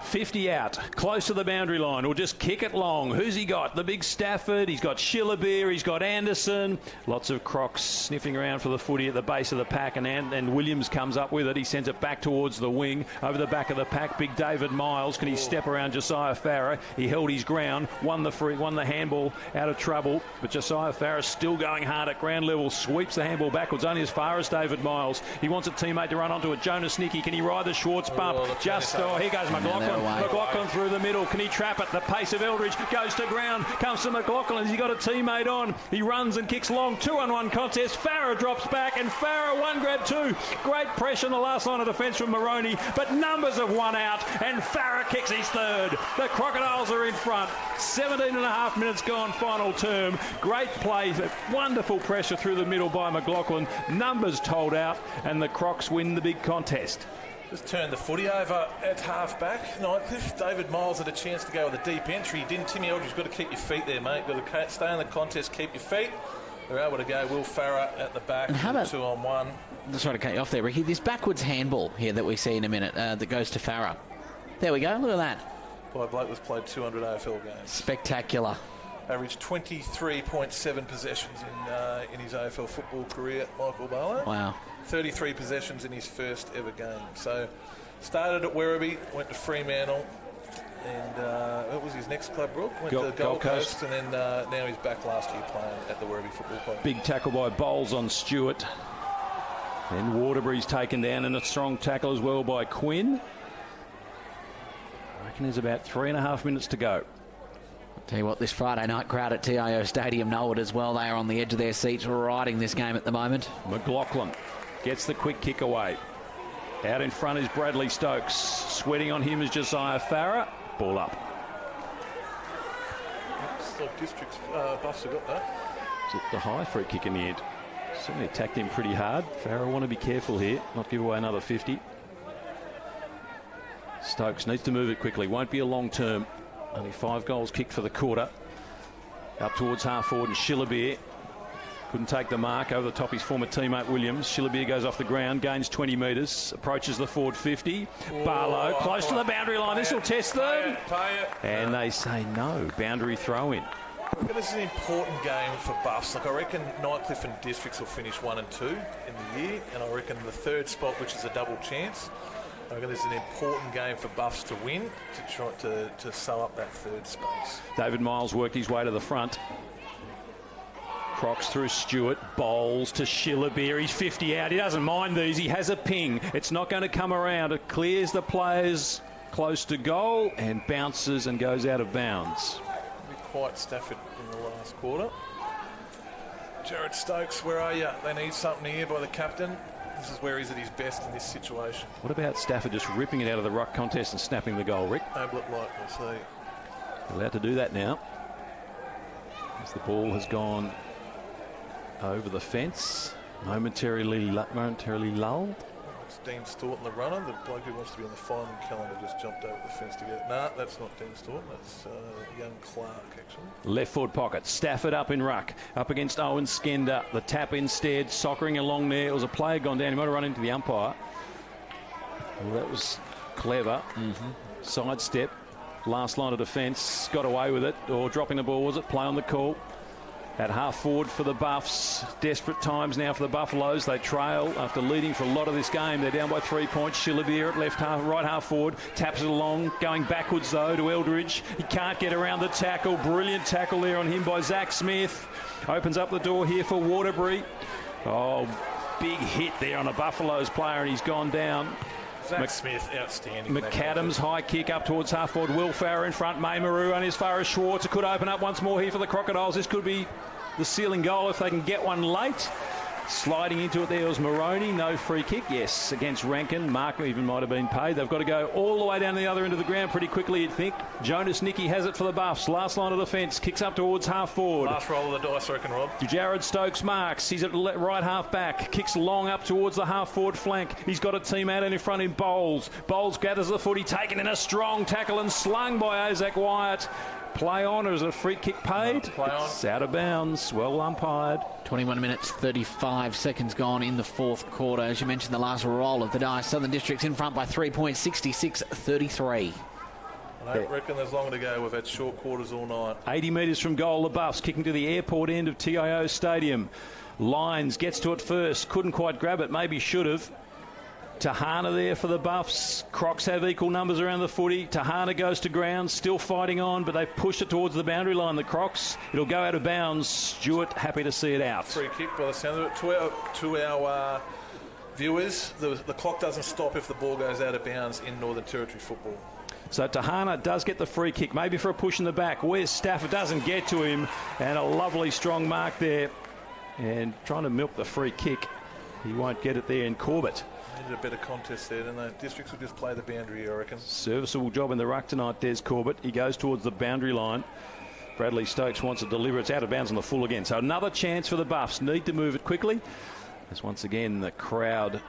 50 out, close to the boundary line. We'll just kick it long. Who's he got? The big Stafford. He's got Schillerbeer. He's got Anderson. Lots of Crocs sniffing around for the footy at the base of the pack, and Williams comes up with it. He sends it back towards the wing. Over the back of the pack, big David Miles. Can he step around Josiah Farah? He held his ground, won the handball out of trouble, but Josiah Farah still going hard at ground level. Sweeps the handball backwards only as far as David Miles. He wants a teammate to run onto it. Jonas Nicky, can he ride the Schwartz bump? Here goes McLaughlin. McLaughlin through the middle. Can he trap it? The pace of Eldridge goes to ground. Comes to McLaughlin. He's got a teammate on. He runs and kicks long. 2-on-1 contest. Farah drops back, and Farah one grab two. Great pressure in the last line of defence from Maroney, but numbers of one out, and Farah kicks his third. The Crocodiles are in front. 17 and a half minutes gone, final term. Great play. Wonderful pressure through the middle by McLaughlin. Numbers told out, and the Crocs win the big contest. Just turned the footy over at half-back. No, if David Miles had a chance to go with a deep entry, he didn't. Timmy Eldridge's got to keep your feet there, mate. Got to stay in the contest, keep your feet. They're able to go. Will Farah at the back, 2-on-1. Just trying to cut you off there, Ricky. This backwards handball here that we see in a minute that goes to Farah. There we go. Look at that. By a bloke that's played 200 AFL games. Spectacular. Averaged 23.7 possessions in his AFL football career, Michael Barlow. Wow. 33 possessions in his first ever game. So started at Werribee, went to Fremantle, and what was his next club, Brooke? Went to Gold Coast, and then now he's back last year playing at the Werribee Football Club. Big tackle by Bowles on Stewart. Then Waterbury's taken down, and a strong tackle as well by Quinn. I reckon there's about 3.5 minutes to go. Tell you what, this Friday night crowd at TIO Stadium know it as well. They are on the edge of their seats riding this game at the moment. McLaughlin gets the quick kick away. Out in front is Bradley Stokes. Sweating on him is Josiah Farah. Ball up. District's Buffs have got that. It's the high free kick in the end. Certainly attacked him pretty hard. Farah want to be careful here, not give away another 50. Stokes needs to move it quickly. Won't be a long term. Only 5 goals kicked for the quarter. Up towards half forward, and Shillabeer couldn't take the mark. Over the top, his former teammate Williams. Shillabeer goes off the ground, gains 20 metres, approaches the forward 50. Barlow close to the boundary line. This will test them. And they say no. Boundary throw in. This is an important game for Buffs. Like, I reckon Nightcliff and Districts will finish 1 and 2 in the year, and I reckon the third spot, which is a double chance, I reckon this is an important game for Buffs to win to try to sew up that third space. David Miles worked his way to the front. Crocs through Stewart, Bowles to Shillabeer. He's 50 out. He doesn't mind these. He has a ping. It's not going to come around. It clears the players close to goal and bounces and goes out of bounds. Quite Stafford in the last quarter. Jared Stokes, where are you? They need something here by the captain. This is where he's at his best in this situation. What about Stafford just ripping it out of the ruck contest and snapping the goal, Rick? Ablet like, we'll see. Allowed to do that now. As the ball has gone over the fence, momentarily lulled. It's Dean Staunton, the runner. The bloke who wants to be on the final calendar just jumped over the fence to get it. Nah, that's not Dean Staunton. That's young Clark, actually. Left forward pocket. Stafford up in ruck. Up against Owen Skender. The tap instead. Soccering along there. It was a player gone down. He might have run into the umpire. Well, that was clever. Sidestep. Last line of defence. Got away with it. Or dropping the ball, was it? Play on the call. At half forward for the Buffs. Desperate times now for the Buffaloes. They trail after leading for a lot of this game. They're down by 3 points. Shillabeer at left half, right half forward. Taps it along. Going backwards though to Eldridge. He can't get around the tackle. Brilliant tackle there on him by Zach Smith. Opens up the door here for Waterbury. Oh, big hit there on a Buffaloes player and he's gone down. Zach Smith, outstanding. McAdams, high kick up towards half forward. Will Farah in front. Maymaru on as far as Schwartz. It could open up once more here for the Crocodiles. This could be the ceiling goal if they can get one late. Sliding into it there was Moroney. No free kick. Yes, against Rankin. Mark even might have been paid. They've got to go all the way down to the other end of the ground pretty quickly, you'd think. Jonas Nicky has it for the Buffs. Last line of the fence. Kicks up towards half forward. Last roll of the dice, I reckon, Rob. Jared Stokes marks. He's at right half back. Kicks long up towards the half forward flank. He's got a team out in front in Bowles. Bowles gathers the footy. Taken in a strong tackle and slung by Isaac Wyatt. Play on, or is it a free kick paid? Play on. It's out of bounds. Well umpired. 21 minutes, 35 seconds gone in the fourth quarter. As you mentioned, the last roll of the dice. Southern Districts in front by 3 points, 66-33. I don't reckon there's long to go. We've had short quarters all night. 80 metres from goal, the Buffs kicking to the airport end of TIO Stadium. Lyons gets to it first. Couldn't quite grab it. Maybe should have. Tahana there for the Buffs. Crocs have equal numbers around the footy. Tahana goes to ground, still fighting on, but they've pushed it towards the boundary line, the Crocs. It'll go out of bounds. Stewart happy to see it out. Free kick by the sound of it. To our viewers, the clock doesn't stop if the ball goes out of bounds in Northern Territory football. So Tahana does get the free kick, maybe for a push in the back. Where's Stafford? Doesn't get to him. And a lovely strong mark there. And trying to milk the free kick. He won't get it there in Corbett. Needed a better contest there, didn't they? Districts will just play the boundary, I reckon. Serviceable job in the ruck tonight, Des Corbett. He goes towards the boundary line. Bradley Stokes wants to deliver. It's out of bounds on the full again. So another chance for the Buffs. Need to move it quickly. As once again, the crowd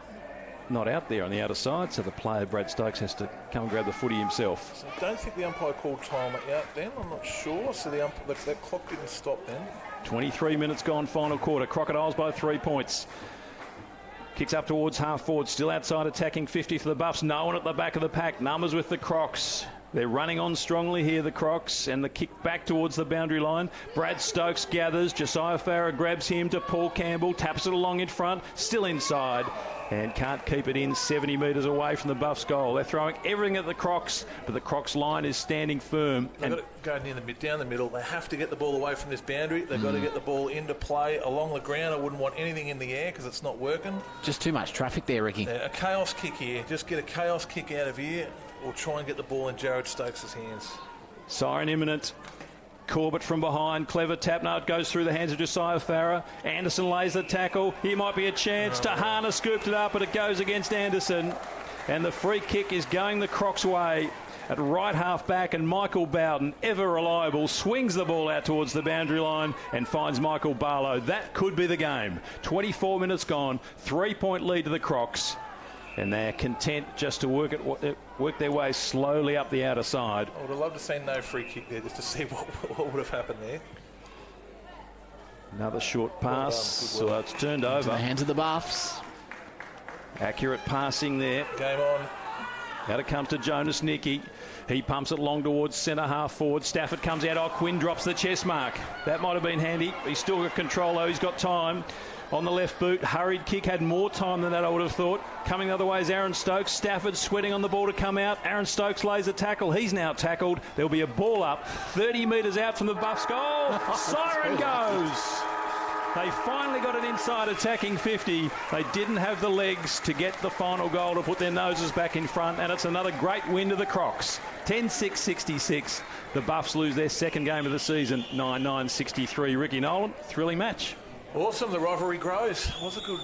not out there on the outer side, so the player, Brad Stokes, has to come and grab the footy himself. So I don't think the umpire called time out then. I'm not sure. So that clock didn't stop then. 23 minutes gone, final quarter. Crocodiles by 3 points. Kicks up towards half forward, still outside attacking 50 for the Buffs. No one at the back of the pack. Numbers with the Crocs. They're running on strongly here, the Crocs, and the kick back towards the boundary line. Brad Stokes gathers. Josiah Farah grabs him to Paul Campbell, taps it along in front, still inside, and can't keep it in 70 metres away from the Buffs' goal. They're throwing everything at the Crocs, but the Crocs line is standing firm. They've got to go down the middle. They have to get the ball away from this boundary. They've got to get the ball into play along the ground. I wouldn't want anything in the air because it's not working. Just too much traffic there, Ricky. A chaos kick here. Just get a chaos kick out of here or try and get the ball in Jared Stokes' hands. Siren imminent. Corbett from behind, clever tap. No, it goes through the hands of Josiah Farah. Anderson lays the tackle. Here might be a chance. Tahana scooped it up, but it goes against Anderson. And the free kick is going the Crocs' way at right half back, and Michael Bowden, ever reliable, swings the ball out towards the boundary line and finds Michael Barlow. That could be the game. 24 minutes gone, 3-point lead to the Crocs. And they're content just to work their way slowly up the outer side. I would have loved to see no free kick there just to see what would have happened there. Another short pass, so it's turned over. Into the hands of the Buffs. Accurate passing there. Game on. Out it comes to Jonas Nicky. He pumps it long towards centre half forward. Stafford comes out. Oh, Quinn drops the chest mark. That might have been handy. He's still got control though. He's got time. On the left boot, hurried kick, had more time than that, I would have thought. Coming the other way is Aaron Stokes. Stafford sweating on the ball to come out. Aaron Stokes lays a tackle. He's now tackled. There'll be a ball up 30 metres out from the Buffs' goal. Siren goes. They finally got it inside attacking 50. They didn't have the legs to get the final goal to put their noses back in front, and it's another great win to the Crocs. 10-6-66. The Buffs lose their second game of the season, 9-9-63. Ricky Nolan, thrilling match. Awesome, the rivalry grows. It was a good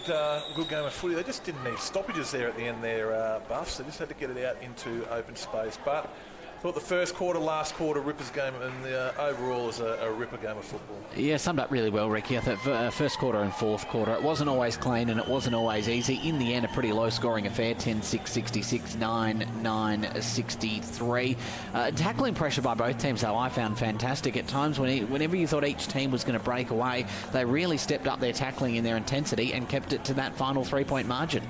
game of footy. They just didn't need stoppages there at the end there, Buffs. They just had to get it out into open space. But I thought the first quarter, last quarter, Rippers game, and the overall is a Ripper game of football. Yeah, summed up really well, Ricky. I thought first quarter and fourth quarter, it wasn't always clean and it wasn't always easy. In the end, a pretty low-scoring affair, 10-6-66, 9-9-63. Tackling pressure by both teams, though, I found fantastic. At times, whenever you thought each team was going to break away, they really stepped up their tackling in their intensity and kept it to that final 3-point margin.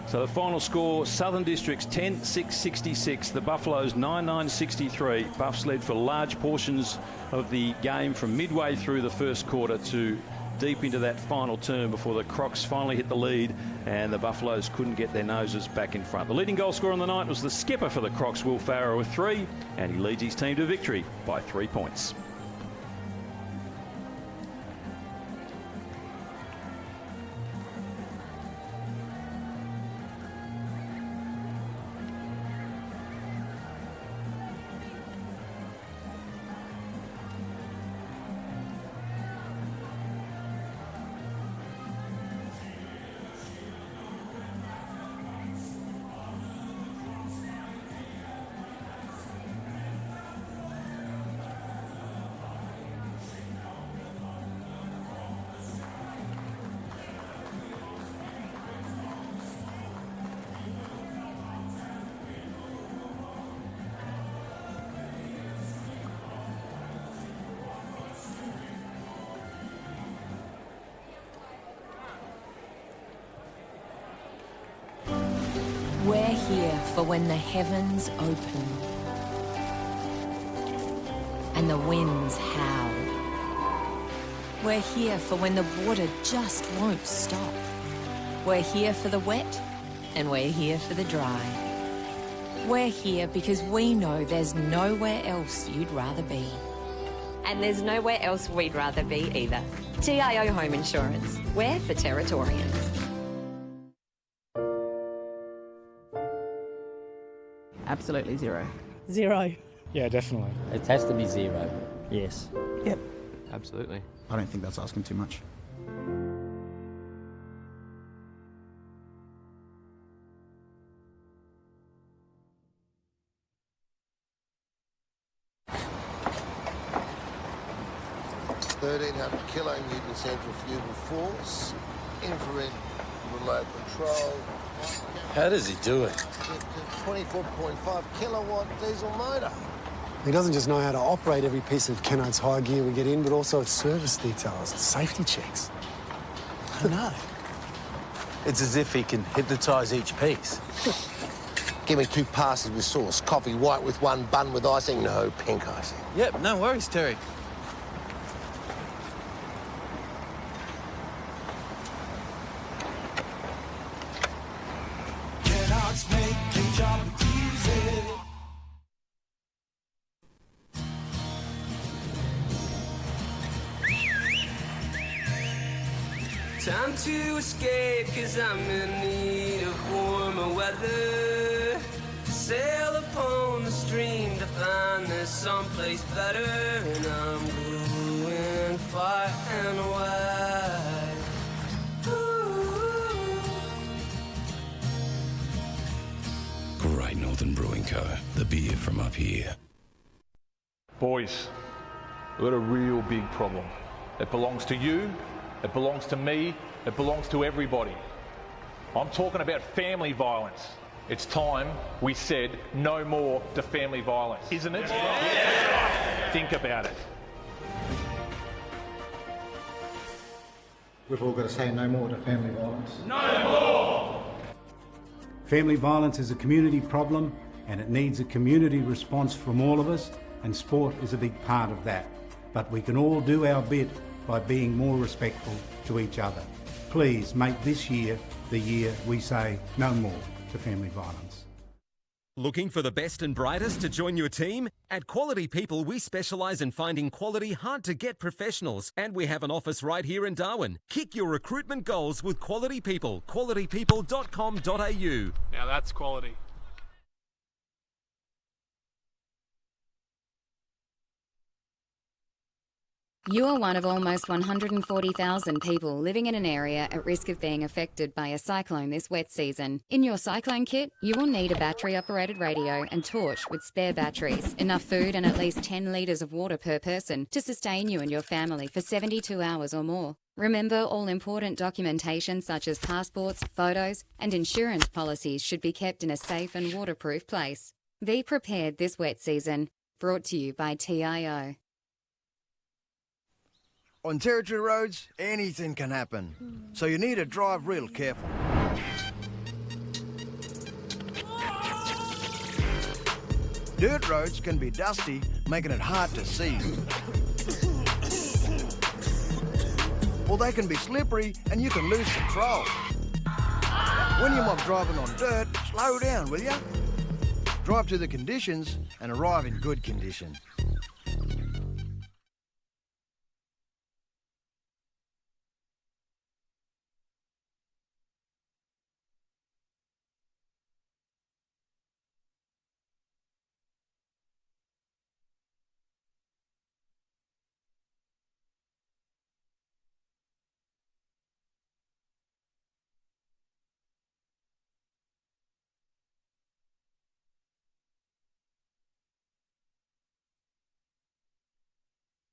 So the final score, Southern Districts 10-6-66, the Buffaloes 9-9-63. Buffs led for large portions of the game from midway through the first quarter to deep into that final term before the Crocs finally hit the lead and the Buffaloes couldn't get their noses back in front. The leading goal scorer on the night was the skipper for the Crocs, Will Farrow, with 3, and he leads his team to victory by 3 points. We're here for when the heavens open and the winds howl. We're here for when the water just won't stop. We're here for the wet and we're here for the dry. We're here because we know there's nowhere else you'd rather be. And there's nowhere else we'd rather be either. TIO Home Insurance. We're for Territorians. Absolutely zero. Zero. Yeah, definitely. It has to be 0. Yes. Yep. Absolutely. I don't think that's asking too much. kilonewton centrifugal force, infrared remote control. How does he do it? 24.5 kilowatt diesel motor. He doesn't just know how to operate every piece of Kennard's high gear we get in, but also its service details, its safety checks. I know. It's as if he can hypnotise each piece. Give me 2 passes with sauce. Coffee white with 1, bun with icing. No, pink icing. Yep, no worries, Terry. Time to escape, 'cause I'm in need of warmer weather. Sail upon the stream to find there's someplace better. And I'm going far and wide. Ooh. Great Northern Brewing Co., the beer from up here. Boys, we've got a real big problem. It belongs to you, it belongs to me, it belongs to everybody. I'm talking about family violence. It's time we said no more to family violence, isn't it? Yeah. Think about it. We've all got to say no more to family violence. No more! Family violence is a community problem and it needs a community response from all of us, and sport is a big part of that. But we can all do our bit by being more respectful to each other. Please make this year the year we say no more to family violence. Looking for the best and brightest to join your team? At Quality People, we specialise in finding quality, hard-to-get professionals, and we have an office right here in Darwin. Kick your recruitment goals with Quality People. qualitypeople.com.au. Now that's quality. You are one of almost 140,000 people living in an area at risk of being affected by a cyclone this wet season. In your cyclone kit, you will need a battery-operated radio and torch with spare batteries, enough food and at least 10 litres of water per person to sustain you and your family for 72 hours or more. Remember, all important documentation such as passports, photos and insurance policies should be kept in a safe and waterproof place. Be prepared this wet season. Brought to you by TIO. On territory roads, anything can happen, so you need to drive real careful. Dirt roads can be dusty, making it hard to see. Or they can be slippery and you can lose control. When you're not driving on dirt, slow down, will ya? Drive to the conditions and arrive in good condition.